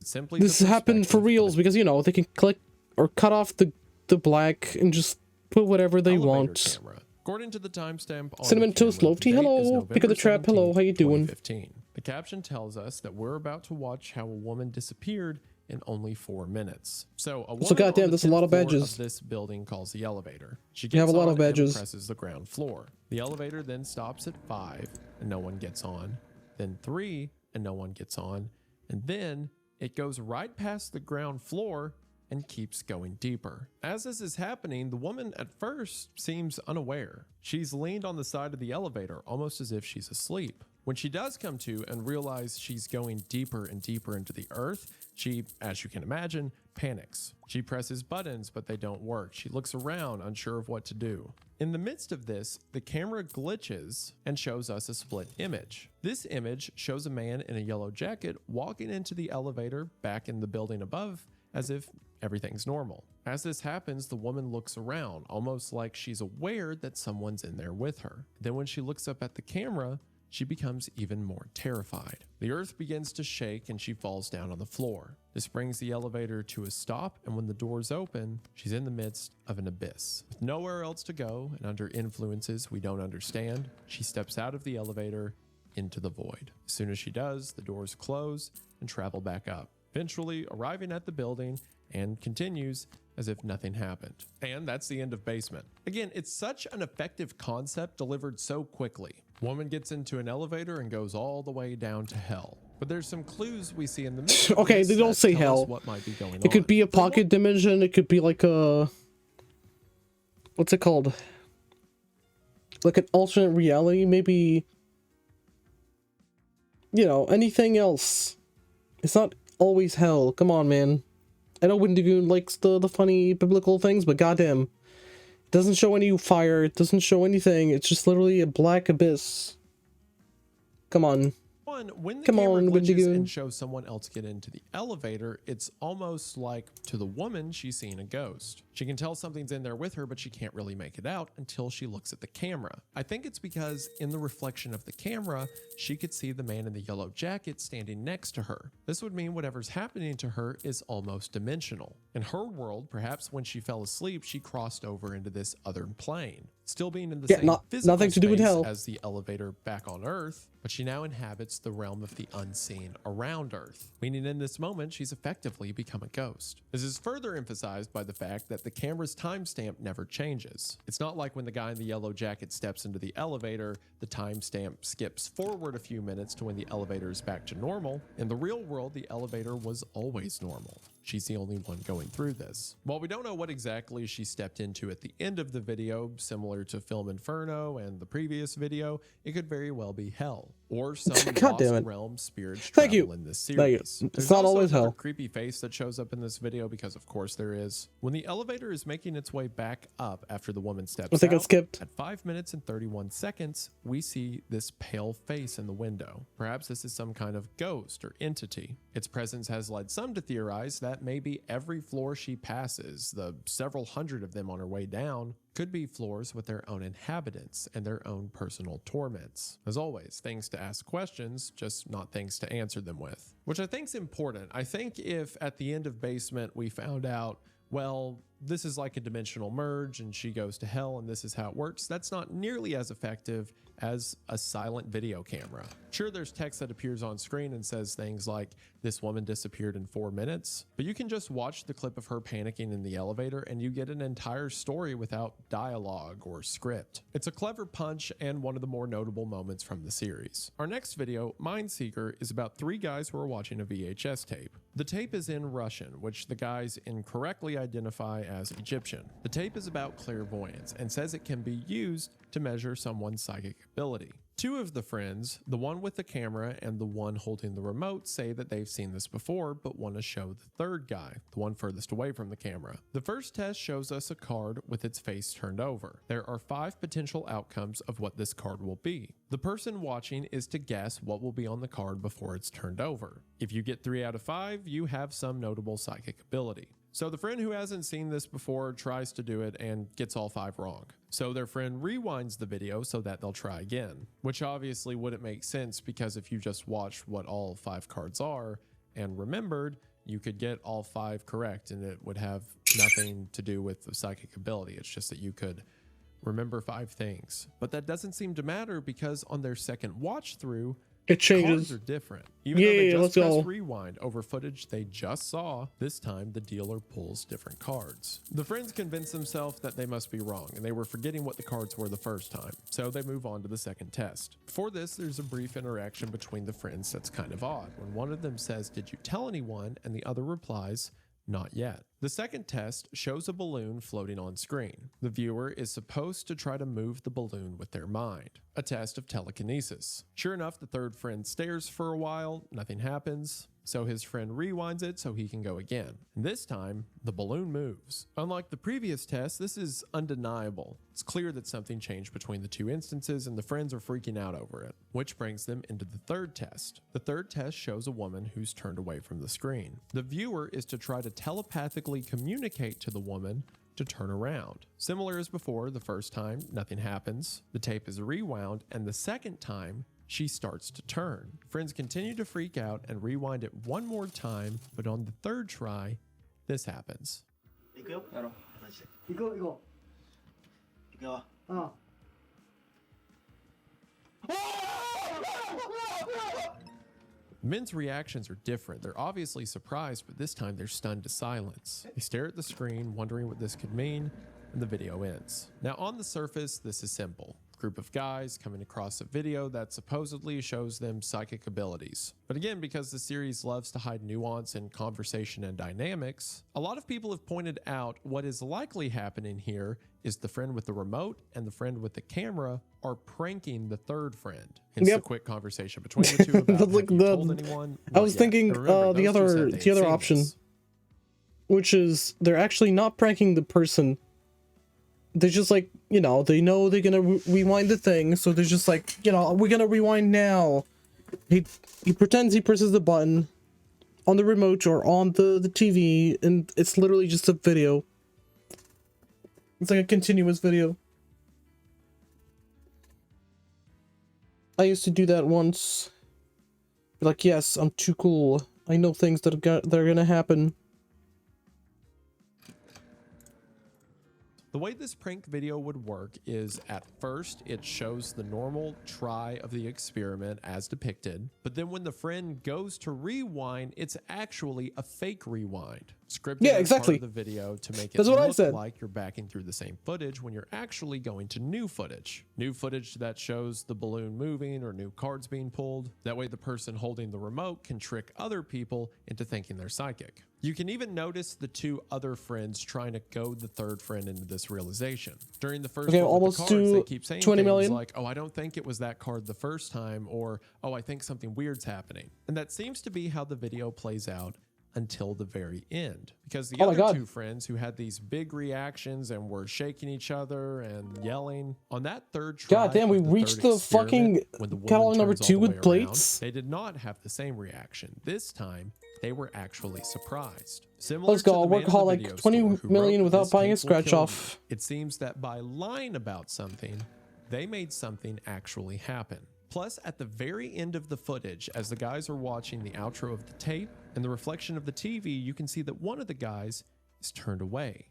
It's simply this the happened for perspective of reals, an because you know they can click or cut off the black and just put whatever they elevator want. camera. According to the timestamp on Cinnamon the Toast camera, Lofty, the date is hello. Pick of the November Trap, hello, how you 17th, doing? 2015. The caption tells us that we're about to watch how a woman disappeared in only 4 minutes. So a woman goddamn, on the that's a lot 10th of floor badges. this building calls the elevator. She You have gets a lot on of badges. and presses the ground floor. The elevator then stops at 5 and no one gets on. Then 3 and no one gets on. And then it goes right past the ground floor and keeps going deeper. As this is happening, the woman at first seems unaware. She's leaned on the side of the elevator, almost as if she's asleep. When she does come to and realize she's going deeper and deeper into the earth, she, as you can imagine, panics. She presses buttons, but they don't work. She looks around, unsure of what to do. In the midst of this, the camera glitches and shows us a split image. This image shows a man in a yellow jacket walking into the elevator back in the building above, as if everything's normal. As this happens, the woman looks around, almost like she's aware that someone's in there with her. Then when she looks up at the camera, she becomes even more terrified. The earth begins to shake and she falls down on the floor. This brings the elevator to a stop, and when the doors open, she's in the midst of an abyss. With nowhere else to go and under influences we don't understand, she steps out of the elevator into the void. As soon as she does, the doors close and travel back up, eventually arriving at the building, and continues as if nothing happened. And that's the end of Basement. Again, it's such an effective concept delivered so quickly. Woman gets into an elevator and goes all the way down to hell. But there's some clues we see in the middle. Okay, they don't say tell us hell. what might be going on. It could be a pocket dimension. It could be like a, what's it called? Like an alternate reality, maybe. You know, anything else. It's not always hell. Come on, man. I know Windigoon likes the funny biblical things, but goddamn, it doesn't show any fire. It doesn't show anything. It's just literally a black abyss. Come on. When the Come camera on, glitches Wendigo. and shows someone else get into the elevator, it's almost like to the woman she's seeing a ghost. She can tell something's in there with her, but she can't really make it out until she looks at the camera. I think it's because in the reflection of the camera, she could see the man in the yellow jacket standing next to her. This would mean whatever's happening to her is almost dimensional. In her world, perhaps when she fell asleep, she crossed over into this other plane, still being in the same physical nothing to do with space hell. as the elevator back on Earth, but she now inhabits the realm of the unseen around Earth, meaning in this moment she's effectively become a ghost. This is further emphasized by the fact that the camera's timestamp never changes. It's not like when the guy in the yellow jacket steps into the elevator, the timestamp skips forward a few minutes to when the elevator is back to normal. In the real world, the elevator was always normal. she's the only one going through this. While we don't know what exactly she stepped into at the end of the video, similar to Film Inferno and the previous video, it could very well be hell, or some God damn lost it. realm spirits Thank travel you. in this Thank you. series. It's There's not also always another hell. creepy face that shows up in this video, because of course there is. When the elevator is making its way back up after the woman steps I think I out, skipped. at 5 minutes and 31 seconds, we see this pale face in the window. Perhaps this is some kind of ghost or entity. Its presence has led some to theorize that maybe every floor she passes, the several hundred of them on her way down, could be floors with their own inhabitants and their own personal torments. As always, things to ask questions, just not things to answer them with. Which I think is important. I think if at the end of Basement we found out, well, this is like a dimensional merge and she goes to hell and this is how it works, that's not nearly as effective as a silent video camera. Sure, there's text that appears on screen and says things like, this woman disappeared in 4 minutes, but you can just watch the clip of her panicking in the elevator and you get an entire story without dialogue or script. It's a clever punch and one of the more notable moments from the series. Our next video, Mindseeker, is about 3 guys who are watching a VHS tape. The tape is in Russian, which the guys incorrectly identify as Egyptian. The tape is about clairvoyance and says it can be used to measure someone's psychic ability. 2 of the friends, the one with the camera and the one holding the remote, say that they've seen this before but want to show the 3rd guy, the one furthest away from the camera. The first test shows us a card with its face turned over. There are 5 potential outcomes of what this card will be. The person watching is to guess what will be on the card before it's turned over. If you get 3 out of 5, you have some notable psychic ability. So the friend who hasn't seen this before tries to do it and gets all 5 wrong. So their friend rewinds the video so that they'll try again, which obviously wouldn't make sense because if you just watched what all 5 cards are and remembered, you could get all 5 correct and it would have nothing to do with the psychic ability. It's just that you could remember 5 things. But that doesn't seem to matter because on their second watch through, It changes. cards are different. Even though they let's just press go. rewind over footage they just saw, this time the dealer pulls different cards. The friends convince themselves that they must be wrong and they were forgetting what the cards were the first time, so they move on to the second test. For this, there's a brief interaction between the friends that's kind of odd, when one of them says, "Did you tell anyone?" and the other replies, "Not yet." The second test shows a balloon floating on screen. The viewer is supposed to try to move the balloon with their mind, a test of telekinesis. Sure enough, the third friend stares for a while, nothing happens, so his friend rewinds it so he can go again. And this time, the balloon moves. Unlike the previous test, this is undeniable. It's clear that something changed between the 2 instances and the friends are freaking out over it, which brings them into the third test. The third test shows a woman who's turned away from the screen. The viewer is to try to telepathically communicate to the woman to turn around. Similar as before, the first time, nothing happens. The tape is rewound, and the second time, she starts to turn. Friends continue to freak out and rewind it one more time, but on the third try, this happens. 이거요? 알아. 이거. 이거. Men's reactions are different. They're obviously surprised, but this time they're stunned to silence. They stare at the screen, wondering what this could mean, and the video ends. Now, on the surface, this is simple. Group of guys coming across a video that supposedly shows them psychic abilities. But again, because the series loves to hide nuance in conversation and dynamics, a lot of people have pointed out what is likely happening here is the friend with the remote and the friend with the camera are pranking the third friend. Hence the quick conversation between the 2 about have you told anyone? I was thinking the other option, which is they're actually not pranking the person. They're just like, you know they're gonna rewind the thing, so they're just like, we're gonna rewind now. He pretends he presses the button on the remote or on the TV, and it's literally just a video. It's like a continuous video. I used to do that once. Be like, yes, I'm too cool. I know things that are gonna happen. The way this prank video would work is at first it shows the normal try of the experiment as depicted, but then when the friend goes to rewind, it's actually a fake rewind. Scripted Yeah, as exactly. part of the video to make it That's what I look said. like you're backing through the same footage when you're actually going to new footage. New footage that shows the balloon moving or new cards being pulled. That way the person holding the remote can trick other people into thinking they're psychic. You can even notice the two other friends trying to goad the third friend into this realization. During the first Okay, one with almost the cards, to they keep saying 20 things million. like, oh, I don't think it was that card the first time, or, oh, I think something weird's happening. And that seems to be how the video plays out until the very end, because the Oh my other God. two friends who had these big reactions and were shaking each other and yelling on that third try, God damn, we of the reached third the fucking experiment, when the woman catalog number turns all 2 the with way around, plates. they did not have the same reaction. This time they were actually surprised. Similar Let's go, to the man in the workaholic, video 20 store who million wrote, without "This buying a tape will scratch kill off." you." It seems that by lying about something, they made something actually happen. Plus, at the very end of the footage, as the guys are watching the outro of the tape and the reflection of the TV, you can see that one of the guys is turned away,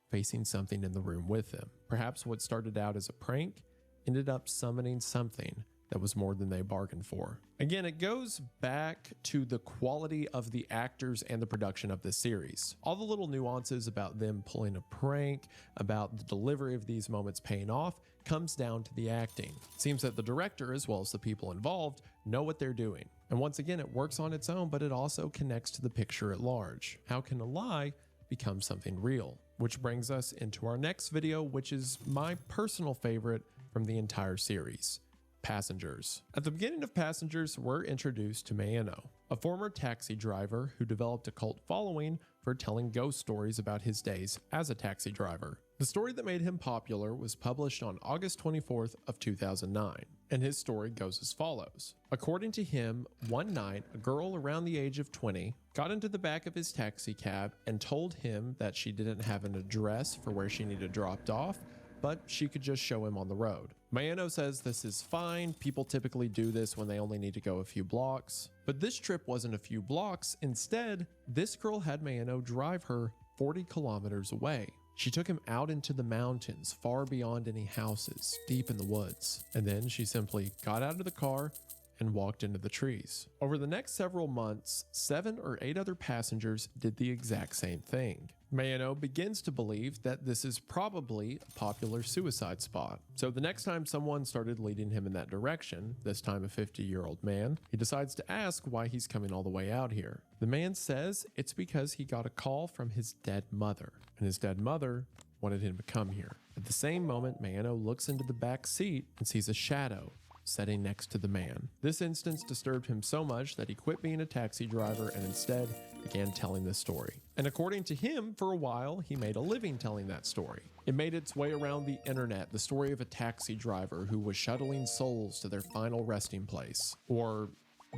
facing something in the room with them. Perhaps what started out as a prank ended up summoning something that was more than they bargained for. Again, it goes back to the quality of the actors and the production of this series. All the little nuances about them pulling a prank, about the delivery of these moments paying off, comes down to the acting. It seems that the director, as well as the people involved, know what they're doing. And once again, it works on its own, but it also connects to the picture at large. How can a lie become something real? Which brings us into our next video, which is my personal favorite from the entire series. Passengers. At the beginning of Passengers, we're introduced to Mayeno, a former taxi driver who developed a cult following for telling ghost stories about his days as a taxi driver. The story that made him popular was published on August 24th of 2009, and his story goes as follows. According to him, one night, a girl around the age of 20 got into the back of his taxi cab and told him that she didn't have an address for where she needed dropped off, but she could just show him on the road. Mayeno says this is fine. People typically do this when they only need to go a few blocks. But this trip wasn't a few blocks. Instead, this girl had Mayeno drive her 40 kilometers away. She took him out into the mountains, far beyond any houses, deep in the woods. And then she simply got out of the car and walked into the trees. Over the next several months, 7 or 8 other passengers did the exact same thing. Mayeno begins to believe that this is probably a popular suicide spot. So the next time someone started leading him in that direction, this time a 50-year-old man, he decides to ask why he's coming all the way out here. The man says it's because he got a call from his dead mother, and his dead mother wanted him to come here. At the same moment, Mayeno looks into the back seat and sees a shadow sitting next to the man. This instance disturbed him so much that he quit being a taxi driver and instead began telling this story. And according to him, for a while, he made a living telling that story. It made its way around the internet, the story of a taxi driver who was shuttling souls to their final resting place, or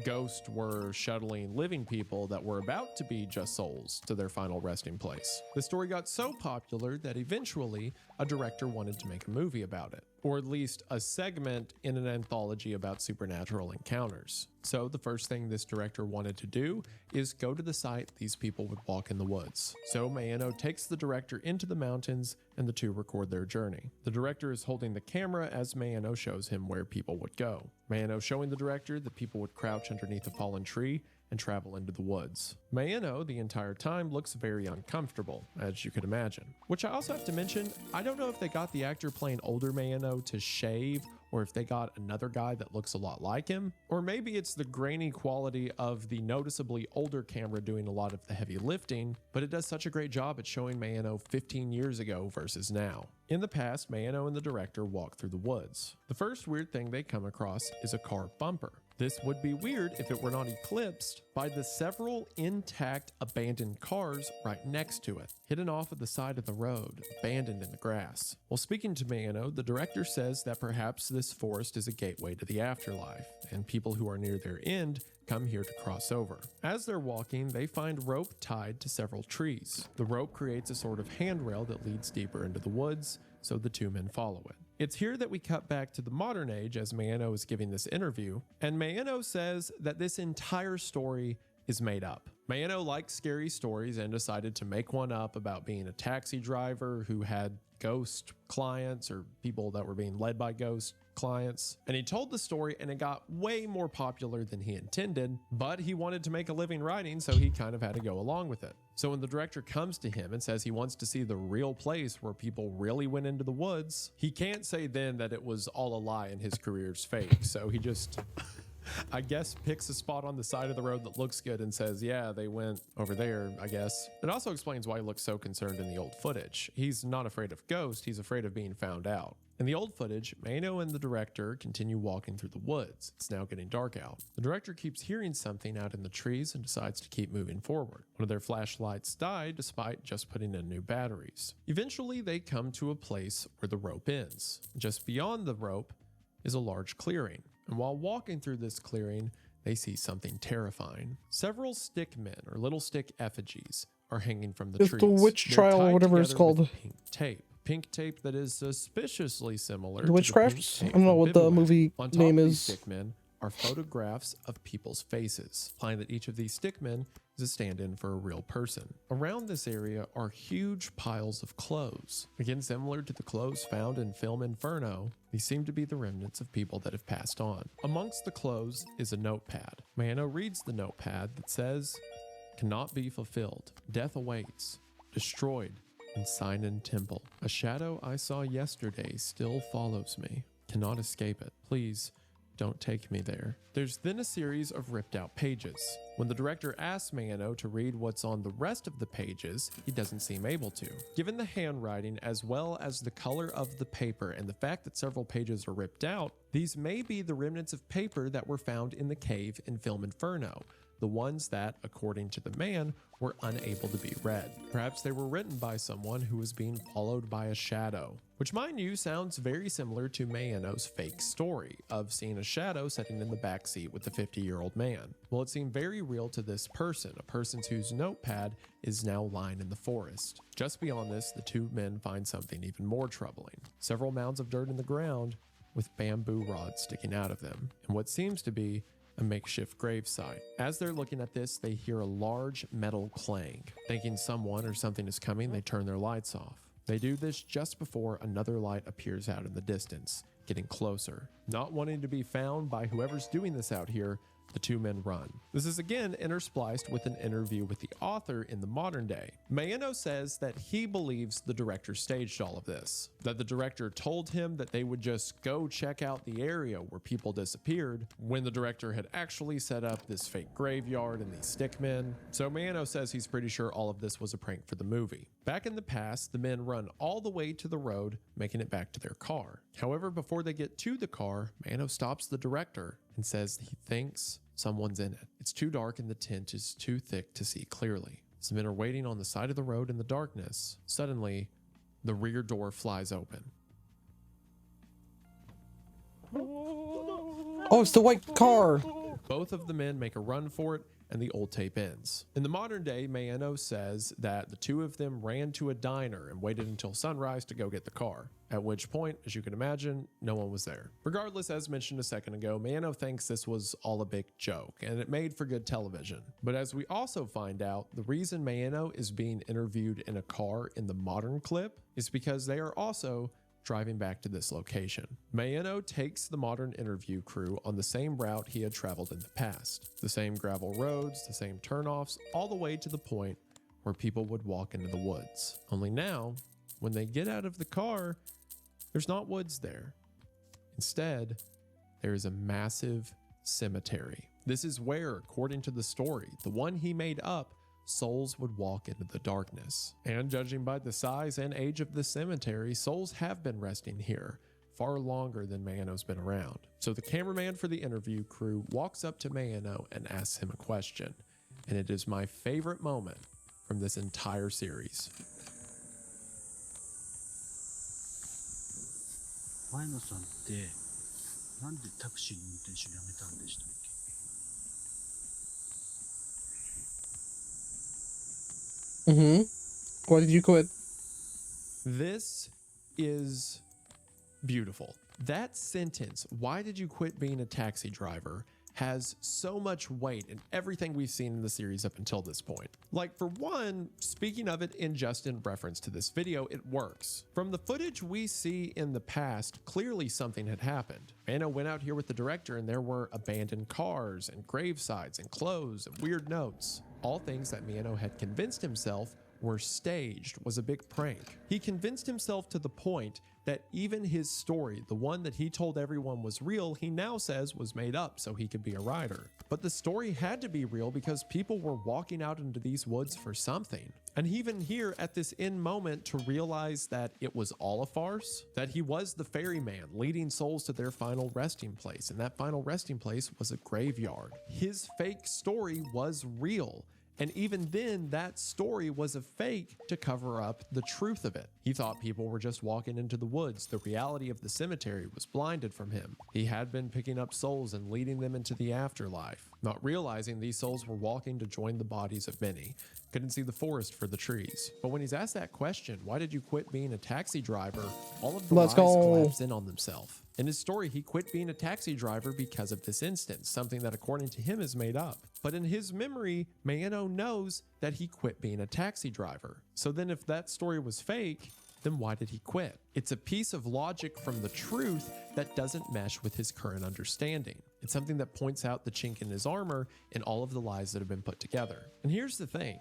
ghosts were shuttling living people that were about to be just souls to their final resting place. The story got so popular that eventually a director wanted to make a movie about it, or at least a segment in an anthology about supernatural encounters. So the first thing this director wanted to do is go to the site these people would walk in the woods. So Mayeno takes the director into the mountains and the two record their journey. The director is holding the camera as Mayeno shows him where people would go. Mayeno showing the director that people would crouch underneath a fallen tree and travel into the woods. Mayeno the entire time looks very uncomfortable, as you could imagine. Which I also have to mention, I don't know if they got the actor playing older Mayeno to shave, or if they got another guy that looks a lot like him, or maybe it's the grainy quality of the noticeably older camera doing a lot of the heavy lifting, but it does such a great job at showing Mayeno 15 years ago versus now. In the past, Mayeno and the director walk through the woods. The first weird thing they come across is a car bumper. This would be weird if it were not eclipsed by the several intact abandoned cars right next to it, hidden off at the side of the road, abandoned in the grass. While speaking to Mayeno, the director says that perhaps this forest is a gateway to the afterlife, and people who are near their end come here to cross over. As they're walking, they find rope tied to several trees. The rope creates a sort of handrail that leads deeper into the woods, so the two men follow it. It's here that we cut back to the modern age as Mayeno is giving this interview, and Mayeno says that this entire story is made up. Mayeno likes scary stories and decided to make one up about being a taxi driver who had ghost clients or people that were being led by ghosts clients. And he told the story and it got way more popular than he intended, but he wanted to make a living writing, so he kind of had to go along with it. So when the director comes to him and says he wants to see the real place where people really went into the woods, he can't say then that it was all a lie and his career's fake. So he just, I guess, picks a spot on the side of the road that looks good and says, yeah, they went over there, I guess. It also explains why he looks so concerned in the old footage. He's not afraid of ghosts, he's afraid of being found out. In the old footage, Mano and the director continue walking through the woods. It's now getting dark out. The director keeps hearing something out in the trees and decides to keep moving forward. One of their flashlights died despite just putting in new batteries. Eventually, they come to a place where the rope ends. Just beyond the rope is a large clearing. And while walking through this clearing, they see something terrifying. Several stick men, or little stick effigies, are hanging from the It's trees. the witch They're trial or tied whatever it's together with called. pink tape. Pink tape that is suspiciously similar The to the Witchcraft? pink I tape don't know from what the Bivouac. movie On top name of these is. stick men are photographs of people's faces, implying that each of these stick men is a stand-in for a real person. Around this area are huge piles of clothes. Again, similar to the clothes found in Film Inferno, these seem to be the remnants of people that have passed on. Amongst the clothes is a notepad. Mano reads the notepad that says, "Cannot be fulfilled. Death awaits. Destroyed in Sinan Temple. A shadow I saw yesterday still follows me. Cannot escape it. Please don't take me there." There's then a series of ripped out pages. When the director asks Mano to read what's on the rest of the pages, he doesn't seem able to. Given the handwriting as well as the color of the paper and the fact that several pages are ripped out, these may be the remnants of paper that were found in the cave in Film Inferno. The ones that, according to the man, were unable to be read. Perhaps they were written by someone who was being followed by a shadow, which, mind you, sounds very similar to Mano's fake story of seeing a shadow sitting in the back seat with the 50-year-old man. Well, it seemed very real to this person, a person whose notepad is now lying in the forest. Just beyond this, the two men find something even more troubling. Several mounds of dirt in the ground with bamboo rods sticking out of them, and what seems to be a makeshift gravesite. As they're looking at this, they hear a large metal clang. Thinking someone or something is coming, they turn their lights off. They do this just before another light appears out in the distance, getting closer. Not wanting to be found by whoever's doing this out here, the two men run. This is again interspliced with an interview with the author in the modern day. Mano says that he believes the director staged all of this, that the director told him that they would just go check out the area where people disappeared when the director had actually set up this fake graveyard and these stick men. So Mano says he's pretty sure all of this was a prank for the movie. Back in the past, the men run all the way to the road, making it back to their car. However, before they get to the car, Mano stops the director and says he thinks someone's in it. It's too dark and the tint is too thick to see clearly. Some men are waiting on the side of the road in the darkness. Suddenly, the rear door flies open. Oh, it's the white car. Both of the men make a run for it, and the old tape ends. In the modern day, Mano says that the two of them ran to a diner and waited until sunrise to go get the car, at which point, as you can imagine, no one was there. Regardless, as mentioned a second ago, Mano thinks this was all a big joke, and it made for good television. But as we also find out, the reason Mano is being interviewed in a car in the modern clip is because they are also driving back to this location. Mano takes the modern interview crew on the same route he had traveled in the past. The same gravel roads, the same turnoffs, all the way to the point where people would walk into the woods. Only now, when they get out of the car, there's not woods there. Instead, there is a massive cemetery. This is where, according to the story, the one he made up, souls would walk into the darkness. And judging by the size and age of the cemetery, souls have been resting here far longer than Mano's been around. So the cameraman for the interview crew walks up to Mano and asks him a question. And it is my favorite moment from this entire series. 前野さんってなんでタクシーの運転手辞めたんでしたっけ？ Why did you quit? This is beautiful. That sentence, "Why did you quit being a taxi driver?" has so much weight in everything we've seen in the series up until this point. Like, for one, speaking of it in just in reference to this video, it works. From the footage we see in the past, clearly something had happened. Anna went out here with the director and there were abandoned cars and gravesites and clothes and weird notes. All things that Miyano had convinced himself were staged, was a big prank. He convinced himself to the point that even his story, the one that he told everyone was real, he now says was made up so he could be a writer. But the story had to be real because people were walking out into these woods for something. And even here at this end moment to realize that it was all a farce, that he was the ferryman leading souls to their final resting place, and that final resting place was a graveyard. His fake story was real. And even then, that story was a fake to cover up the truth of it. He thought people were just walking into the woods. The reality of the cemetery was blinded from him. He had been picking up souls and leading them into the afterlife, not realizing these souls were walking to join the bodies of many. Couldn't see the forest for the trees. But when he's asked that question, why did you quit being a taxi driver? All of the lies collapse in on themselves. In his story, he quit being a taxi driver because of this instance, something that according to him is made up. But in his memory, Mayano knows that he quit being a taxi driver. So then if that story was fake, then why did he quit? It's a piece of logic from the truth that doesn't mesh with his current understanding. It's something that points out the chink in his armor in all of the lies that have been put together. And here's the thing.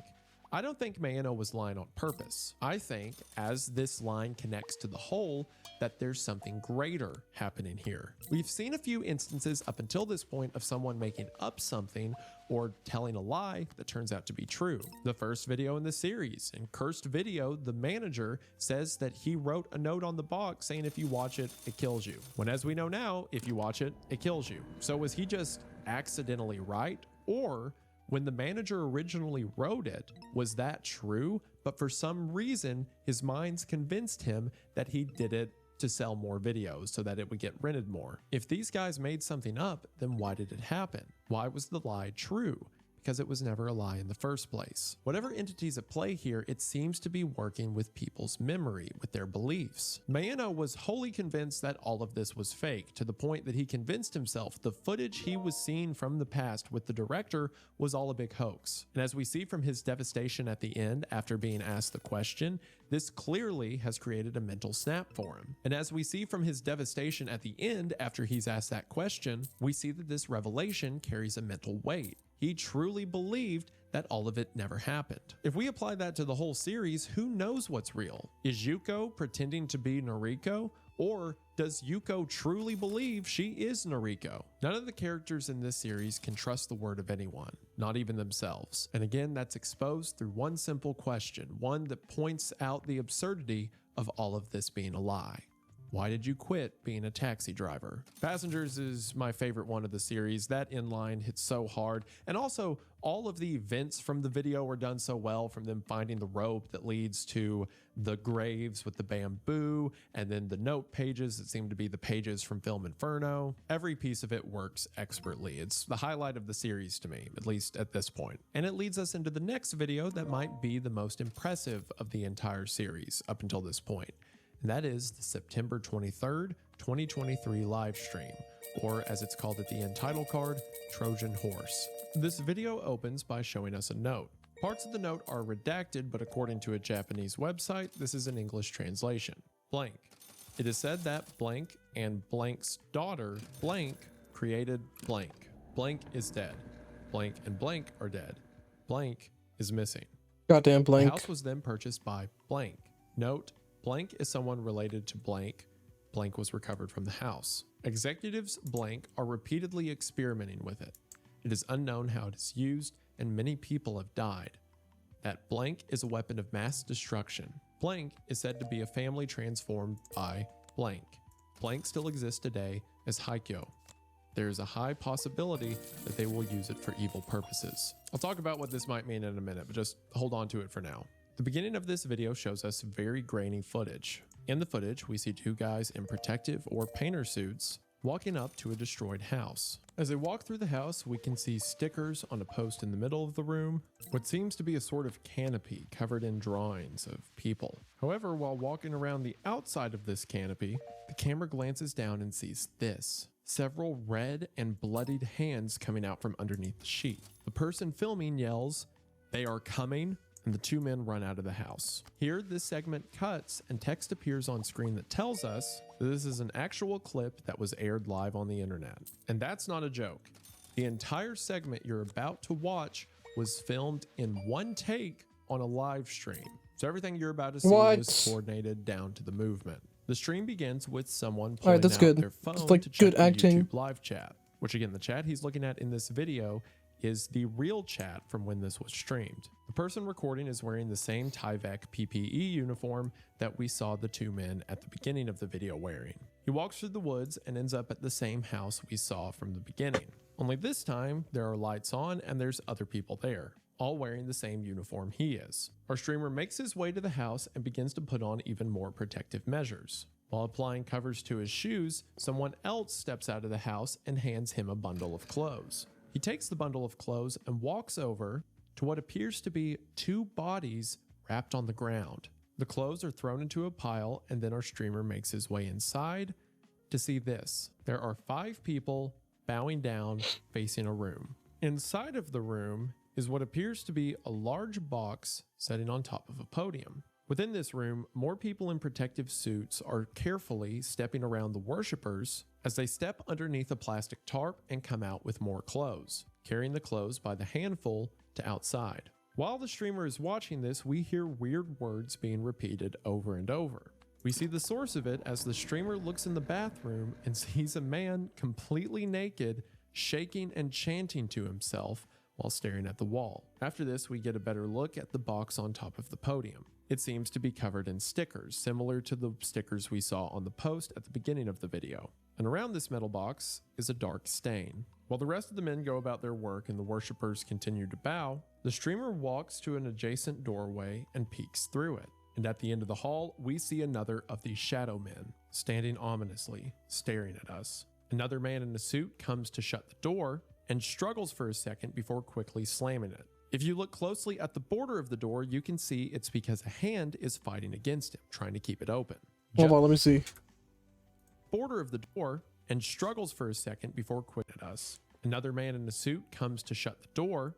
I don't think Mayano was lying on purpose. I think, as this line connects to the whole, that there's something greater happening here. We've seen a few instances up until this point of someone making up something or telling a lie that turns out to be true. The first video in the series, in Cursed Video, the manager says that he wrote a note on the box saying if you watch it, it kills you. When, as we know now, if you watch it, it kills you. So was he just accidentally right? Or when the manager originally wrote it, was that true? But for some reason, his mind's convinced him that he did it to sell more videos so that it would get rented more. If these guys made something up, then why did it happen? Why was the lie true? Because it was never a lie in the first place. Whatever entity's at play here, it seems to be working with people's memory, with their beliefs. Mayano was wholly convinced that all of this was fake, to the point that he convinced himself the footage he was seeing from the past with the director was all a big hoax. And as we see from his devastation at the end after being asked the question, this clearly has created a mental snap for him. And as we see from his devastation at the end after he's asked that question, we see that this revelation carries a mental weight. He truly believed that all of it never happened. If we apply that to the whole series, who knows what's real? Is Yuko pretending to be Noriko? Or does Yuko truly believe she is Noriko? None of the characters in this series can trust the word of anyone, not even themselves. And again, that's exposed through one simple question, one that points out the absurdity of all of this being a lie. Why did you quit being a taxi driver? Passengers is my favorite one of the series. That inline hits so hard. And also, all of the events from the video were done so well, from them finding the rope that leads to the graves with the bamboo, and then the note pages that seem to be the pages from Film Inferno. Every piece of it works expertly. It's the highlight of the series to me, at least at this point. And it leads us into the next video that might be the most impressive of the entire series up until this point. And that is the September 23rd, 2023 live stream, or as it's called at the end title card, Trojan Horse. This video opens by showing us a note. Parts of the note are redacted, but according to a Japanese website, this is an English translation. Blank. It is said that blank and blank's daughter, blank, created blank. Blank is dead. Blank and blank are dead. Blank is missing. Goddamn blank. The house was then purchased by blank. Note, blank is someone related to blank. Blank was recovered from the house. Executives blank are repeatedly experimenting with it. It is unknown how it is used, and many people have died. That blank is a weapon of mass destruction. Blank is said to be a family transformed by blank. Blank still exists today as Haikyo. There is a high possibility that they will use it for evil purposes. I'll talk about what this might mean in a minute, but just hold on to it for now. The beginning of this video shows us very grainy footage. In the footage, we see two guys in protective or painter suits walking up to a destroyed house. As they walk through the house, we can see stickers on a post in the middle of the room, what seems to be a sort of canopy covered in drawings of people. However, while walking around the outside of this canopy, the camera glances down and sees this. Several red and bloodied hands coming out from underneath the sheet. The person filming yells, "They are coming," and the two men run out of the house. Here, this segment cuts and text appears on screen that tells us that this is an actual clip that was aired live on the internet. And that's not a joke. The entire segment you're about to watch was filmed in one take on a live stream. So everything you're about to see was coordinated down to the movement. The stream begins with someone pulling that's out good. their phone It's like to check good the acting. YouTube live chat, which again, the chat he's looking at in this video is the real chat from when this was streamed. The person recording is wearing the same Tyvek PPE uniform that we saw the two men at the beginning of the video wearing. He walks through the woods and ends up at the same house we saw from the beginning. Only this time, there are lights on and there's other people there, all wearing the same uniform he is. Our streamer makes his way to the house and begins to put on even more protective measures. While applying covers to his shoes, someone else steps out of the house and hands him a bundle of clothes. He takes the bundle of clothes and walks over to what appears to be two bodies wrapped on the ground. The clothes are thrown into a pile, and then our streamer makes his way inside to see this. There are 5 people bowing down facing a room. Inside of the room is what appears to be a large box sitting on top of a podium. Within this room, more people in protective suits are carefully stepping around the worshippers as they step underneath a plastic tarp and come out with more clothes, carrying the clothes by the handful to outside. While the streamer is watching this, we hear weird words being repeated over and over. We see the source of it as the streamer looks in the bathroom and sees a man completely naked, shaking and chanting to himself while staring at the wall. After this, we get a better look at the box on top of the podium. It seems to be covered in stickers, similar to the stickers we saw on the post at the beginning of the video. And around this metal box is a dark stain. While the rest of the men go about their work and the worshippers continue to bow, the streamer walks to an adjacent doorway and peeks through it. And at the end of the hall, we see another of these shadow men, standing ominously, staring at us. Another man in a suit comes to shut the door and struggles for a second before quickly slamming it. If you look closely at the border of the door, you can see it's because a hand is fighting against him, trying to keep it open. Hold on, let me see. Border of the door and struggles for a second before quitting at us. Another man in a suit comes to shut the door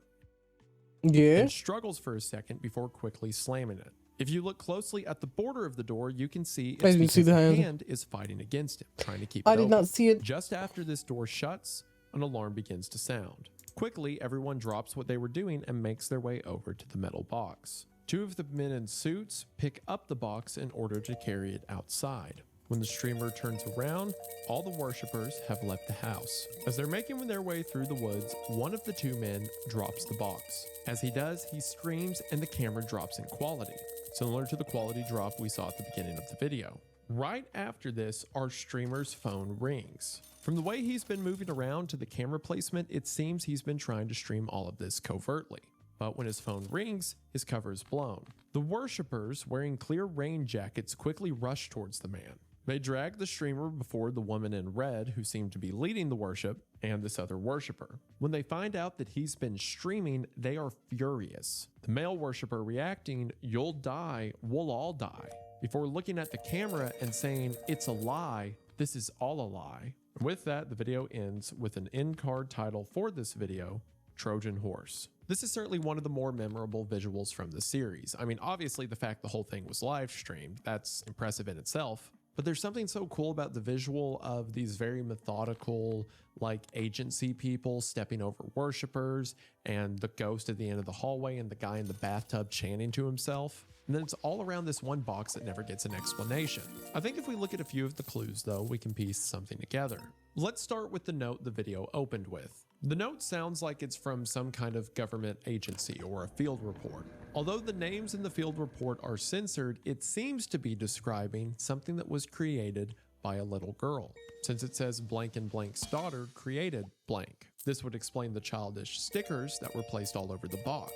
Yeah. and struggles for a second before quickly slamming it. If you look closely at the border of the door, you can see it's didn't because see the the hand. hand is fighting against him, trying to keep it I open. did not see it. Just after this door shuts, an alarm begins to sound. Quickly, everyone drops what they were doing and makes their way over to the metal box. 2 of the men in suits pick up the box in order to carry it outside. When the streamer turns around, all the worshippers have left the house. As they're making their way through the woods, one of the 2 men drops the box. As he does, he screams and the camera drops in quality, similar to the quality drop we saw at the beginning of the video. Right after this, our streamer's phone rings. From the way he's been moving around to the camera placement, it seems he's been trying to stream all of this covertly. But when his phone rings, his cover is blown. The worshippers, wearing clear rain jackets, quickly rush towards the man. They drag the streamer before the woman in red, who seemed to be leading the worship, and this other worshipper. When they find out that he's been streaming, they are furious. The male worshipper reacting, "You'll die, we'll all die," before looking at the camera and saying, "It's a lie, this is all a lie." And with that, the video ends with an end card title for this video, Trojan Horse. This is certainly one of the more memorable visuals from the series. I mean, obviously the fact the whole thing was live streamed, that's impressive in itself. But there's something so cool about the visual of these very methodical, like agency people stepping over worshipers and the ghost at the end of the hallway and the guy in the bathtub chanting to himself. And then it's all around this one box that never gets an explanation. I think if we look at a few of the clues though, we can piece something together. Let's start with the note the video opened with. The note sounds like it's from some kind of government agency or a field report. Although the names in the field report are censored, it seems to be describing something that was created by a little girl, since it says blank and blank's daughter created blank. This would explain the childish stickers that were placed all over the box.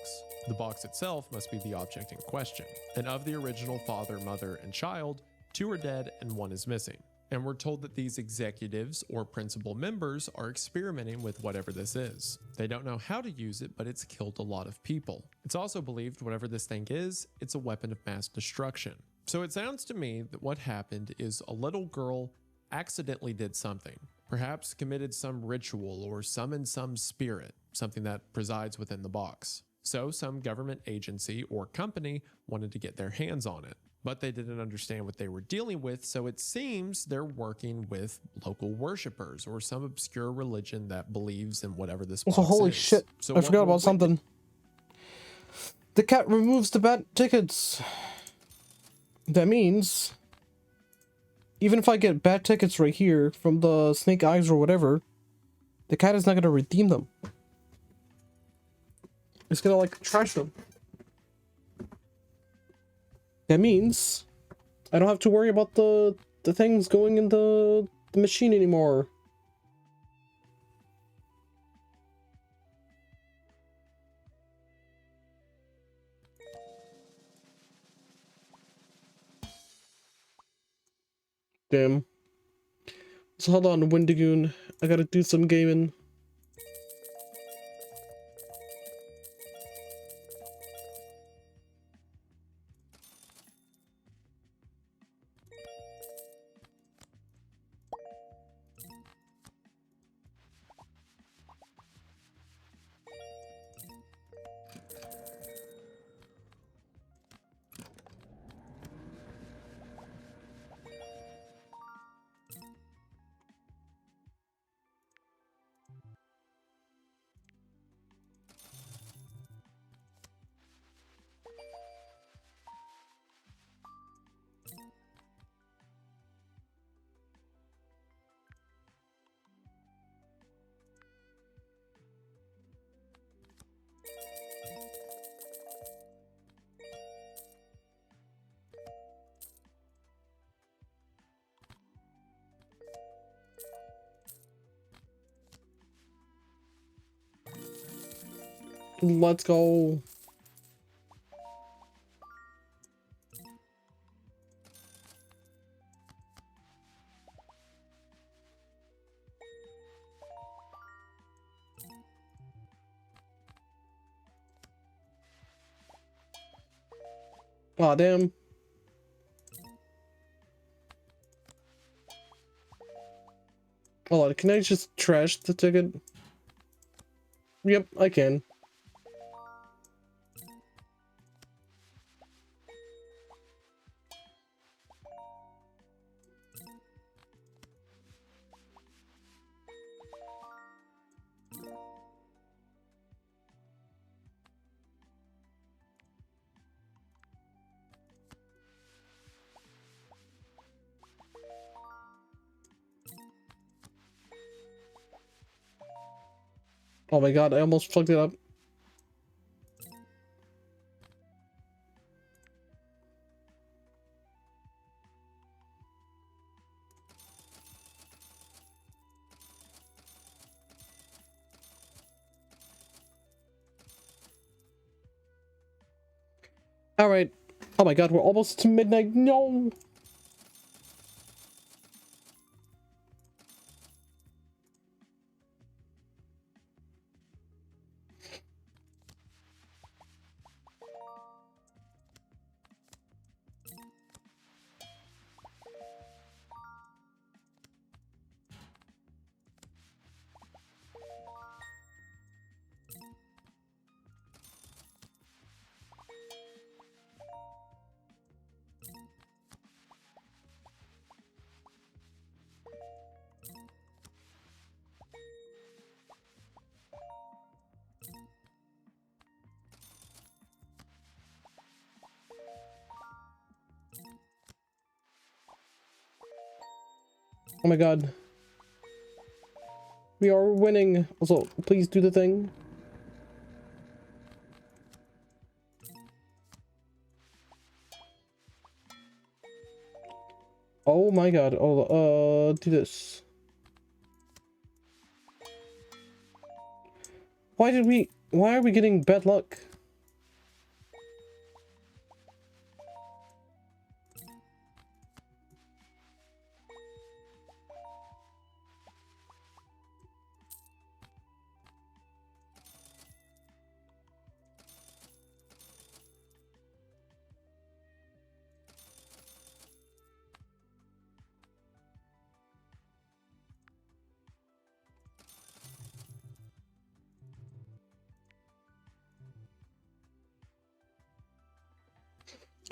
The box itself must be the object in question. And of the original father, mother, and child, 2 are dead and 1 is missing. and we're told that these executives or principal members are experimenting with whatever this is. They don't know how to use it, but it's killed a lot of people. It's also believed whatever this thing is, it's a weapon of mass destruction. So it sounds to me that what happened is a little girl accidentally did something, perhaps committed some ritual or summoned some spirit, something that presides within the box. So some government agency or company wanted to get their hands on it, but they didn't understand what they were dealing with, so it seems they're working with local worshippers or some obscure religion that believes in whatever this box Also, holy is. shit, So I what forgot we're about something. The cat removes the bad tickets. That means, even if I get bad tickets right here from the snake eyes or whatever, the cat is not going to redeem them. It's going to, like, trash them. That means I don't have to worry about the things going in the machine anymore. Damn. So hold on, Windigoon. I gotta do some gaming. Let's go. Aw, damn. Hold on, can I just trash the ticket? Yep, I can. Oh my god, I almost plugged it up. Alright. Oh my god, we're almost to midnight. No! Oh my god. We are winning. Also, please do the thing. Oh my god. Oh, do this. Why are we getting bad luck?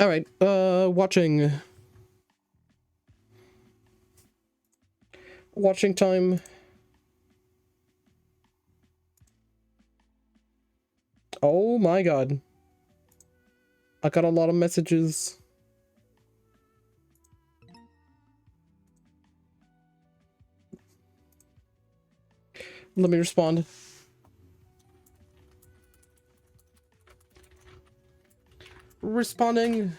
All right, watching time. Oh my god. I got a lot of messages. Let me respond. Responding.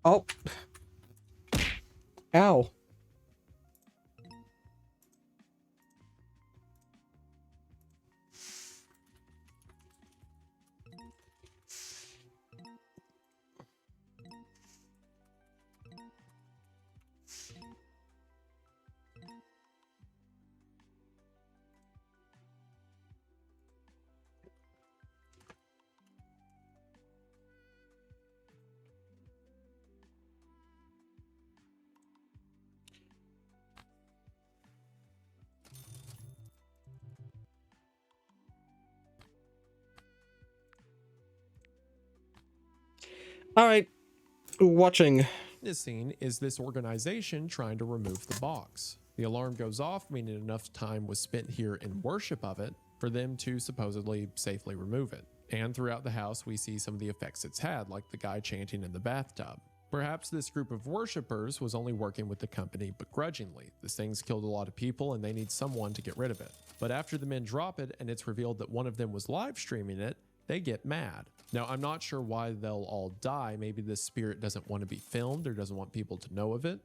Oh. Ow. All right. Watching. This scene is this organization trying to remove the box. The alarm goes off, meaning enough time was spent here in worship of it for them to supposedly safely remove it. And throughout the house, we see some of the effects it's had, like the guy chanting in the bathtub. Perhaps this group of worshippers was only working with the company begrudgingly. This thing's killed a lot of people and they need someone to get rid of it. But after the men drop it and it's revealed that one of them was live streaming it, they get mad. Now, I'm not sure why they'll all die. Maybe this spirit doesn't want to be filmed or doesn't want people to know of it.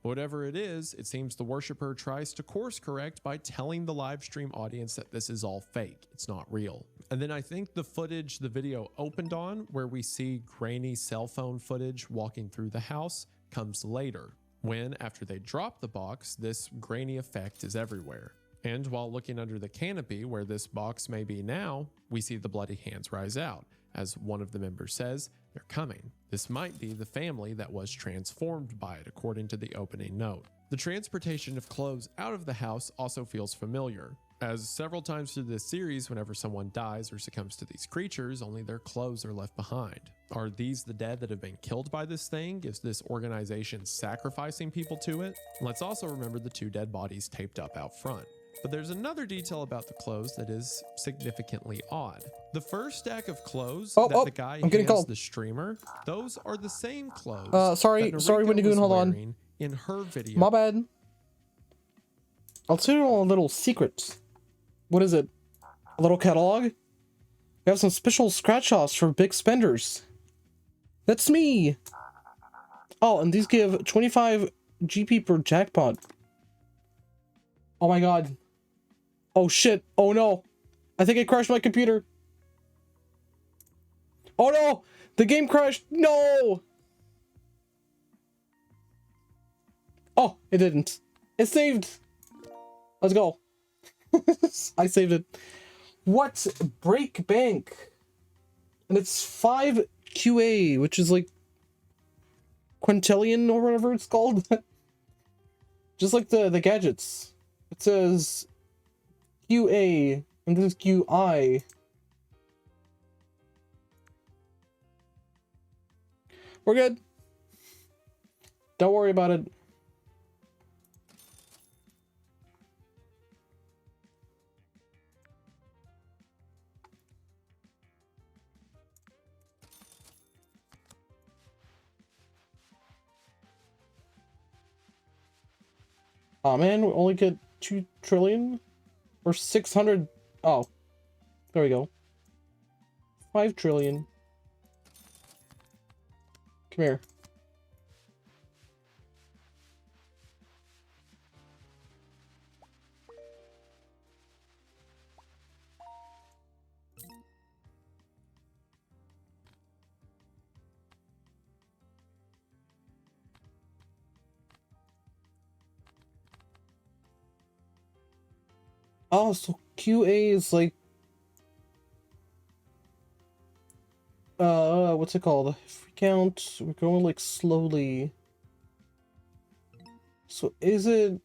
Whatever it is, it seems the worshiper tries to course correct by telling the live stream audience that this is all fake. It's not real. And then I think the footage the video opened on, where we see grainy cell phone footage walking through the house, comes later, when after they drop the box, this grainy effect is everywhere. And while looking under the canopy where this box may be now, we see the bloody hands rise out. As one of the members says, they're coming. This might be the family that was transformed by it, according to the opening note. The transportation of clothes out of the house also feels familiar, as several times through this series, whenever someone dies or succumbs to these creatures, only their clothes are left behind. Are these the dead that have been killed by this thing? Is this organization sacrificing people to it? Let's also remember the 2 dead bodies taped up out front. But there's another detail about the clothes that is significantly odd. The first stack of clothes that the guy hands the streamer, those are the same clothes. Sorry, Wendigoon, hold on. In her video. My bad. I'll tell you a little secret. What is it? A little catalog? We have some special scratch-offs for big spenders. That's me! Oh, and these give 25 GP per jackpot. Oh my god. Oh shit. Oh no. I think I crashed my computer. Oh no! The game crashed! No! Oh, it didn't. It saved! Let's go. I saved it. What? Break Bank. And it's 5 QA, which is like quintillion or whatever it's called. Just like the gadgets. It says QA and this is QI. We're good. Don't worry about it. Oh man, we only get 2 trillion or 600. Oh, there we go. 5 trillion. Come here. Oh, so QA is like what's it called? Free count. We're going like slowly. So is it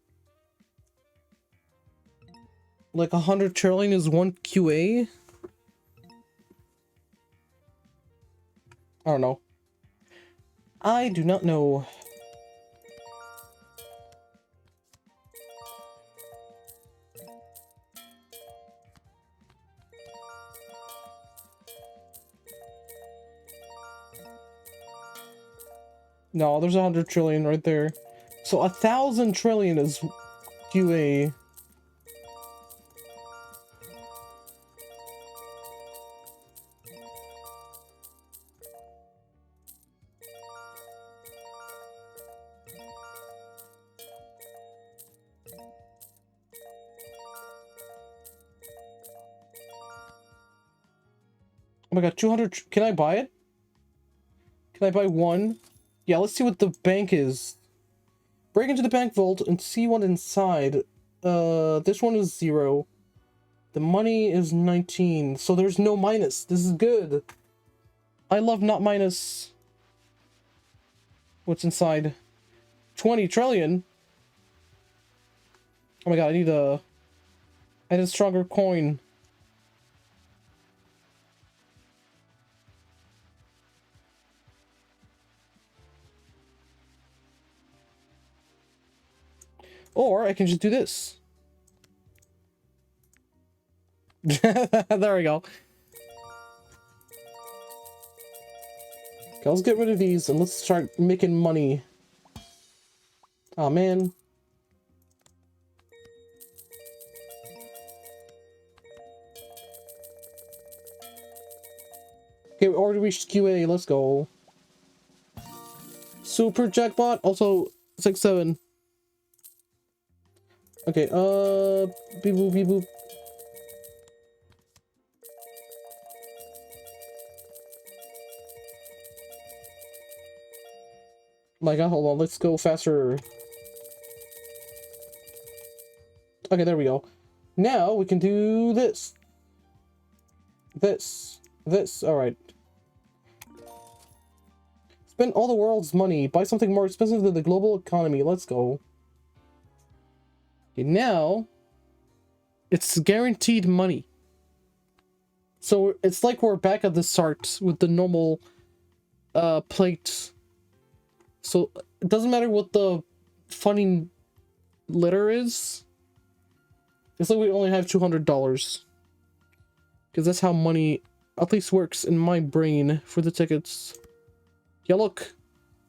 like 100 trillion is one QA? I don't know. I do not know. No, there's 100 trillion right there. So 1,000 trillion is QA. Oh my god, 200. Can I buy it? Can I buy one? Yeah, let's see what the bank is. Break into the bank vault and see what inside. This one is 0. The money is 19, so there's no minus. This is good. I love not minus. What's inside? 20 trillion? Oh my god, I need a stronger coin. Or I can just do this. There we go. Okay, let's get rid of these and let's start making money. Oh man. Okay, we already reached QA. Let's go. Super jackpot. Also 6-7. Okay, beep boop, beep boop. My god, hold on, let's go faster. Okay, there we go. Now we can do this. This, alright. Spend all the world's money. Buy something more expensive than the global economy. Let's go. Okay, now it's guaranteed money. So it's like we're back at the start with the normal plate. So it doesn't matter what the funny letter is. It's like we only have $200. Because that's how money at least works in my brain for the tickets. Yeah, look.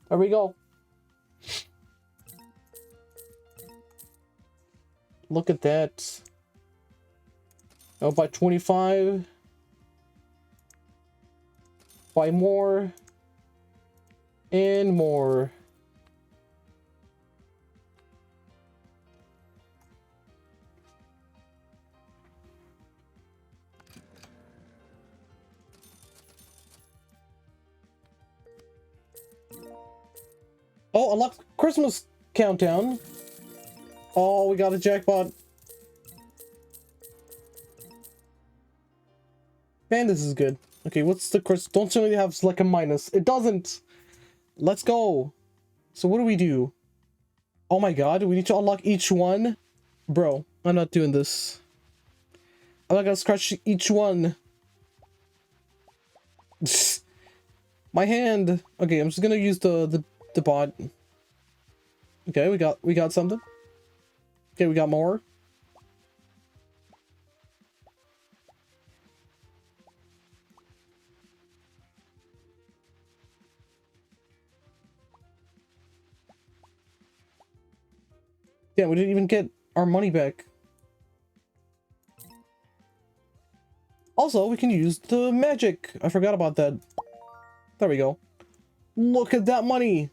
There we go. Look at that. I'll buy 25. Buy more. And more. Oh, unlock Christmas countdown. Oh, we got a jackpot. Man, this is good. Okay, what's the Chris? Don't tell me it has like a minus. It doesn't. Let's go. So what do we do? Oh my god, we need to unlock each one? Bro, I'm not doing this. I'm not gonna scratch each one. My hand. Okay, I'm just gonna use the bot. Okay, we got something. Okay, we got more. Yeah, we didn't even get our money back. Also, we can use the magic. I forgot about that. There we go. Look at that money.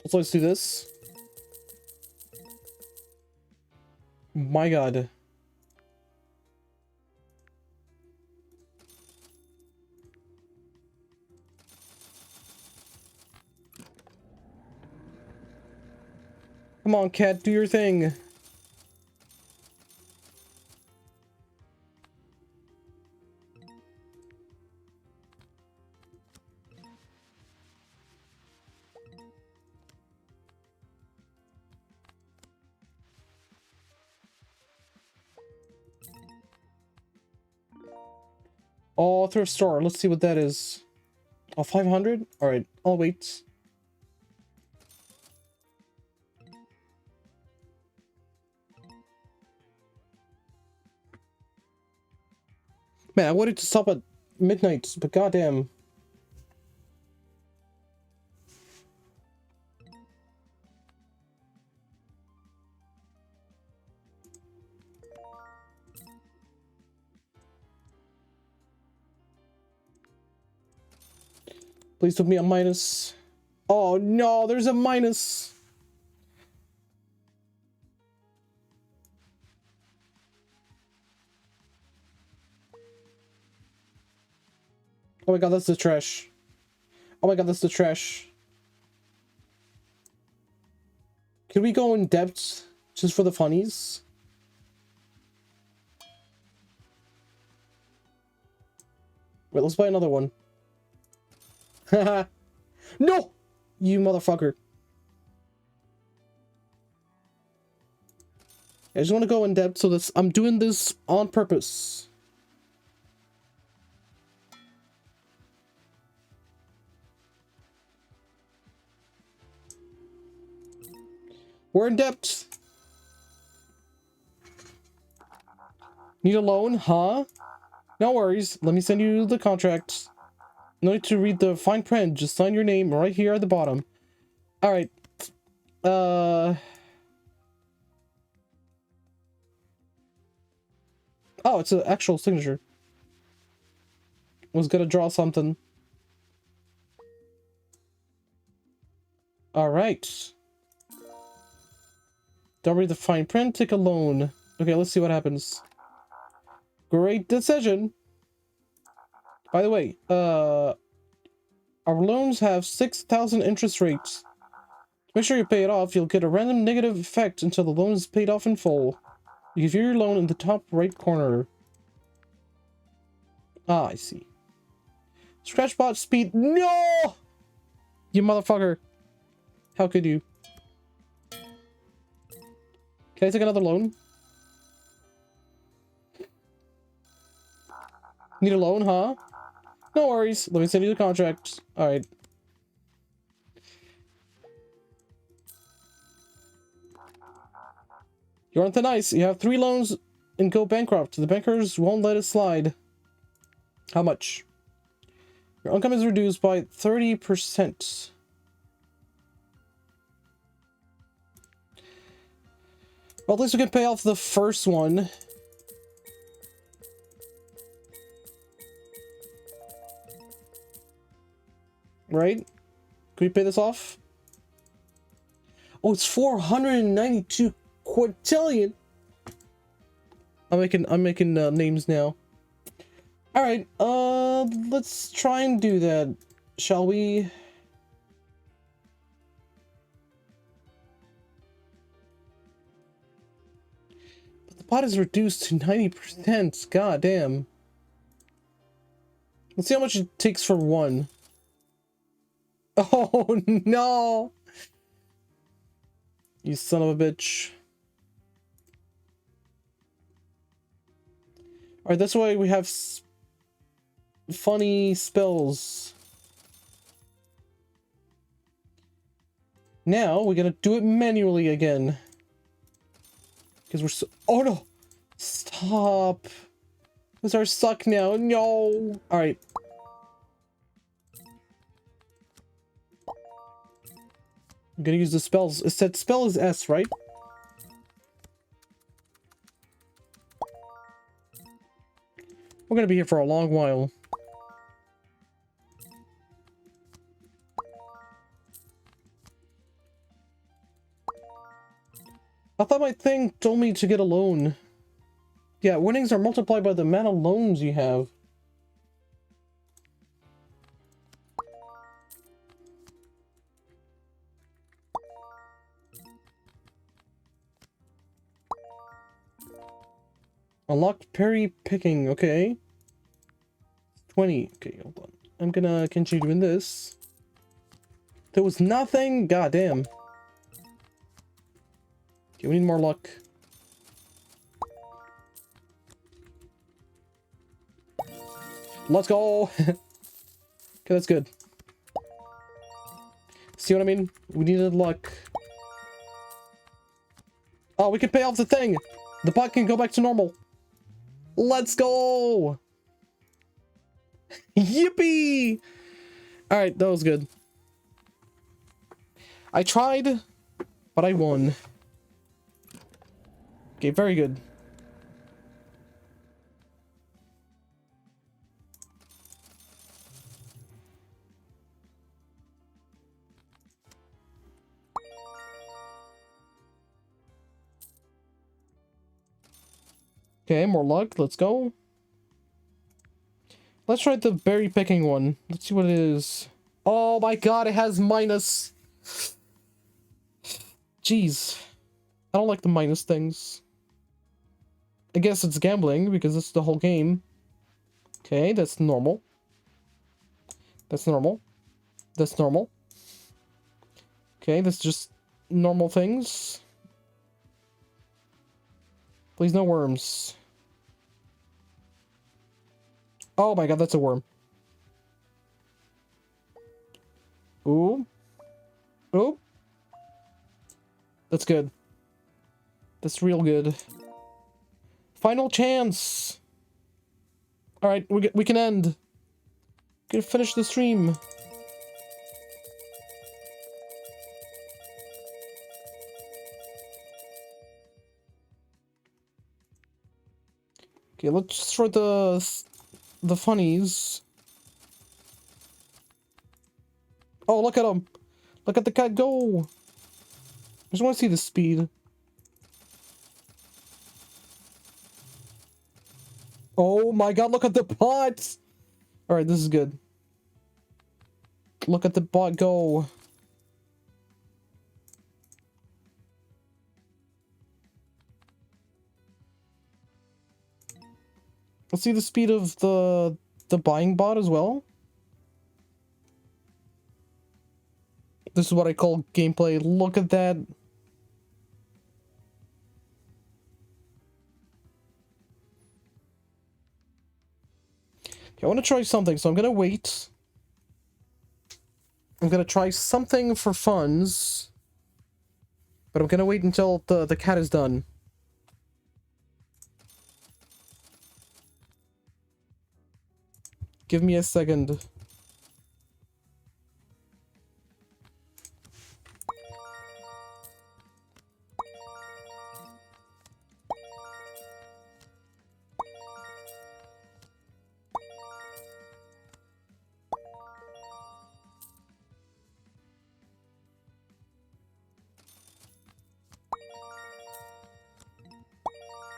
So let's do this. My god. Come on, cat, do your thing. Oh, thrift store. Let's see what that is. Oh, 500? Alright, I'll wait. Man, I wanted to stop at midnight, but goddamn. Please put me a minus. Oh no, there's a minus. Oh my god, that's the trash. Oh my god, that's the trash. Can we go in depth just for the funnies? Wait, let's buy another one. Haha. No! You motherfucker. I just want to go in depth, so this I'm doing this on purpose. We're in depth. Need a loan, huh? No worries. Let me send you the contract. No need to read the fine print. Just sign your name right here at the bottom. Alright. Oh, it's an actual signature. Was gonna draw something. Alright. Don't read the fine print, take a loan. Okay, let's see what happens. Great decision. By the way, our loans have 6,000 interest rates. Make sure you pay it off. You'll get a random negative effect until the loan is paid off in full. You view your loan in the top right corner. Ah, I see. Scratchbot speed. No! You motherfucker. How could you? Can I take another loan? Need a loan, huh? No worries. Let me send you the contract. Alright. You aren't that nice. You have 3 loans and go bankrupt. The bankers won't let it slide. How much? Your income is reduced by 30%. Well, at least we can pay off the first one. Right? Can we pay this off? Oh, it's 492 quintillion. I'm making names now. All right, let's try and do that, shall we? But the pot is reduced to 90%. God damn. Let's see how much it takes for one. Oh no! You son of a bitch. Alright, that's why we have funny spells. Now, we're gonna do it manually again. Because we're so- oh no! Stop! Those are suck now. No! Alright. I'm gonna use the spells. It said spell is S, right? gonna be here for a long while. I thought my thing told me to get a loan. Yeah, winnings are multiplied by the amount of loans you have. Unlocked Perry picking, okay. 20. Okay, hold on. I'm gonna continue doing this. There was nothing? God damn. Okay, we need more luck. Let's go! Okay, that's good. See what I mean? We needed luck. Oh, we can pay off the thing! The bot can go back to normal. Let's go! Yippee! Alright, that was good. I tried, but I won. Okay, very good. Okay, more luck. Let's go. Let's try the berry picking one. Let's see what it is. Oh my god, it has minus. Jeez. I don't like the minus things. I guess it's gambling because it's the whole game. Okay, that's normal. That's normal. That's normal. Okay, that's just normal things. Please, no worms. Oh my god, that's a worm. Ooh. Ooh. That's good. That's real good. Final chance. All right, we can end. Gonna finish the stream. Okay, let's try the funnies. Oh, look at him! Look at the cat go! I just want to see the speed. Oh my god, look at the bot! Alright, this is good. Look at the bot go. Let's see the speed of the buying bot as well. This is what I call gameplay. Look at that. Okay, I want to try something, so I'm gonna wait. I'm gonna try something for funds. But I'm gonna wait until the cat is done. Give me a second.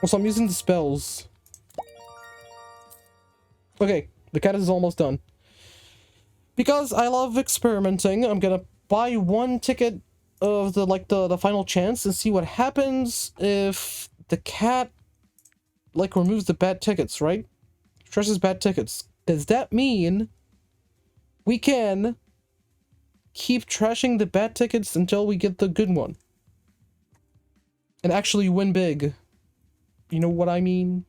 Also, I'm using the spells. Okay, the cat is almost done. Because I love experimenting, I'm gonna buy one ticket of the final chance and see what happens if the cat like removes the bad tickets, right? Trashes bad tickets. Does that mean we can keep trashing the bad tickets until we get the good one? And actually win big. You know what I mean?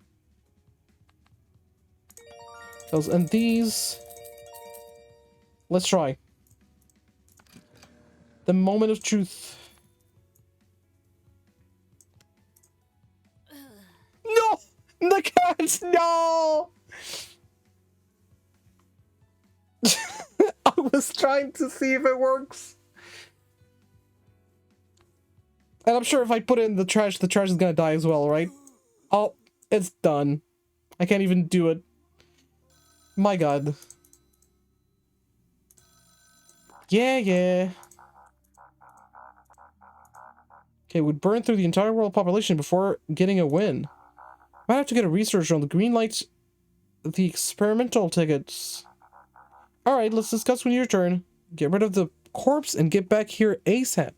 And these... Let's try. The moment of truth. No! The cats! No! I was trying to see if it works. And I'm sure if I put it in the trash is gonna die as well, right? Oh, it's done. I can't even do it. My god. Yeah, yeah. Okay, we'd burn through the entire world population before getting a win. Might have to get a research on the green lights, the experimental tickets. Alright, let's discuss when your turn. Get rid of the corpse and get back here ASAP.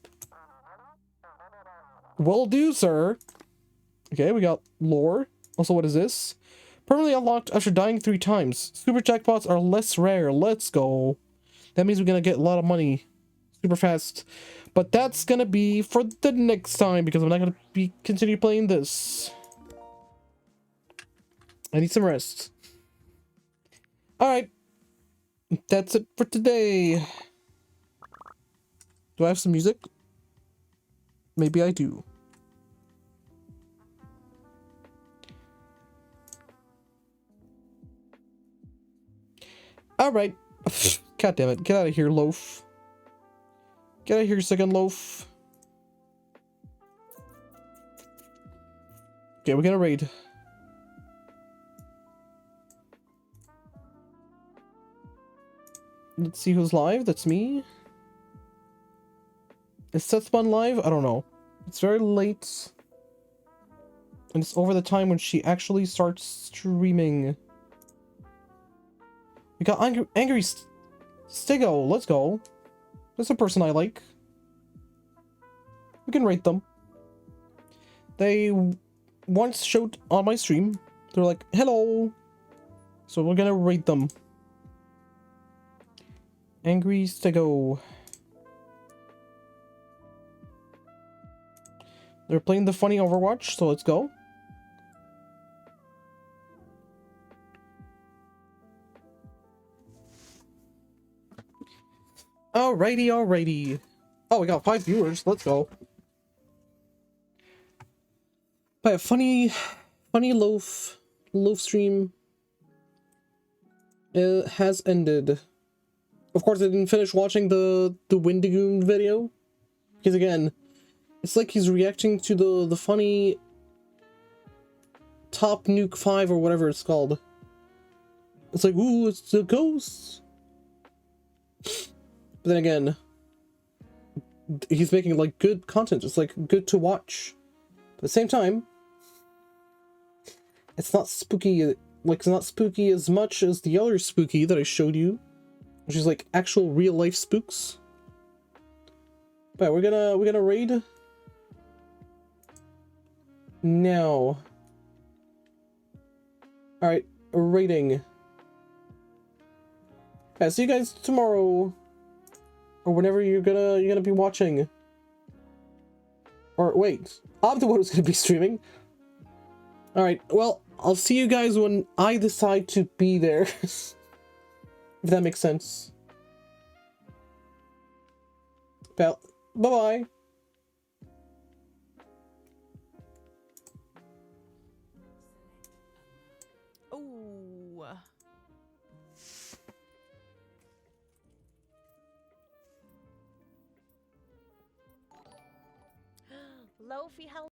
Will do, sir. Okay, we got lore. Also, what is this? Permanently unlocked after dying 3 times. Super jackpots are less rare. Let's go. That means we're gonna get a lot of money super fast. But that's gonna be for the next time because I'm not gonna continue playing this. I need some rest. Alright. That's it for today. Do I have some music? Maybe I do. Alright. God damn it. Get out of here, loaf. Get out of here, second loaf. Okay, we're gonna raid. Let's see who's live. That's me. Is Sethspun live? I don't know. It's very late. And it's over the time when she actually starts streaming. We got Angry Stigo. Let's go. That's a person I like. We can rate them. They once showed on my stream. They're like, hello. So we're gonna rate them. Angry Stigo. They're playing the funny Overwatch, so let's go. Alrighty, alrighty. Oh, we got 5 viewers. Let's go. But funny loaf stream has ended. Of course, I didn't finish watching the Windigoon video because again, it's like he's reacting to the funny Top Nuke 5 or whatever it's called. It's like, ooh, it's the ghosts. But then again, he's making like good content. It's like good to watch. But at the same time, it's not spooky. Like it's not spooky as much as the other spooky that I showed you, which is like actual real life spooks. But we're gonna raid now. All right, raiding. Yeah, see you guys tomorrow. Or whenever you're gonna be watching. Or wait, I'm the one who's gonna be streaming. Alright, well, I'll see you guys when I decide to be there. If that makes sense. Well, bye-bye. Ooh. Lofi, how